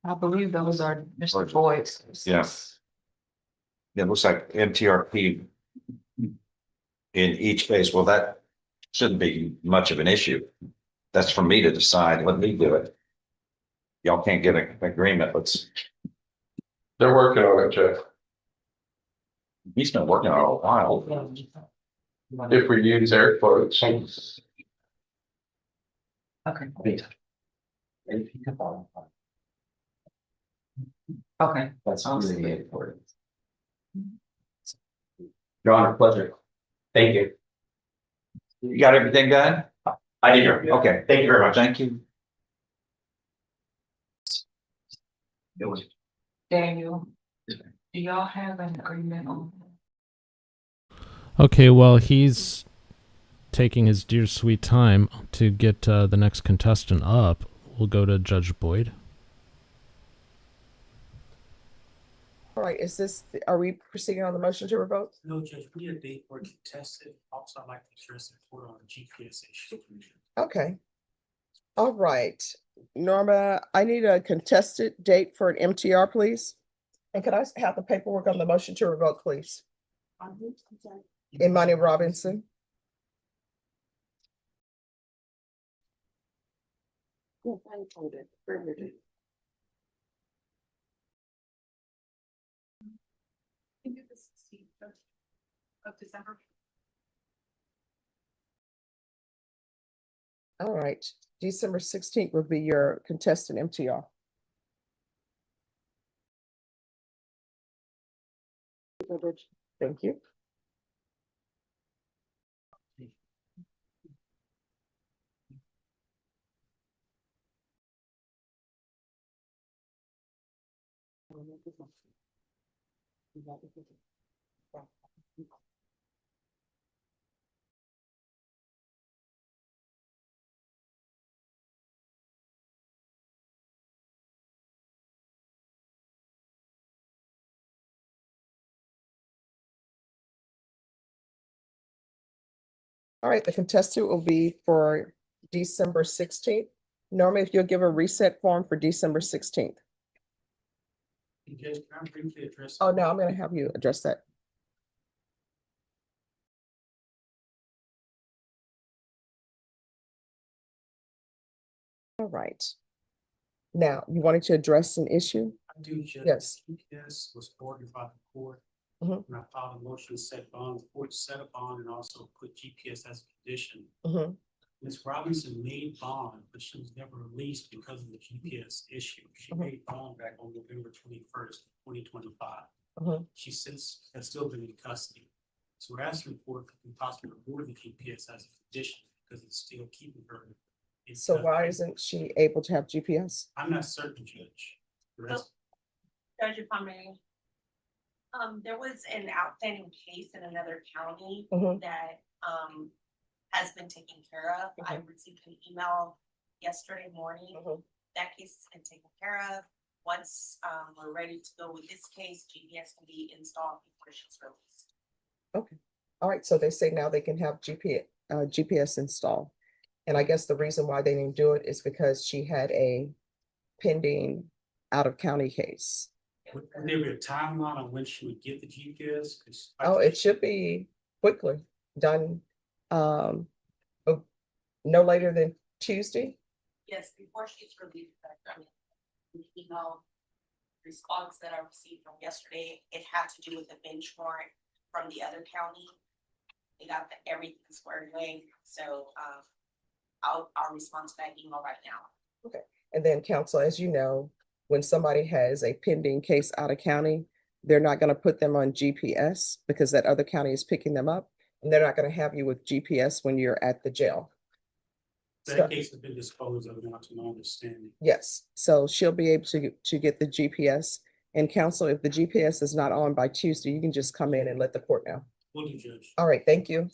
I believe those are Mr. Boyd's. Yeah. It looks like MTRP in each case. Well, that shouldn't be much of an issue. That's for me to decide. Let me do it. Y'all can't get an agreement. They're working on it, Jeff. He's been working on it a while. If we use air quotes. Okay. Okay. That's really important. Your Honor, pleasure. Thank you. You got everything done? I did, Your Honor. Okay. Thank you very much. Thank you. Daniel, do y'all have an agreement on? Okay, well, he's taking his dear sweet time to get the next contestant up. We'll go to Judge Boyd. All right, are we proceeding on the motion to revoke? No, Judge, we need a date for contested. Also, I'd like to address the report on GPS issues. Okay. All right, Norma, I need a contested date for an MTR, please. And could I have the paperwork on the motion to revoke, please? Imani Robinson. Yes, I told it. Of December. All right, December 16th would be your contestant MTR. Thank you. All right, the contestant will be for December 16th. Norma, if you'll give a reset form for December 16th. Judge, can I briefly address? Oh, no, I'm going to have you address that. right. Now, you wanted to address an issue? I do, Judge. Yes. GPS was ordered by the court. Mhm. And I filed a motion to set bond, the court set a bond and also put GPS as a condition. Mhm. Ms. Robinson made bond, but she was never released because of the GPS issue. She made bond back on November 21st, 2025. She since has still been in custody. So we're asking for if we possibly reward the GPS as a condition because it's still keeping her. in So custody. why isn't she able to have GPS? I'm not certain, Judge. The rest- Judge, if I may. There was an outstanding case in another county Mhm. that, has been taken care of. I received an email yesterday morning. That case has been taken care of. Once, we're ready to go with this case, GPS can be installed before she's released. Okay. All right. So they say now they can have GPS installed. And I guess the reason why they didn't do it is because she had a pending out-of-county case. Would there be a timeline on when she would get the GPS? 'Cause I Oh, it should be quickly done. Oh, no later than Tuesday. Yes, before she's released, the email response that I received from yesterday, it had to do with the bench warrant from the other county. They got everything squared away, so, I'll respond to that email right now. Okay. And then counsel, as you know, when somebody has a pending case out of county, they're not going to put them on GPS because that other county is picking them up. And they're not going to have you with GPS when you're at the jail. That case has been disposed of now to my understanding. Yes, so she'll be able to get the GPS. And counsel, if the GPS is not on by Tuesday, you can just come in and let the court know. Will do, Judge. All right, thank you.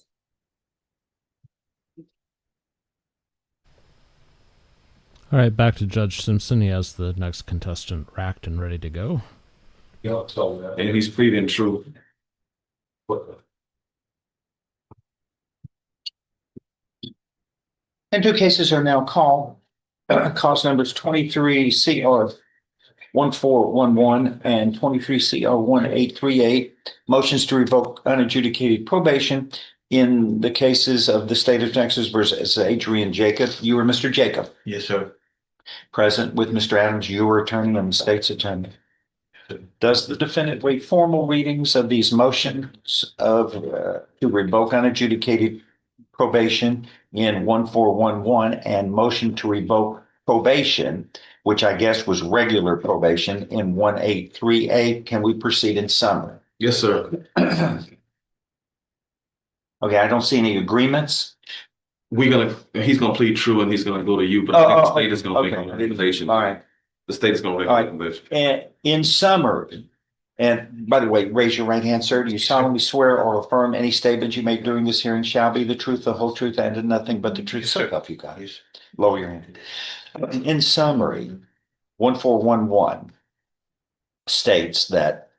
All right, back to Judge Simpson. He has the next contestant racked and ready to go. Yeah, so, and he's pleading true. And two cases are now called. Cause numbers 23 CR 1411 and 23 CR 1838. Motions to revoke unadjudicated probation in the cases of the state of Texas versus Adrian Jacob. You were Mr. Jacob. Yes, sir. Present with Mr. Adams, your attorney and the state's attorney. Does the defendant waive formal readings of these motions of to revoke unadjudicated probation in 1411 and motion to revoke probation, which I guess was regular probation, in 1838? Can we proceed in summary? Yes, sir. Okay, I don't see any agreements. He's gonna plead true and he's gonna go to you, but the state is gonna make a recommendation. All right. The state is gonna make a All right. recommendation. And in summary, and by the way, raise your right hand, sir. Do you solemnly swear or affirm any statement you make during this hearing shall be the truth, the whole truth, and nothing but the truth? So help you guys. Lower your hand. In summary, 1411 states that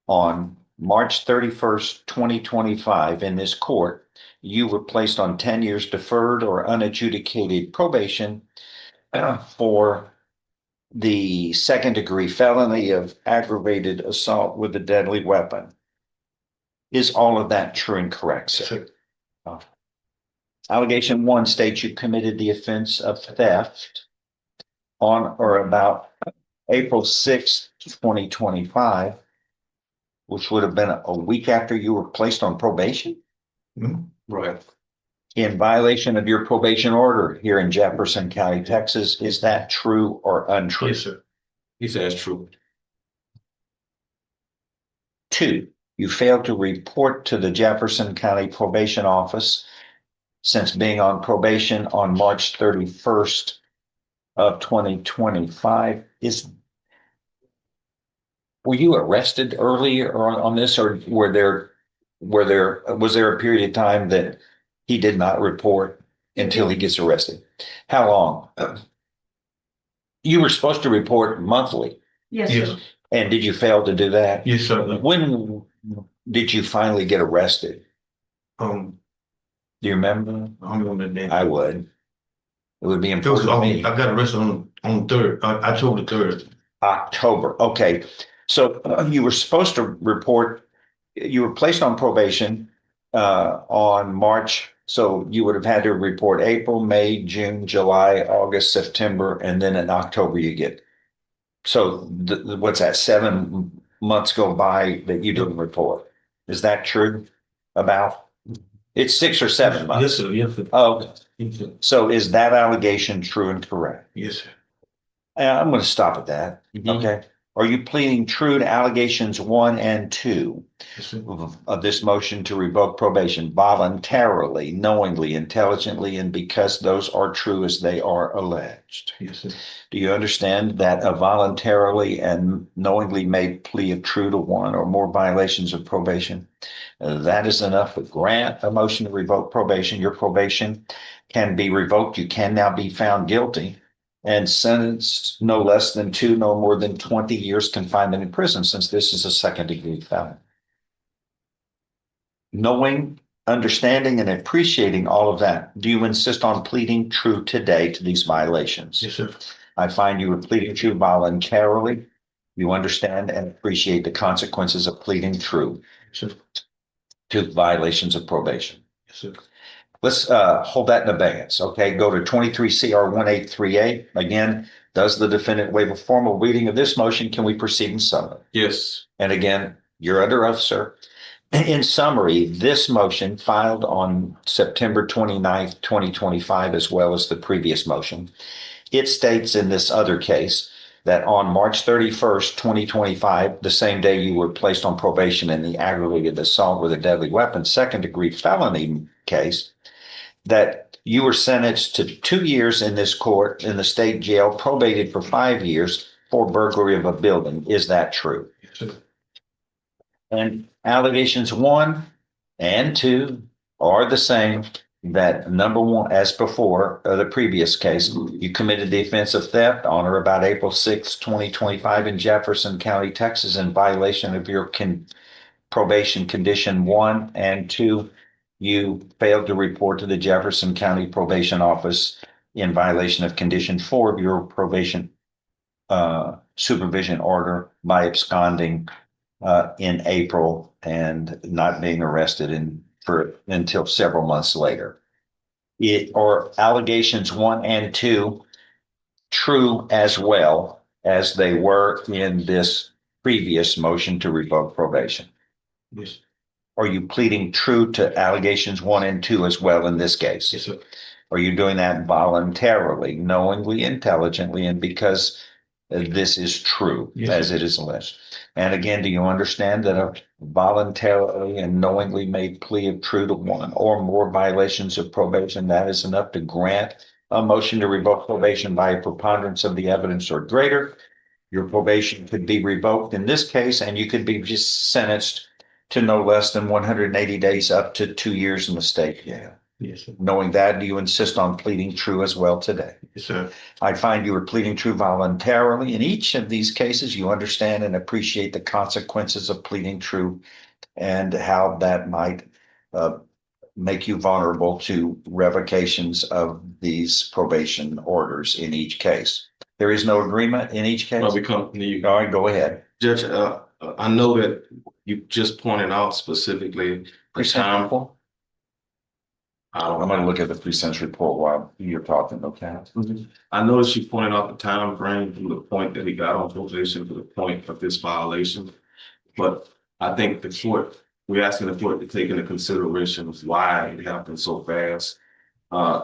on March 31st, 2025, in this court, you were placed on 10 years deferred or unadjudicated probation for the second-degree felony of aggravated assault with a deadly weapon. Is all of that true and correct, sir? Allegation 1 states you committed the offense of theft on or about April 6th, 2025, which would have been a week after you were placed on probation? Right. In violation of your probation order here in Jefferson County, Texas. Is that true or untrue? Yes, sir. He says true. 2, you failed to report to the Jefferson County Probation Office since being on probation on March 31st of 2025. Were you arrested earlier on this, or was there a period of time that he did not report until he gets arrested? How long? You were supposed to report monthly. Yes, sir. And did you fail to do that? Yes, sir. When did you finally get arrested? Um, Do you remember? I don't remember the name. I would. It would be important to me. I got arrested on the 3rd, October 3rd. October. Okay. So you were supposed to report, you were placed on probation on March So you would have had to report April, May, June, July, August, September, and then in October you get. So what's that, 7 months go by that you didn't report? Is that true? About? It's 6 or 7 months. Yes, sir. Yes, sir. Oh, Yes, sir. so is that allegation true and correct? Yes, sir. I'm going to stop at that. Okay. Are you pleading true to allegations 1 and 2 Yes, sir. of this motion to revoke probation voluntarily, knowingly, intelligently, and because those are true as they are alleged? Yes, sir. Do you understand that a voluntarily and knowingly made plea of true to 1 or more violations of probation, that is enough to grant a motion to revoke probation? Your probation can be revoked. You can now be found guilty and sentenced no less than 2, no more than 20 years confinement in prison, since this is a second-degree felony. Knowing, understanding, and appreciating all of that, do you insist on pleading true today to these violations? Yes, sir. I find you are pleading true voluntarily. You understand and appreciate the consequences of pleading true to violations of probation. Yes, sir. Let's hold that in abeyance. Okay, go to 23 CR 1838. Again, does the defendant waive a formal reading of this motion? Can we proceed in summary? Yes. And again, you're under oath, sir. In summary, this motion filed on September 29th, 2025, as well as the previous motion, it states in this other case that on March 31st, 2025, the same day you were placed on probation in the aggravated assault with a deadly weapon, second-degree felony case, that you were sentenced to 2 years in this court in the state jail, probated for 5 years for burglary of a building. Is that true? Yes, sir. And allegations 1 and 2 are the same. That number 1, as before, the previous case, you committed the offense of theft on or about April 6, 2025 in Jefferson County, Texas, in violation of your probation condition 1 and 2. You failed to report to the Jefferson County Probation Office in violation of condition 4 of your probation supervision order by absconding in April and not being arrested until several months later. Are allegations 1 and 2 true as well as they were in this previous motion to revoke probation? Yes. Are you pleading true to allegations 1 and 2 as well in this case? Yes, sir. Are you doing that voluntarily, knowingly, intelligently, and because this is true, Yes, as sir. it is alleged? And again, do you understand that a voluntarily and knowingly made plea of true to 1 or more violations of probation, that is enough to grant a motion to revoke probation by a preponderance of the evidence or greater? Your probation could be revoked in this case, and you could be just sentenced to no less than 180 days up to 2 years in the state jail. Yes, sir. Knowing that, do you insist on pleading true as well today? Yes, sir. I find you are pleading true voluntarily. In each of these cases, you understand and appreciate the consequences of pleading true and how that might make you vulnerable to revocations of these probation orders in each case. There is no agreement in each case? Well, we come to you. All right, go ahead. Judge, I know that you just pointed out specifically the time. I'm going to look at the pre-sentence report while you're talking, okay? I noticed you pointed out the time frame from the point that he got on probation to the point of this violation. But I think we're asking the court to take into consideration why it happened so fast.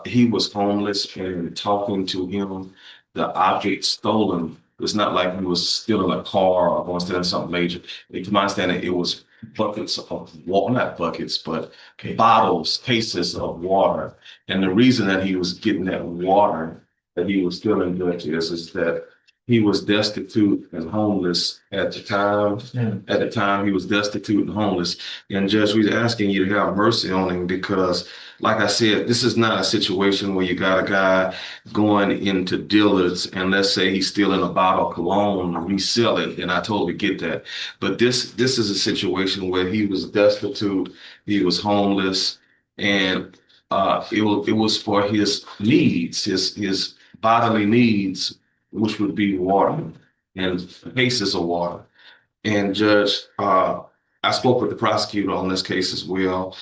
He was homeless, and talking to him, the object stolen, it's not like he was stealing a car or going to steal something major. To my understanding, it was buckets of water, not buckets, but bottles, cases of water. And the reason that he was getting that water that he was stealing, Judge, is that he was destitute and homeless at the time. Yeah. At the time, he was destitute and homeless. And Judge, we're asking you to have mercy on him because, like I said, this is not a situation where you got a guy going into dealers and let's say he's stealing a bottle of cologne and resell it. And I totally get that. But this is a situation where he was destitute, he was homeless, and it was for his needs, his bodily needs, which would be water and cases of water. And Judge, I spoke with the prosecutor on this case as well.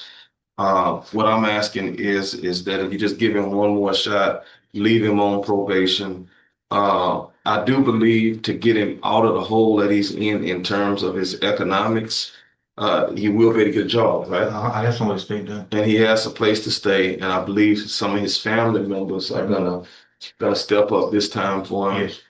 What I'm asking is that if you just give him one more shot, leave him on probation. I do believe to get him out of the hole that he's in terms of his economics, he will be able to get a job, right? I have somewhere to stay then. And he has a place to stay, and I believe some of his family members are gonna step up this time for him. Yes.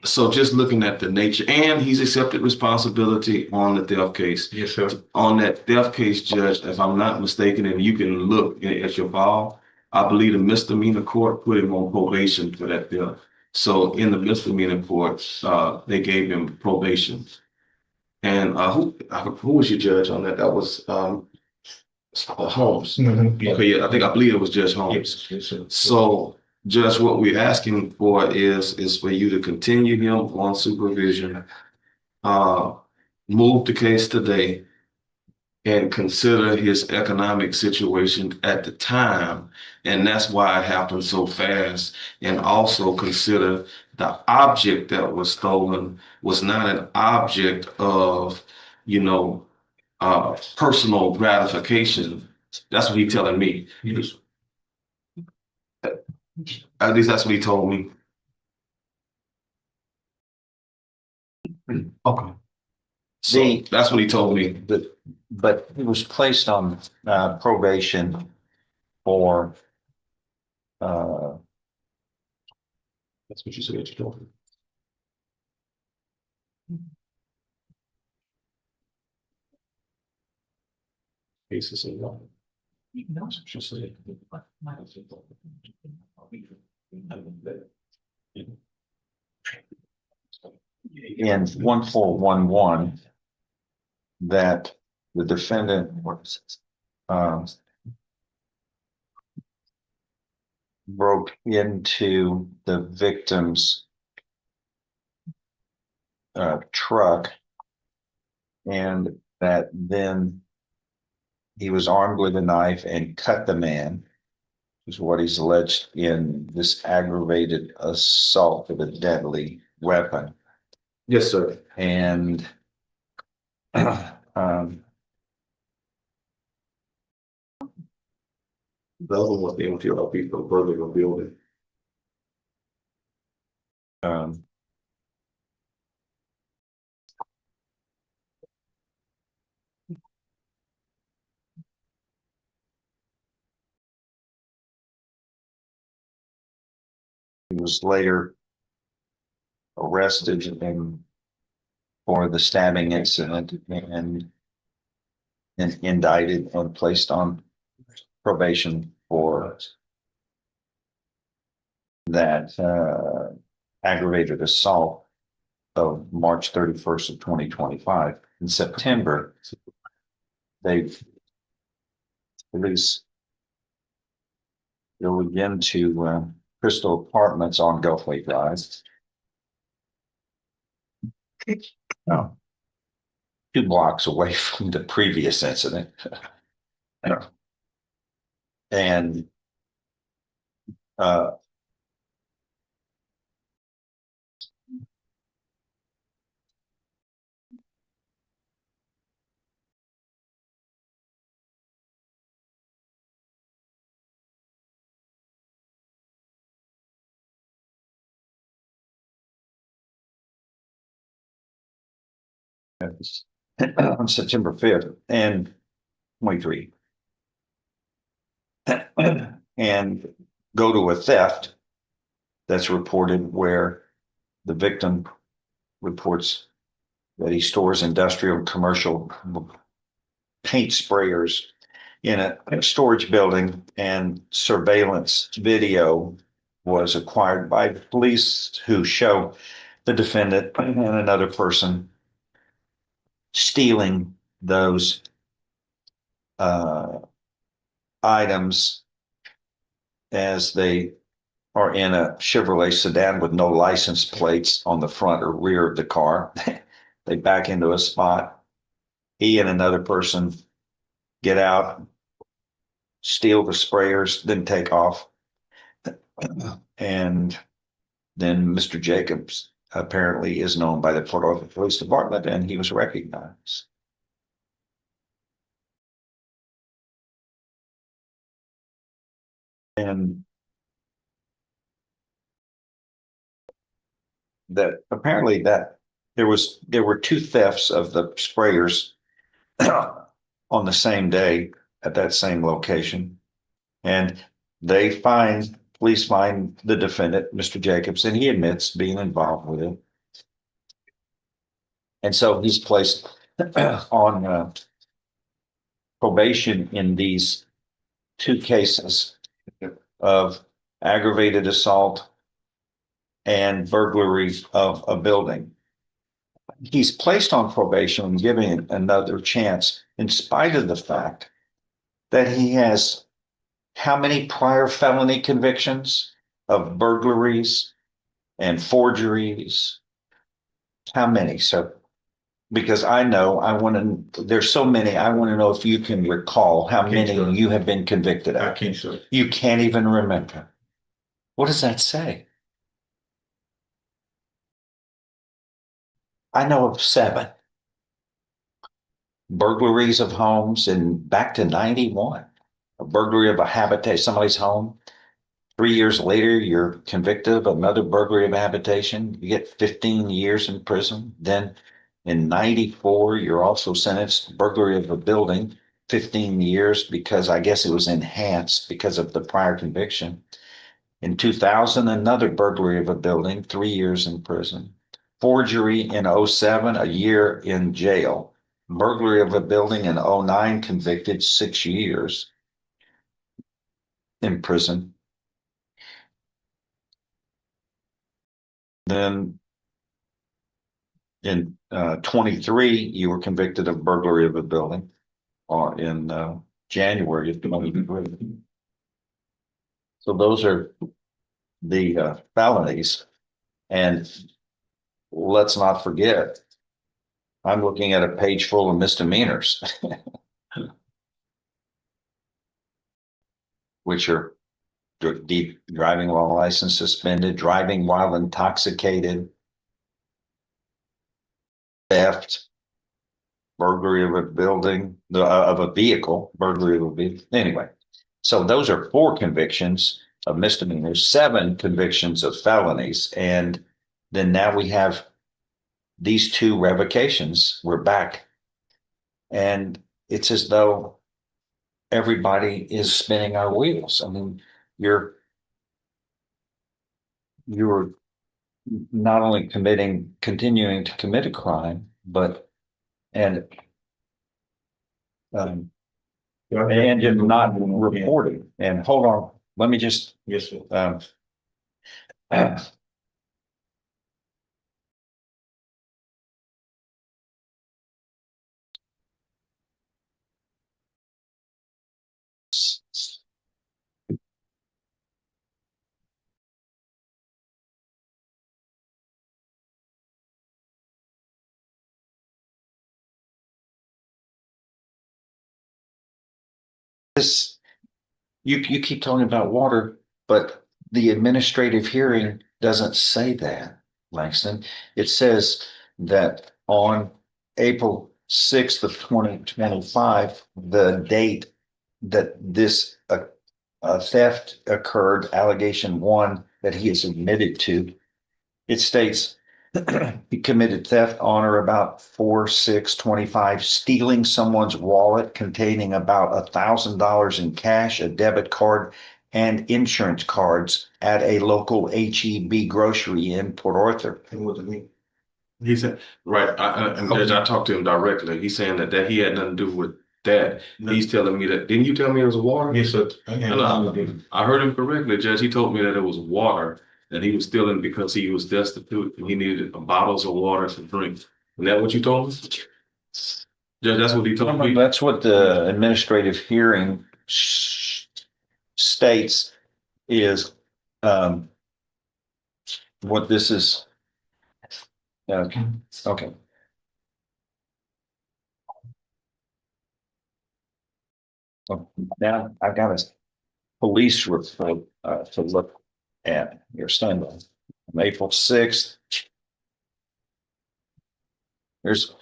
So just looking at the nature, and he's accepted responsibility on the theft case. Yes, sir. On that theft case, Judge, if I'm not mistaken, and you can look at your file, I believe the misdemeanor court put him on probation for that theft. So in the misdemeanor court, they gave him probation. And who was your judge on that? That was Holmes. Yeah. Okay, I believe it was Judge Holmes. Yes, sir. So, Judge, what we're asking for is for you to continue him on supervision, move the case today, and consider his economic situation at the time, and that's why it happened so fast. And also consider the object that was stolen was not an object of, personal gratification. That's what he's telling me. Yes. At least that's what he told me. Okay. So that's what he told me. But he was placed on probation for That's what you said you told me. Cases in law. That's what you said. in 1411 that the defendant broke into the victim's truck, and that then he was armed with a knife and cut the man, is what he's alleged in this aggravated assault with a deadly weapon. Yes, sir. And The other one was the MTLP for burglary of building. he was later arrested for the stabbing incident and indicted and placed on probation for that aggravated assault of March 31st of 2025. In September, they've released go again to Crystal Apartments on Gulfway Drive. Oh, 2 blocks away from the previous incident. And on September 5th and 23. And go to a theft that's reported where the victim reports that he stores industrial and commercial paint sprayers in a storage building, and surveillance video was acquired by the police who show the defendant and another person stealing those items as they are in a Chevrolet sedan with no license plates on the front or rear of the car. They back into a spot. He and another person get out, steal the sprayers, then take off. And then Mr. Jacobs apparently is known by the Port Arthur Police Department, and he was recognized. And that apparently that there were two thefts of the sprayers on the same day at that same location. And police find the defendant, Mr. Jacobs, and he admits being involved with it. And so he's placed on probation in these two cases of aggravated assault and burglary of a building. He's placed on probation and given another chance in spite of the fact that he has how many prior felony convictions of burglaries and forgeries? How many? So, because I want to, there's so many, I want to know if you can recall how many you have been convicted of. I can't say. You can't even remember. What does that say? I know of 7 burglaries of homes and back to 91, a burglary of a habitation, somebody's home. 3 years later, you're convicted of another burglary of habitation. You get 15 years in prison. Then in 94, you're also sentenced burglary of a building, 15 years because I guess it was enhanced because of the prior conviction. In 2000, another burglary of a building, 3 years in prison. Forgery in 07, a year in jail. Burglary of a building in 09, convicted, 6 years in prison. Then in 23, you were convicted of burglary of a building in January of 23. So those are the felonies. And let's not forget, I'm looking at a page full of misdemeanors, which are deep driving while license suspended, driving while intoxicated, theft, burglary of a building, of a vehicle, burglary of a vehicle. Anyway, so those are 4 convictions of misdemeanors, 7 convictions of felonies. And then now we have these 2 revocations. We're back. And it's as though everybody is spinning our wheels. I mean, you're not only continuing to commit a crime, but and you're not reporting. And hold on, let me just this, you keep talking about water, but the administrative hearing doesn't say that, Langston. It says that on April 6th of 2025, the date that this theft occurred, allegation 1 that he is admitted to, it states he committed theft on or about 4/6/25, stealing someone's wallet containing about $1,000 in cash, a debit card, and insurance cards at a local HEB grocery in Port Arthur. And what did he said, right, and Judge, I talked to him directly. He's saying that he had nothing to do with that. He's telling me that, didn't you tell me it was water? Yes, sir. I heard him correctly, Judge. He told me that it was water, that he was stealing because he was destitute and he needed bottles of water to drink. Isn't that what you told me? Judge, that's what he told me. That's what the administrative hearing states is what this is. Okay. So now I've got a police report to look at. Your son on April 6th. There's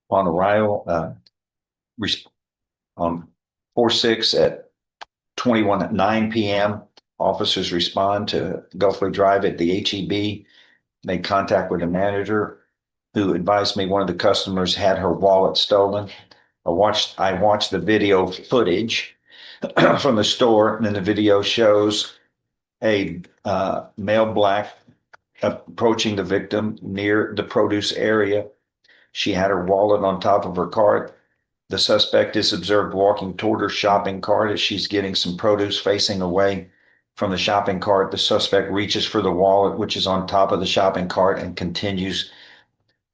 on arrival on 4/6 at 21 at 9 p.m. Officers respond to Gulfway Drive at the HEB. Made contact with the manager who advised me one of the customers had her wallet stolen. I watched the video footage from the store, and then the video shows a male black approaching the victim near the produce area. She had her wallet on top of her cart. The suspect is observed walking toward her shopping cart as she's getting some produce. Facing away from the shopping cart, the suspect reaches for the wallet, which is on top of the shopping cart, and continues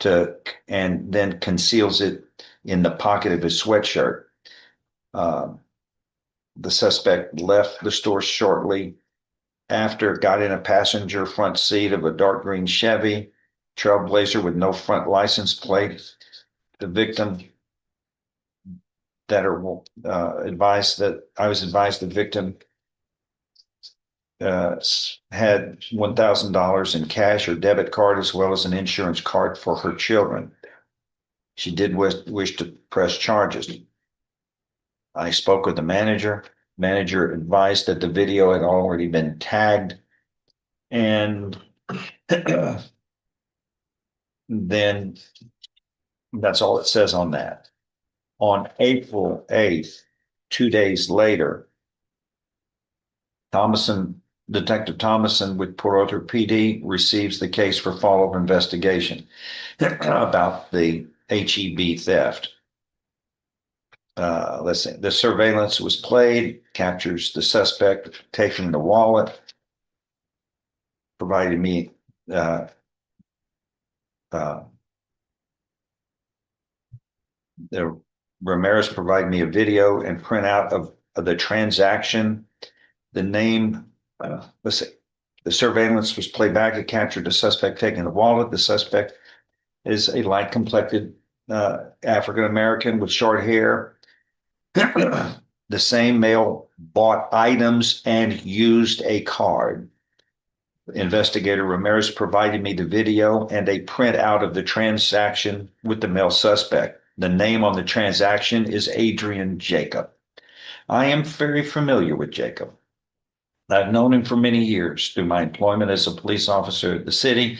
to, and then conceals it in the pocket of his sweatshirt. The suspect left the store shortly after, got in a passenger front seat of a dark green Chevy Trailblazer with no front license plate. The victim that I was advised the victim had $1,000 in cash or debit card, as well as an insurance card for her children. She did wish to press charges. I spoke with the manager. Manager advised that the video had already been tagged, and then that's all it says on that. On April 8th, 2 days later, Detective Thomason with Port Arthur PD receives the case for follow-up investigation about the HEB theft. Let's see. The surveillance was played, captures the suspect taking the wallet, provided me Ramirez provided me a video and printout of the transaction. The name, let's see. The surveillance was played back. It captured the suspect taking the wallet. The suspect is a light-complected African-American with short hair. The same male bought items and used a card. Investigator Ramirez provided me the video and a printout of the transaction with the male suspect. The name on the transaction is Adrian Jacob. I am very familiar with Jacob. I've known him for many years through my employment as a police officer at the city.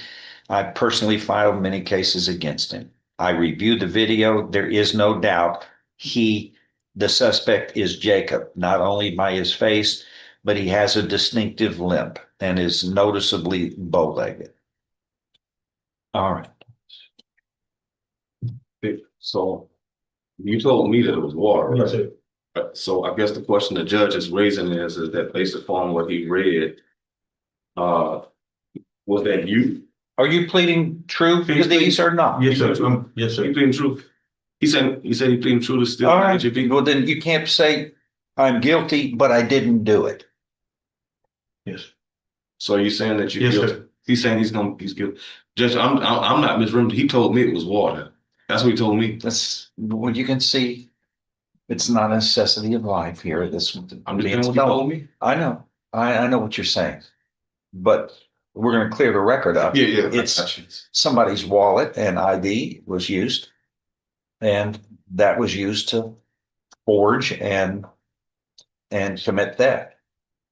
I personally filed many cases against him. I reviewed the video. There is no doubt the suspect is Jacob, not only by his face, but he has a distinctive limp and is noticeably bow-legged. All right. So you told me that it was water, right? So I guess the question the judge is raising is that based upon what he read, was that you? Are you pleading true to these or not? Yes, sir. Yes, sir. He pleading true. He said he pleading true to still. All right. Well, then you can't say I'm guilty, but I didn't do it. Yes. So you're saying that you're guilty? Sir. He's saying he's guilty. Judge, I'm not misremembering. He told me it was water. That's what he told me. That's what you can see. It's not a necessity of life here. I'm just saying what he told me. I know. I know what you're saying, but we're going to clear the record up. Yeah. It's somebody's wallet and ID was used, and that was used to forge and commit theft.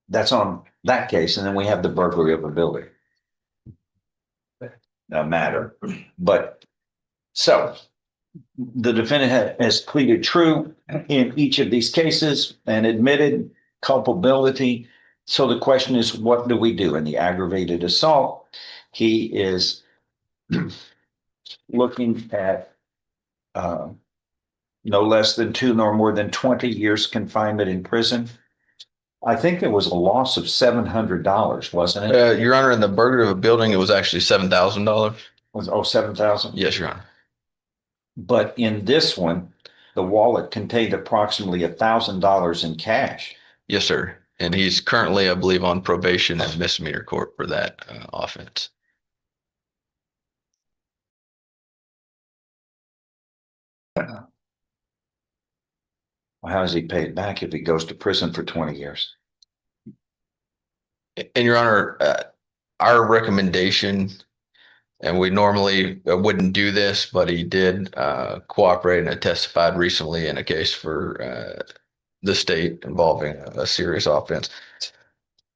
That's on that case, and then we have the burglary of a building matter. But so the defendant has pleaded true in each of these cases and admitted culpability. So the question is, what do we do in the aggravated assault? He is looking at no less than 2 nor more than 20 years confinement in prison. I think there was a loss of $700, wasn't it? Your Honor, in the burglary of a building, it was actually $7,000. Was $7,000? Yes, Your Honor. But in this one, the wallet contained approximately $1,000 in cash. Yes, sir. And he's currently, I believe, on probation and misdemeanor court for that offense. Well, how does he pay it back if he goes to prison for 20 years? And Your Honor, our recommendation, and we normally wouldn't do this, but he did cooperate and testified recently in a case for the state involving a serious offense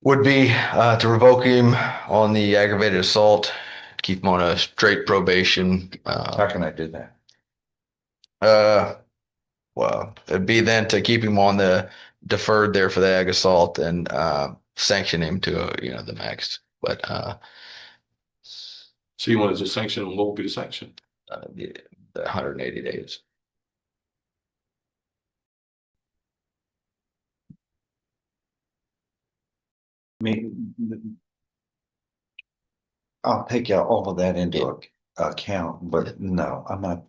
would be to revoke him on the aggravated assault, keep him on a straight probation. How can I do that? Well, it'd be then to keep him on the deferred there for the ag assault and sanction him to the max. But So you want to just sanction him? What would be the sanction? the 180 days. I mean, I'll take all of that into account, but no, I'm not.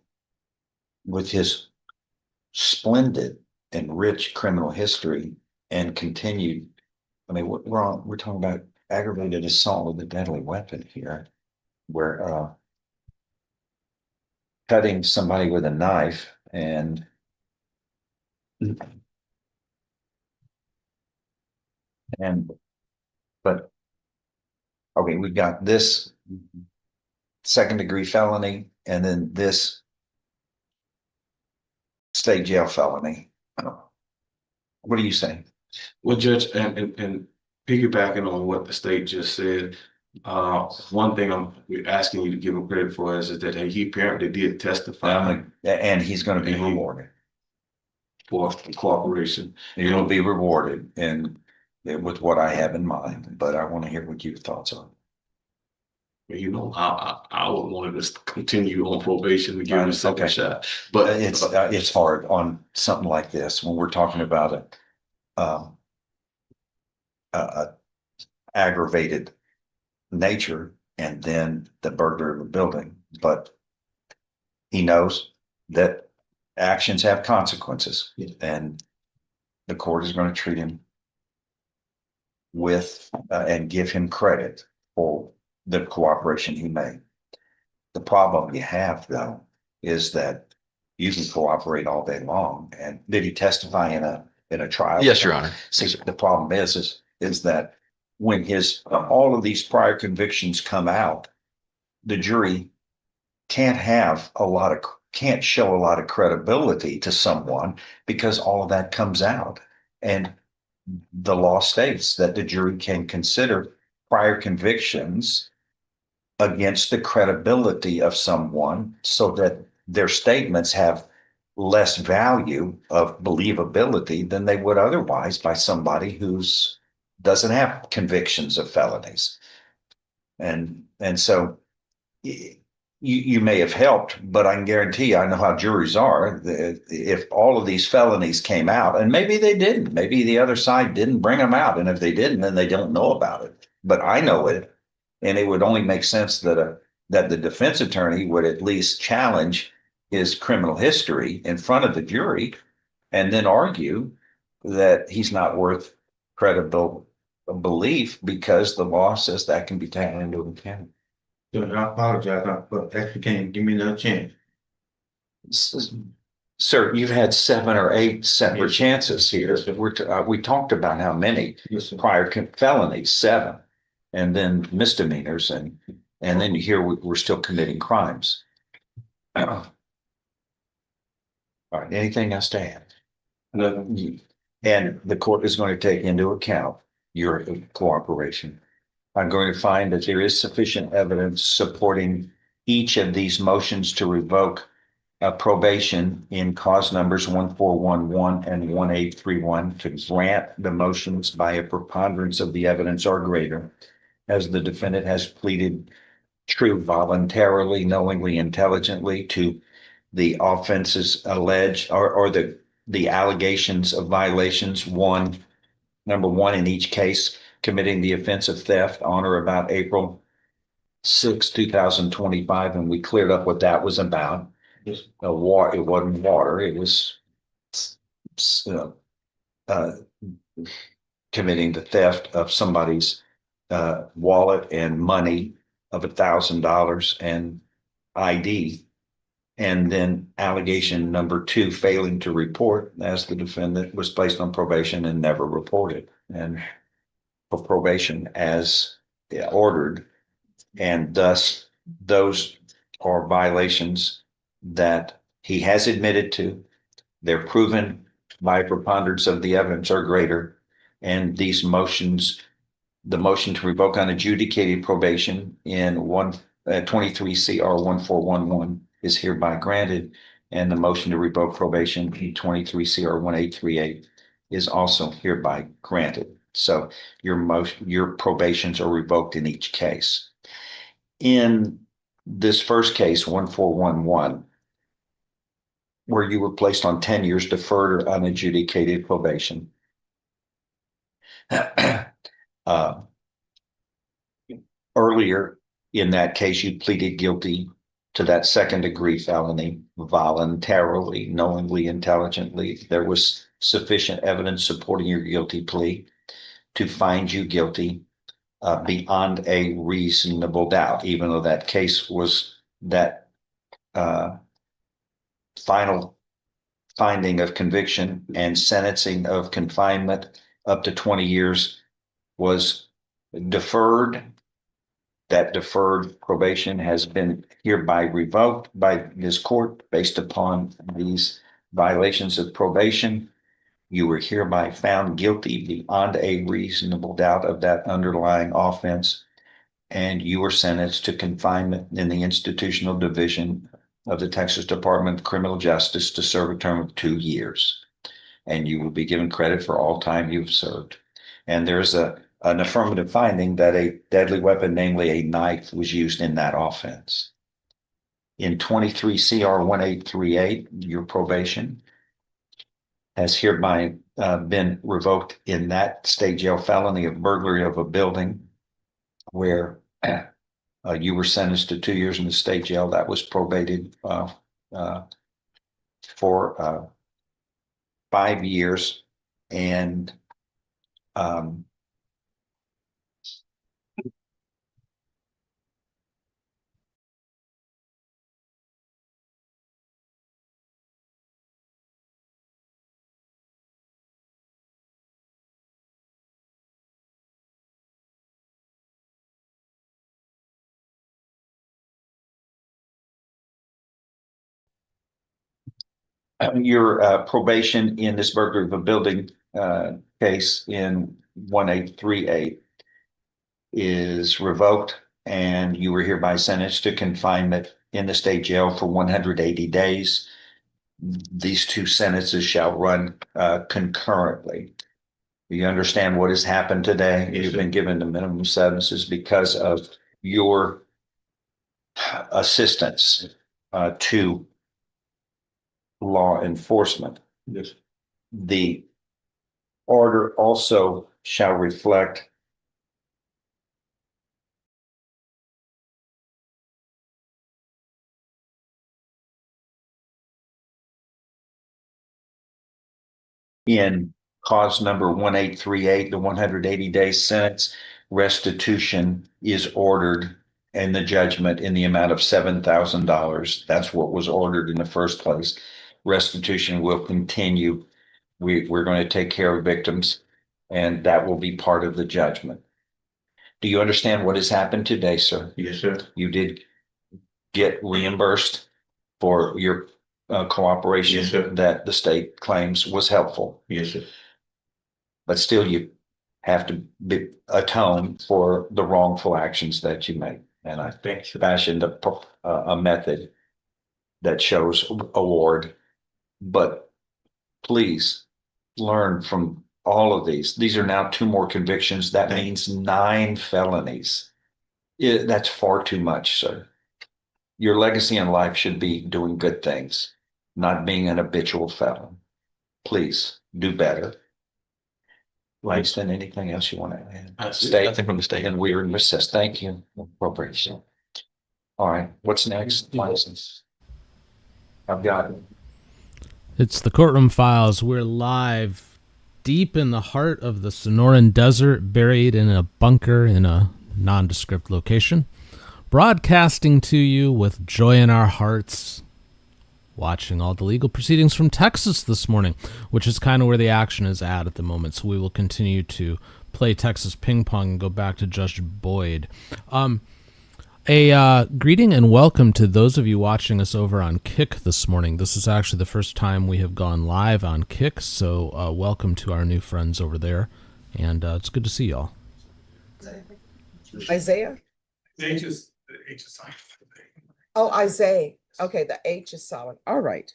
With his splendid and rich criminal history and continued, I mean, we're talking about aggravated assault with a deadly weapon here, where cutting somebody with a knife but okay, we got this second-degree felony and then this state jail felony. What are you saying? Well, Judge, and piggybacking on what the state just said, one thing we're asking you to give him credit for is that he apparently did testify. And he's going to be rewarded for cooperation. He'll be rewarded and with what I have in mind, but I want to hear what your thoughts are. I would want us to continue on probation to give him a second shot. But it's hard on something like this when we're talking about a aggravated nature and then the burglary of a building. But he knows that actions have consequences, and the court is going to treat him with and give him credit for the cooperation he made. The problem you have, though, is that you can cooperate all day long. And did he testify in a trial? Yes, Your Honor. See, the problem is that when all of these prior convictions come out, the jury can't show a lot of credibility to someone because all of that comes out. And the law states that the jury can consider prior convictions against the credibility of someone so that their statements have less value of believability than they would otherwise by somebody who's doesn't have convictions of felonies. And so you may have helped, but I can guarantee you, I know how juries are. If all of these felonies came out, and maybe they didn't, maybe the other side didn't bring them out. And if they didn't, then they don't know about it. But I know it. And it would only make sense that the defense attorney would at least challenge his criminal history in front of the jury and then argue that he's not worth credible belief because the law says that can be taken into account. I apologize, but actually can't give me another chance. Sir, you've had 7 or 8 separate chances here. We talked about how many prior felonies, 7, and then misdemeanors, and then you hear we're still committing crimes. All right, anything else to add? No. And the court is going to take into account your cooperation. I'm going to find that there is sufficient evidence supporting each of these motions to revoke probation in cause numbers 1411 and 1831 to grant the motions by a preponderance of the evidence or greater, as the defendant has pleaded true voluntarily, knowingly, intelligently to the offenses alleged or the allegations of violations number one in each case, committing the offense of theft on or about April 6, 2025. And we cleared up what that was about. It wasn't water. It was committing the theft of somebody's wallet and money of $1,000 and ID. And then allegation number 2, failing to report, as the defendant was placed on probation and never reported, and for probation as ordered. And thus, those are violations that he has admitted to. They're proven by preponderance of the evidence or greater. And these motions, the motion to revoke unadjudicated probation in 23 CR 1411 is hereby granted. And the motion to revoke probation in 23 CR 1838 is also hereby granted. So your probations are revoked in each case. In this first case, 1411, where you were placed on 10 years deferred or unadjudicated probation. Earlier in that case, you pleaded guilty to that second-degree felony voluntarily, knowingly, intelligently. There was sufficient evidence supporting your guilty plea to find you guilty beyond a reasonable doubt, even though that case was that final finding of conviction and sentencing of confinement up to 20 years was deferred. That deferred probation has been hereby revoked by this court based upon these violations of probation. You were hereby found guilty beyond a reasonable doubt of that underlying offense, and you were sentenced to confinement in the institutional division of the Texas Department of Criminal Justice to serve a term of 2 years. And you will be given credit for all time you've served. And there's an affirmative finding that a deadly weapon, namely a knife, was used in that offense. In 23 CR 1838, your probation has hereby been revoked in that state jail felony of burglary of a building where you were sentenced to 2 years in the state jail. That was probated for 5 years. And your probation in this burglary of a building case in 1838 is revoked, and you were hereby sentenced to confinement in the state jail for 180 days. These two sentences shall run concurrently. You understand what has happened today? You've been given the minimum sentences because of your assistance to law enforcement. Yes. The order also shall reflect in cause number 1838, the 180-day sentence, restitution is ordered and the judgment in the amount of $7,000. That's what was ordered in the first place. Restitution will continue. We're going to take care of victims, and that will be part of the judgment. Do you understand what has happened today, sir? Yes, sir. You did get reimbursed for your cooperation. Yes, sir. That the state claims was helpful. Yes, sir. But still, you have to atone for the wrongful actions that you made. And I fashioned a method that shows award. But please learn from all of these. These are now 2 more convictions. That means 9 felonies. That's far too much, sir. Your legacy in life should be doing good things, not being an habitual felon. Please do better. Langston, anything else you want to add? Nothing from the state. And we're in recess. Thank you. Appropriation. All right. What's next? License. I've got it. It's the Courtroom Files. We're live deep in the heart of the Sonoran Desert, buried in a bunker in a nondescript location, broadcasting to you with joy in our hearts, watching all the legal proceedings from Texas this morning, which is kind of where the action is at the moment. So we will continue to play Texas ping pong and go back to Judge Boyd. A greeting and welcome to those of you watching us over on Kick this morning. This is actually the first time we have gone live on Kick, so welcome to our new friends over there, and it's good to see y'all. Isaiah? The H is silent. Oh, Isaiah. Okay, the H is silent. All right.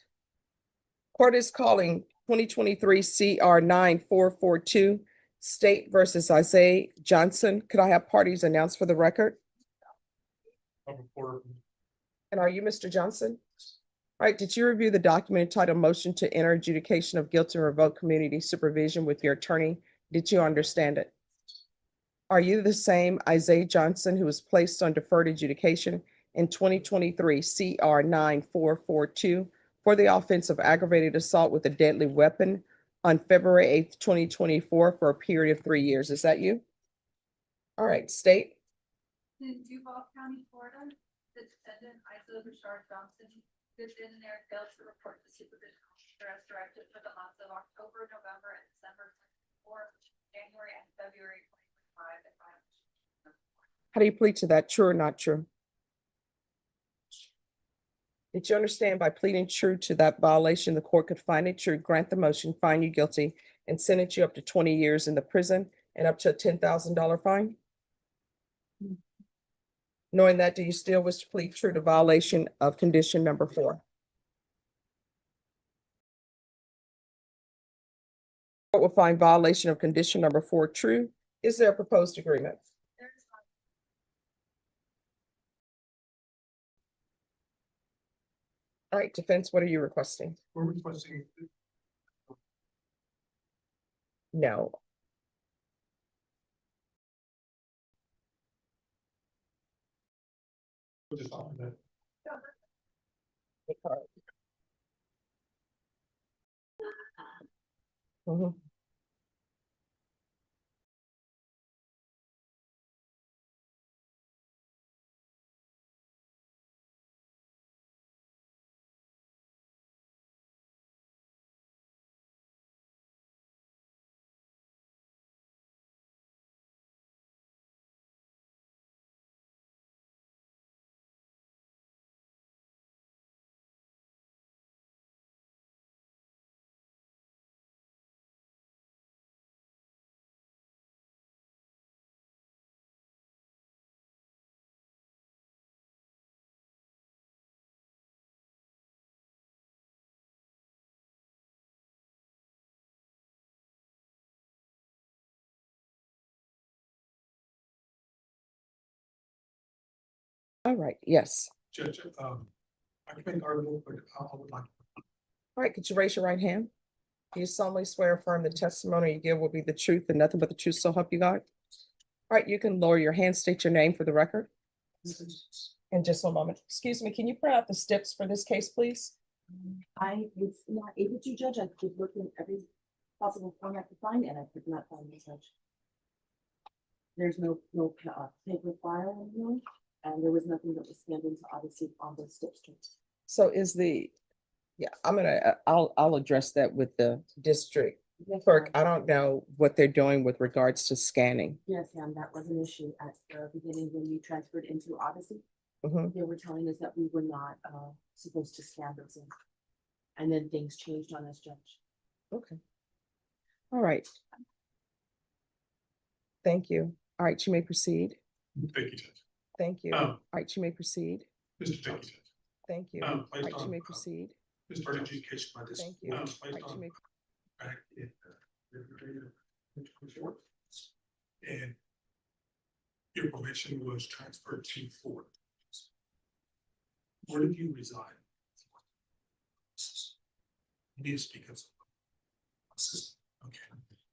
Court is calling 2023 CR 9442, State versus Isaiah Johnson. Could I have parties announced for the record? And are you Mr. Johnson? All right, did you review the document entitled Motion to Enter Adjudication of Guilt and Revoke Community Supervision with your attorney? Did you understand it? Are you the same Isaiah Johnson who was placed on deferred adjudication in 2023 CR 9442 for the offense of aggravated assault with a deadly weapon on February 8th, 2024 for a period of 3 years? Is that you? All right, state. In Duval County, Florida, the defendant, Isaiah Bashar Johnson, who has been in there, failed to report the supervision officer as directed for the months of October, November, and December 2024, January, and February 2025. How do you plead to that? True or not true? Did you understand by pleading true to that violation, the court could find it true, grant the motion, find you guilty, and sentence you up to 20 years in the prison and up to a $10,000 fine? Knowing that, do you still wish to plead true to violation of condition number 4? Court will find violation of condition number 4 true. Is there a proposed agreement? All right, defense, what are you requesting? We're requesting. No. Put this on that. Mhm. All right, yes. Judge, I can make argument, but I would like. All right, could you raise your right hand? Do you solemnly swear or affirm the testimony you give will be the truth and nothing but the truth, so help you God? All right, you can lower your hand, state your name for the record. In just 1 moment. Excuse me, can you print out the steps for this case, please? I was not able to, Judge. I could look in every possible form I could find, and I could not find the judge. There's no paper file, and there was nothing that was scanned into Odyssey on those steps. So is I'll address that with the district clerk. I don't know what they're doing with regards to scanning. Yes, ma'am, that was an issue at the beginning when you transferred into Odyssey. Mhm. They were telling us that we were not supposed to scan those in. And then things changed on us, Judge. Okay. All right. Thank you. All right, you may proceed. Thank you, Judge. Thank you. All right, you may proceed. Mr. Thank you, Judge. Thank you. All Based right, you on, may proceed. Mr. Education by this. Thank you. All Based right, you on may- back in February of 2024. And your permission was transferred to Florida. Where did you reside? You need to speak as a sister. Okay.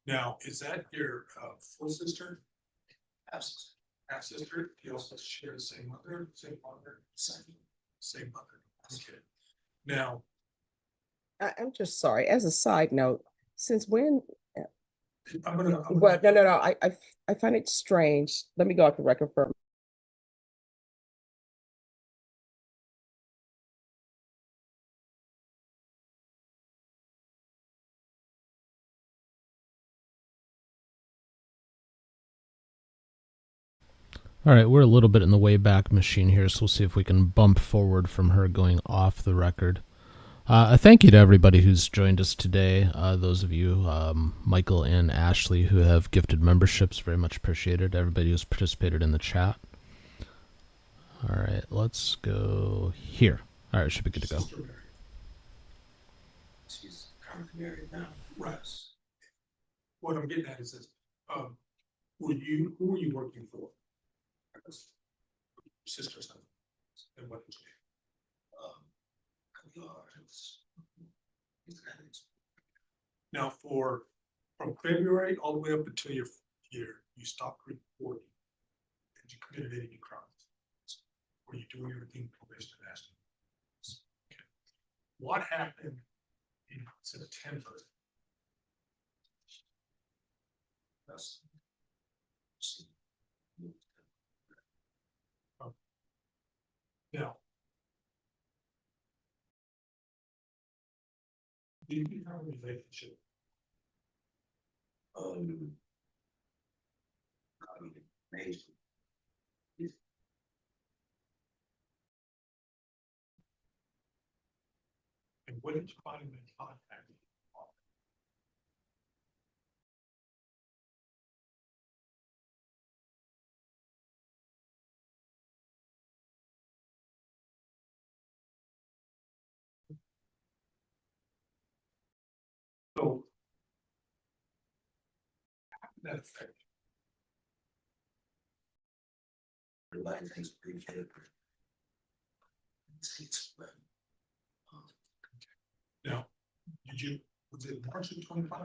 Now, is that your full sister? Half sister. Half sister. You also share the same mother, same father, same mother. Okay. Now, I'm just sorry. As a side note, since when? I'm gonna. Well, no. I find it strange. Let me go off the record for. All right, we're a little bit in the way back machine here, so we'll see if we can bump forward from her going off the record. A thank you to everybody who's joined us today. Those of you, Michael and Ashley, who have gifted memberships, very much appreciated. Everybody who's participated in the chat. All right, let's go here. All right, should be good to go. She's currently married now, Russ. What I'm getting at is this, who were you working for? Sister or something? And what did you do? Now from February all the way up until your year, you stopped reporting. Did you committed any crimes? Were you doing everything probation had asked you? Okay. What happened in September? Now, do you have a relationship? And what did you find in contact? So how did that affect you? Now, was it March of 25?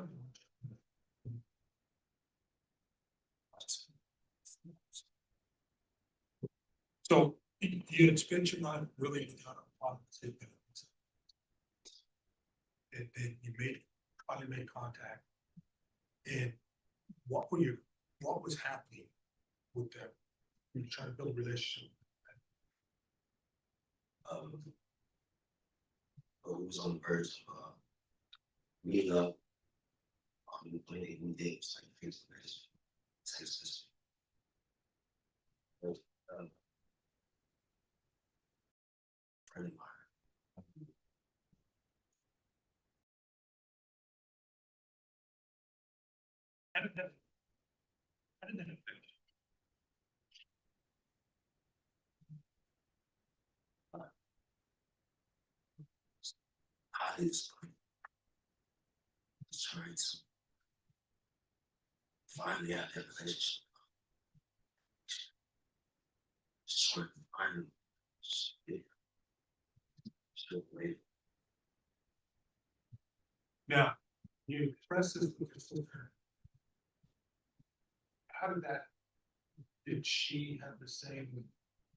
So you had spent your life really on and then you finally made contact. And what was happening with them? You were trying to build a relationship. It was on the verge of meeting up. We did like Texas. Friend of mine. How did that affect Finally had that relationship. Short finally. Now, you expressed this with your sister. How did she have the same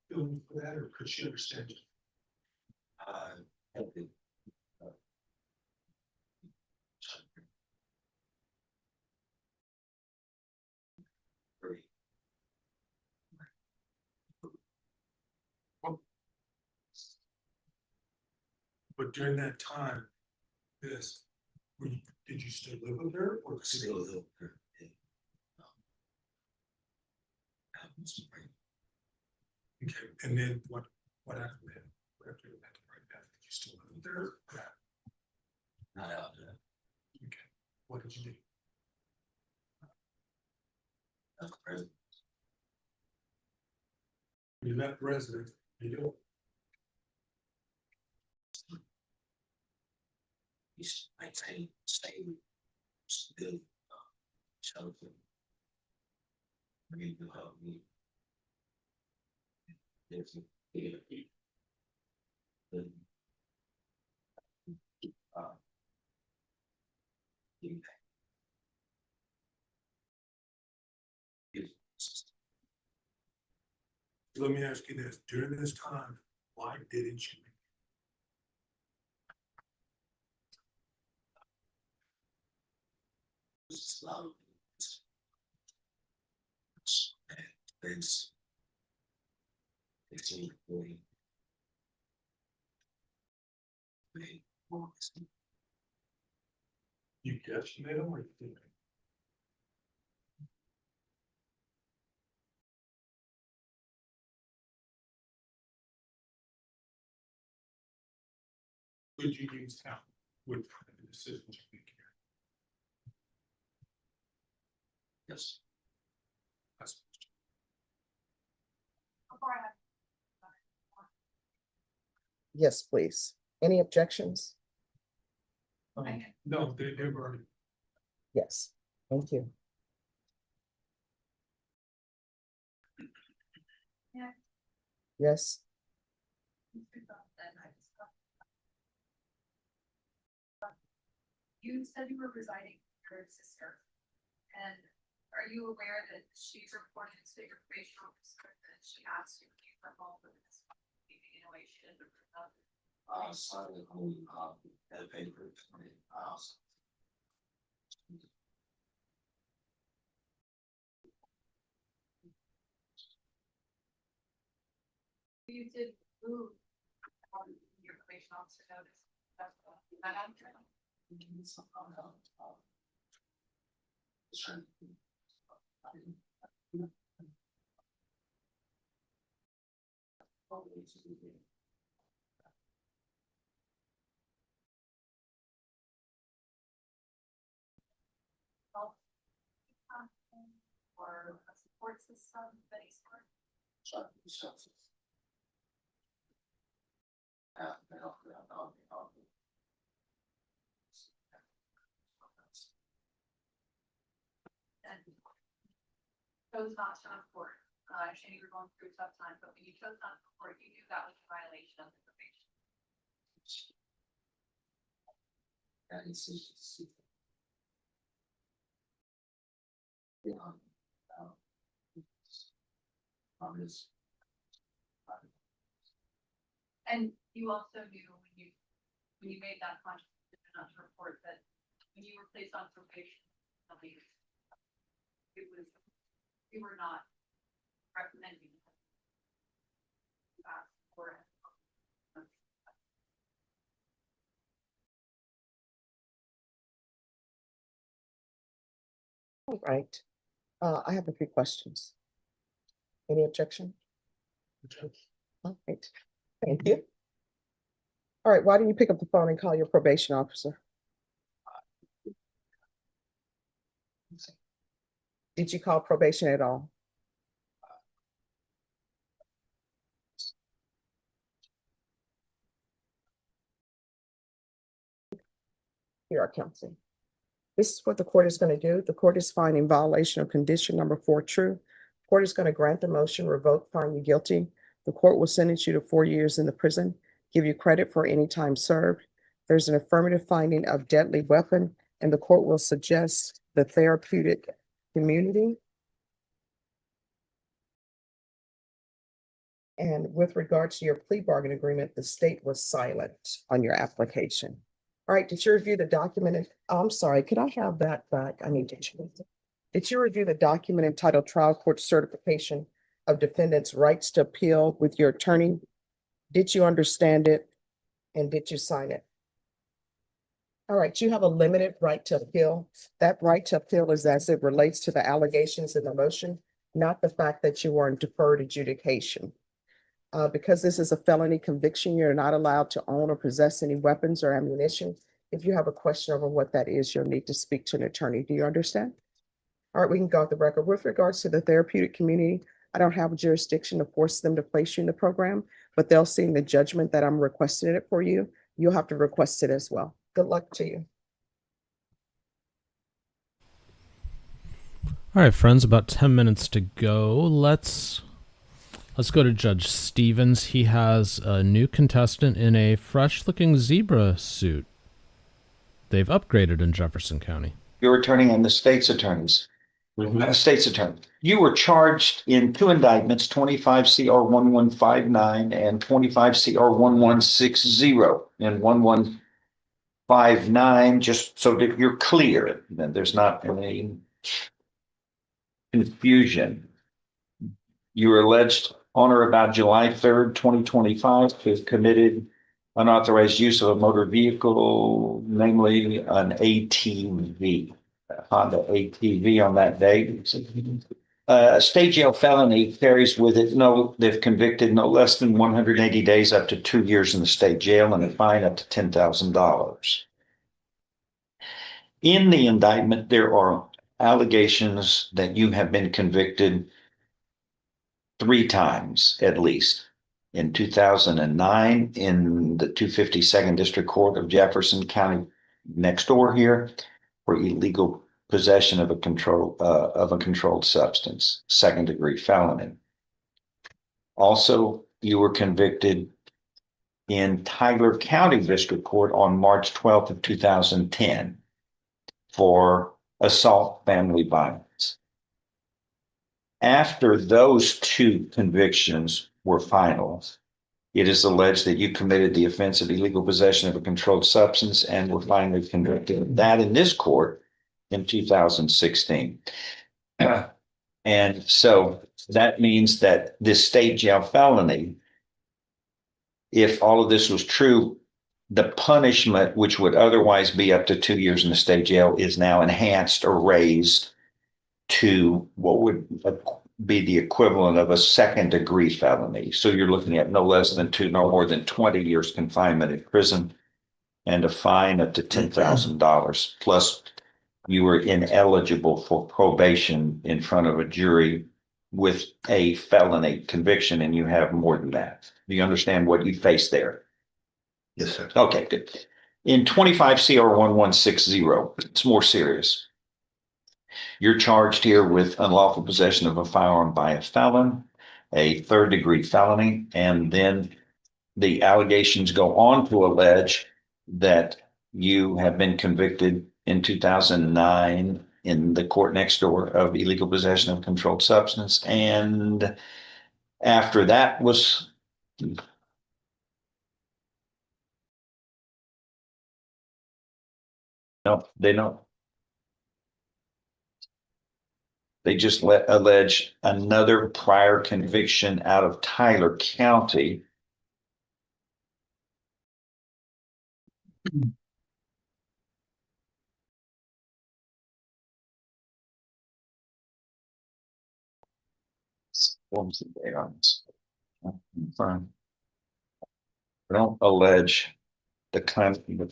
feeling for that, or could she understand you? But during that time, did you still live with her or Still live with her? Okay, and then what happened then? After you had to break that, did you still live with her? Not out there. Okay, what did you do? That's crazy. You left the residence, you do. He's maintained stable, still, shelter. Maybe to help me. Let me ask you this, during this time, why didn't you? Slow. Things. 15, 40. You guess you made them or you didn't? could you use town with the decisions you make here? Yes. That's. Yes, please. Any objections? No, they've already. Yes, thank you. Yeah. Yes, You said you were residing with your sister. And are you aware that she's reported to your probation officer that she asked you to keep her home with this? In a way she didn't approve of? Started home, at a paper, house. You did move your probation officer notice. That's that after. Or a support system, any sort. And chose not to report. I understand you were going through a tough time, but when you chose not to report, you knew that was a violation of the probation. And you also knew when you made that conscious decision not to report that when you were placed on probation, you were not recommending that for. all right. I have a few questions. Any objection? All right, thank you. All right, why didn't you pick up the phone and call your probation officer? Did you call probation at all? Here are counseling. This is what the court is going to do. The court is finding violation of condition number 4 true. Court is going to grant the motion, revoke, find you guilty. The court will sentence you to 4 years in the prison, give you credit for any time served. There's an affirmative finding of deadly weapon, and the court will suggest the therapeutic community. And with regard to your plea bargain agreement, the state was silent on your application. All right, did you review the document? I'm sorry, could I have that back? I need to change it. Did you review the document entitled Trial Court Certification of Defendant's Rights to Appeal with your attorney? Did you understand it? And did you sign it? All right, you have a limited right to appeal. That right to appeal is as it relates to the allegations in the motion, not the fact that you were in deferred adjudication. Because this is a felony conviction, you're not allowed to own or possess any weapons or ammunition. If you have a question over what that is, you'll need to speak to an attorney. Do you understand? All right, we can go off the record. With regards to the therapeutic community, I don't have a jurisdiction to force them to place you in the program, but they'll see in the judgment that I'm requesting it for you. You'll have to request it as well. Good luck to you. All right, friends, about 10 minutes to go. Let's go to Judge Stevens. He has a new contestant in a fresh-looking zebra suit. They've upgraded in Jefferson County. Your attorney and the state's attorneys. State's attorney. You were charged in 2 indictments, 25 CR 1159 and 25 CR 1160 and 1159, just so that you're clear, that there's not any confusion. You were alleged on or about July 3rd, 2025, to have committed unauthorized use of a motor vehicle, namely an ATV, a Honda ATV on that date. A state jail felony carries with it they've convicted no less than 180 days up to 2 years in the state jail and a fine up to $10,000. In the indictment, there are allegations that you have been convicted 3 times at least. In 2009, in the 252nd District Court of Jefferson County next door here, for illegal possession of a controlled substance, 2nd-degree felony. Also, you were convicted in Tyler County District Court on March 12th of 2010 for assault family violence. After those 2 convictions were final, it is alleged that you committed the offense of illegal possession of a controlled substance and were finally convicted of that in this court in 2016. And so that means that this state jail felony, if all of this was true, the punishment, which would otherwise be up to 2 years in the state jail, is now enhanced or raised to what would be the equivalent of a 2nd-degree felony. So you're looking at no less than 2, no more than 20 years confinement in prison and a fine up to $10,000. Plus, you were ineligible for probation in front of a jury with a felony conviction, and you have more than that. Do you understand what you face there? Yes, sir. Okay, good. In 25 CR 1160, it's more serious. You're charged here with unlawful possession of a firearm by a felon, a 3rd-degree felony, and then the allegations go on to allege that you have been convicted in 2009 in the court next door of illegal possession of controlled substance. And after that was no, they don't. They just allege another prior conviction out of Tyler County. What was the date on this? They don't allege the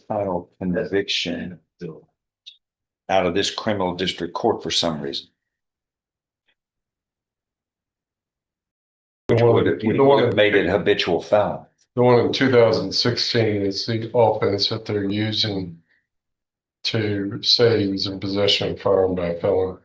final conviction out of this criminal district court for some reason. Which would have made it habitual felon. The one in 2016 is the offense that they're using to say he was in possession of a firearm by a felon.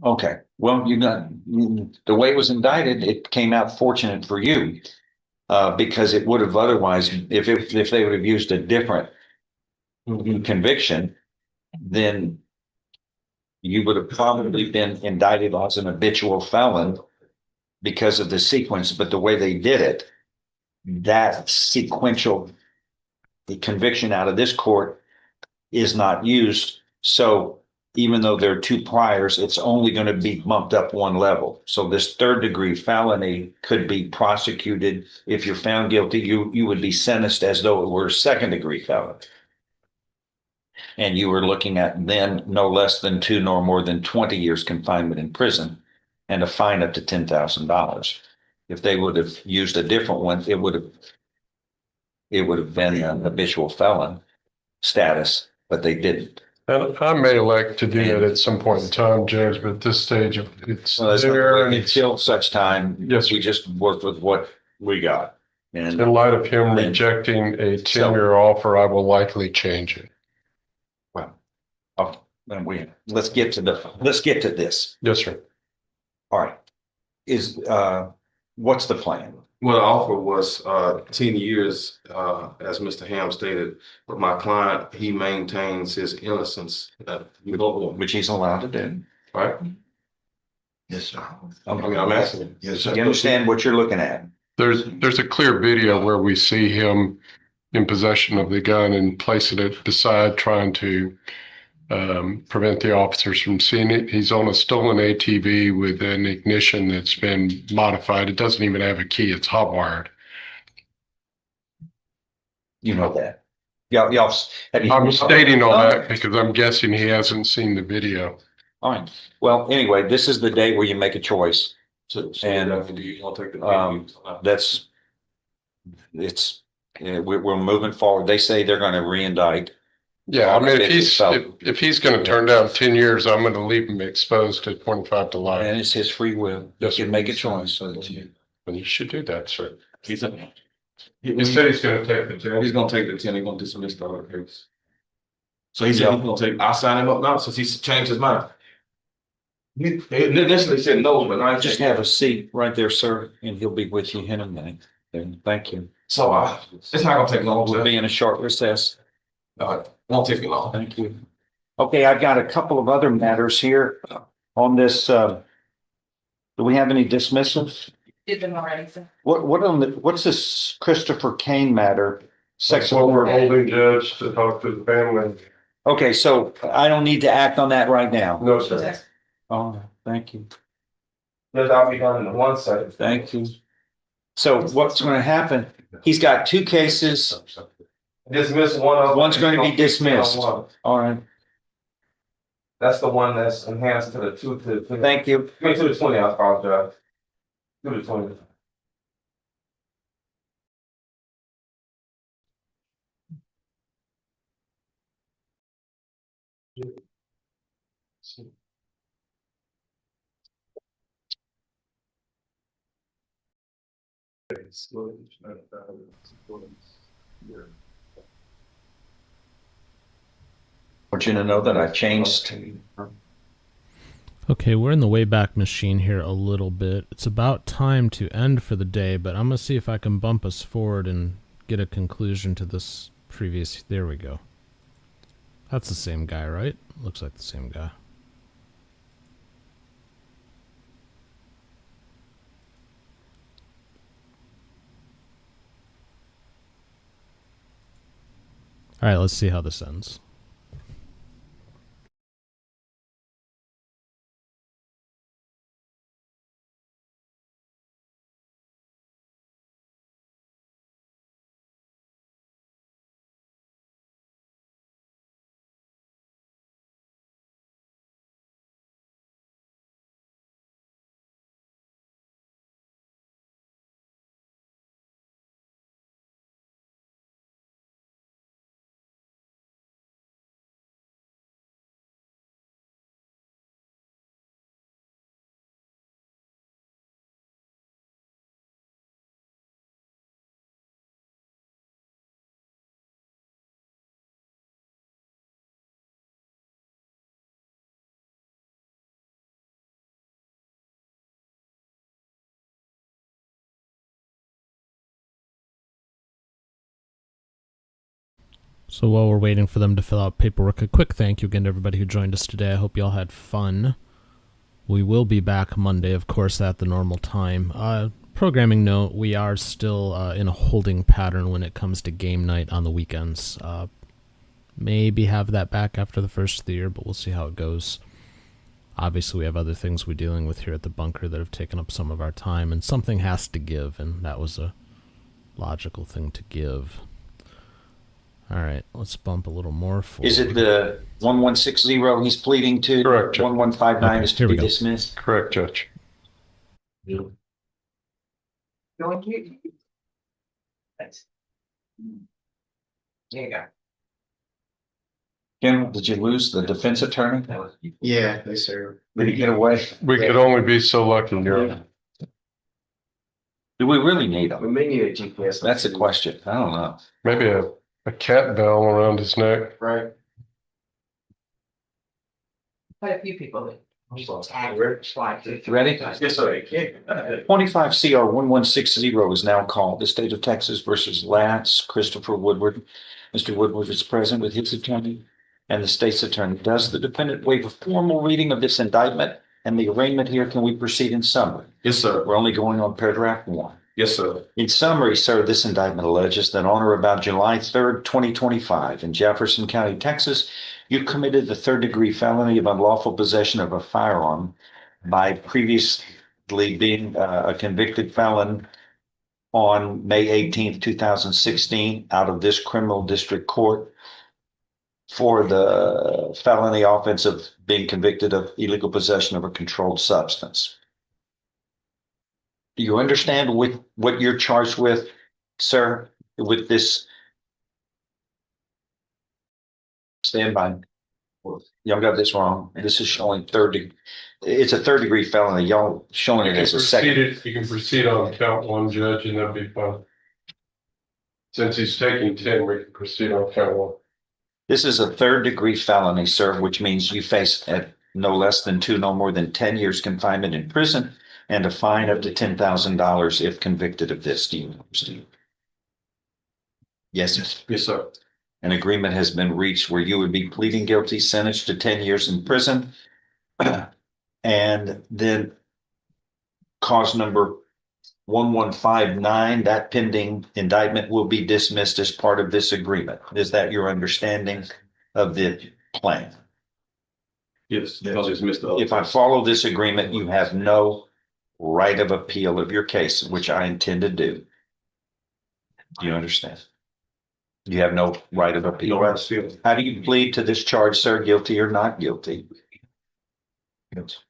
Okay, well, the way it was indicted, it came out fortunate for you. Because it would have otherwise, if they would have used a different conviction, then you would have probably been indicted as an habitual felon because of the sequence. But the way they did it, that sequential conviction out of this court is not used. So even though there are 2 priors, it's only going to be bumped up 1 level. So this 3rd-degree felony could be prosecuted. If you're found guilty, you would be sentenced as though it were a 2nd-degree felony. And you were looking at then no less than 2 nor more than 20 years confinement in prison and a fine up to $10,000. If they would have used a different one, it would have been an habitual felon status, but they didn't. And I may elect to do that at some point in time, Judge, but at this stage, it's there. Until such time, yes, we just worked with what we got. And in light of him rejecting a 10-year offer, I will likely change it. Well, let's get to this. Yes, sir. All right. What's the plan? Well, the offer was 10 years, as Mr. Ham stated, but my client, he maintains his innocence. Which he's allowed to do. Right? Yes, sir. I'm asking. Yes, sir. You understand what you're looking at? There's a clear video where we see him in possession of the gun and placing it beside, trying to prevent the officers from seeing it. He's on a stolen ATV with an ignition that's been modified. It doesn't even have a key. It's hot wired. You know that. Y'all, have you? I'm stating all that because I'm guessing he hasn't seen the video. All right. Well, anyway, this is the day where you make a choice. And that's, we're moving forward. They say they're going to re-indict. Yeah, I mean, if he's going to turn down 10 years, I'm going to leave him exposed to 25 to life. And it's his free will. He can make a choice. And you should do that, sir. He said He said he's going to take the 10. he's gonna take the 10, he's gonna dismiss the other case. So he said he's gonna take, I'll sign him up now since he's changed his mind. He initially said no, but now Just have a seat right there, sir, and he'll be with you in a minute. Then, thank you. So it's not gonna take long. We'll be in a short recess. Won't take me long. Thank you. Okay, I've got a couple of other matters here on this. Do we have any dismissals? Did them already, sir. What's this Christopher Kane matter? That's what we're holding, Judge, to talk to the family. Okay, so I don't need to act on that right now. No, sir. Oh, thank you. Judge, I'll be done in 1 second. Thank you. So what's going to happen? He's got 2 cases. Dismiss one of them. One's going to be dismissed. All right. That's the one that's enhanced to the 2 to. Thank you. I mean, to the 20, I apologize. To the 20. Want you to know that I changed. Okay, we're in the Wayback Machine here a little bit. It's about time to end for the day, but I'm going to see if I can bump us forward and get a conclusion to this previous. There we go. That's the same guy, right? Looks like the same guy. All right, let's see how this ends. So while we're waiting for them to fill out paperwork, a quick thank you again to everybody who joined us today. I hope y'all had fun. We will be back Monday, of course, at the normal time. Programming note, we are still in a holding pattern when it comes to game night on the weekends. Maybe have that back after the first of the year, but we'll see how it goes. Obviously, we have other things we're dealing with here at the bunker that have taken up some of our time, and something has to give, and that was a logical thing to give. All right, let's bump a little more forward. Is it the 1160 he's pleading to? Correct, Judge. 1159 is to be dismissed? Correct, Judge. Thanks. There you go. Ken, did you lose the defense attorney? Yeah, they sir. Did he get away? We could only be so lucky, Your Do we really need him? We may need a GPS. That's the question. I don't know. Maybe a cat bell around his neck. Right. Quite a few people. Ready? Yes, sir. 25 CR 1160 is now called. The state of Texas versus Lance Christopher Woodward. Mr. Woodward is present with his attorney and the state's attorney. Does the defendant waive a formal reading of this indictment and the arraignment here? Can we proceed in summary? Yes, sir. We're only going on paragraph 1. Yes, sir. In summary, sir, this indictment alleges that on or about July 3rd, 2025, in Jefferson County, Texas, you committed the 3rd-degree felony of unlawful possession of a firearm by previously being a convicted felon on May 18th, 2016, out of this criminal district court for the felony offense of being convicted of illegal possession of a controlled substance. Do you understand what you're charged with, sir, with this? Stand by. Y'all got this wrong. This is showing it's a third degree felony. Y'all showing it as a second. You can proceed on count one, Judge, and that'll be fine. Since he's taking 10, we can proceed on count one. This is a third degree felony, sir, which means you face at no less than 2, no more than 10 years confinement in prison and a fine up to $10,000 if convicted of this. Do you understand? Yes. Yes, sir. An agreement has been reached where you would be pleading guilty, sentenced to 10 years in prison. And then cause number 1159, that pending indictment will be dismissed as part of this agreement. Is that your understanding of the plan? Yes, because it's Mr. If I follow this agreement, you have no right of appeal of your case, which I intend to do. Do you understand? You have no right of appeal. No right of appeal. How do you plead to this charge, sir? Guilty or not guilty? Yes.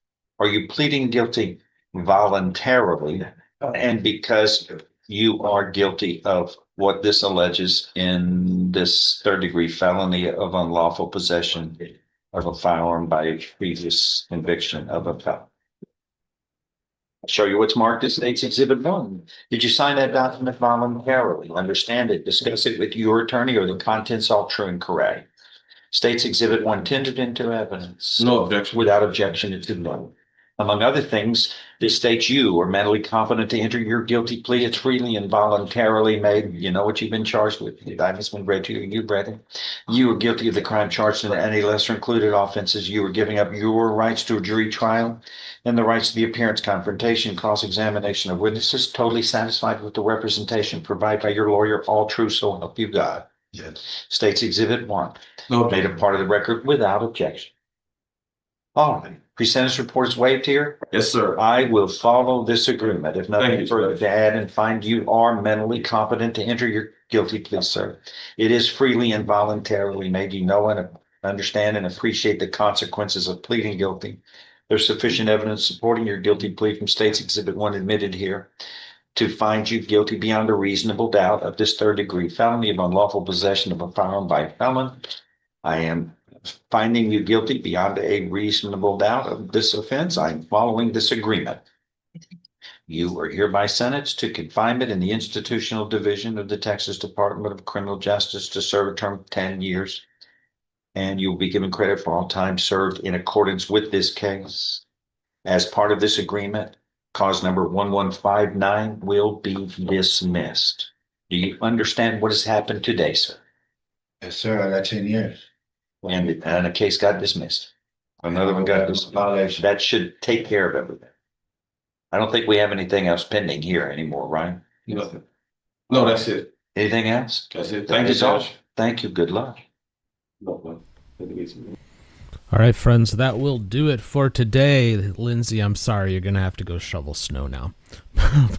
Are you pleading guilty voluntarily and because you are guilty of what this alleges in this third degree felony of unlawful possession of a firearm by a previous conviction of a felon? I'll show you what's marked as State's Exhibit 1. Did you sign that document voluntarily? Understand it, discuss it with your attorney, or the contents all true and correct? State's Exhibit 1 tendered into evidence. No objection. Without objection, it's admitted. Among other things, this states you are mentally competent to enter your guilty plea. It's freely and voluntarily made. You know what you've been charged with. The indictment's been read to you. You read it. You are guilty of the crime charged in any lesser included offenses. You are giving up your rights to a jury trial and the rights to the appearance, confrontation, cross-examination of witnesses. Totally satisfied with the representation provided by your lawyer. All true, so help you God. Yes. State's Exhibit 1. No. Made a part of the record without objection. All right. Pre-sentence report is waived here. Yes, sir. I will follow this agreement. If Thank nothing you, further Judge. to add, and find you are mentally competent to enter your guilty plea, sir. It is freely and voluntarily made. You know and understand and appreciate the consequences of pleading guilty. There's sufficient evidence supporting your guilty plea from State's Exhibit 1 admitted here to find you guilty beyond a reasonable doubt of this third degree felony of unlawful possession of a firearm by a felon. I am finding you guilty beyond a reasonable doubt of this offense. I'm following this agreement. You are hereby sentenced to confinement in the institutional division of the Texas Department of Criminal Justice to serve a term of 10 years. And you will be given credit for all time served in accordance with this case. As part of this agreement, cause number 1159 will be dismissed. Do you understand what has happened today, sir? Yes, sir. I got 10 years. And a case got dismissed. Another one got dismissed. That should take care of everything. I don't think we have anything else pending here anymore, right? Nothing. No, that's it. Anything else? That's it. That Thank you, is all. Judge. Thank you. Good luck. No. All right, friends, that will do it for today. Lindsay, I'm sorry, you're going to have to go shovel snow now,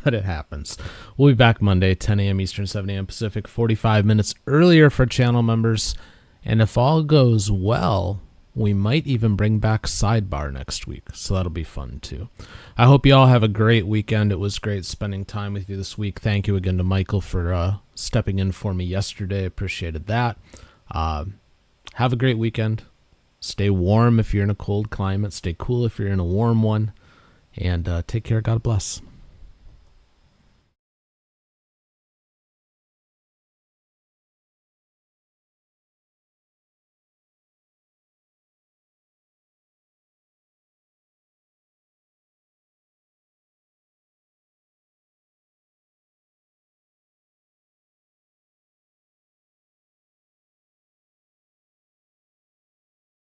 but it happens. We'll be back Monday, 10 a.m. Eastern, 7 a.m. Pacific, 45 minutes earlier for channel members. And if all goes well, we might even bring back Sidebar next week, so that'll be fun too. I hope you all have a great weekend. It was great spending time with you this week. Thank you again to Michael for stepping in for me yesterday. Appreciated that. Have a great weekend. Stay warm if you're in a cold climate. Stay cool if you're in a warm one. And take care. God bless.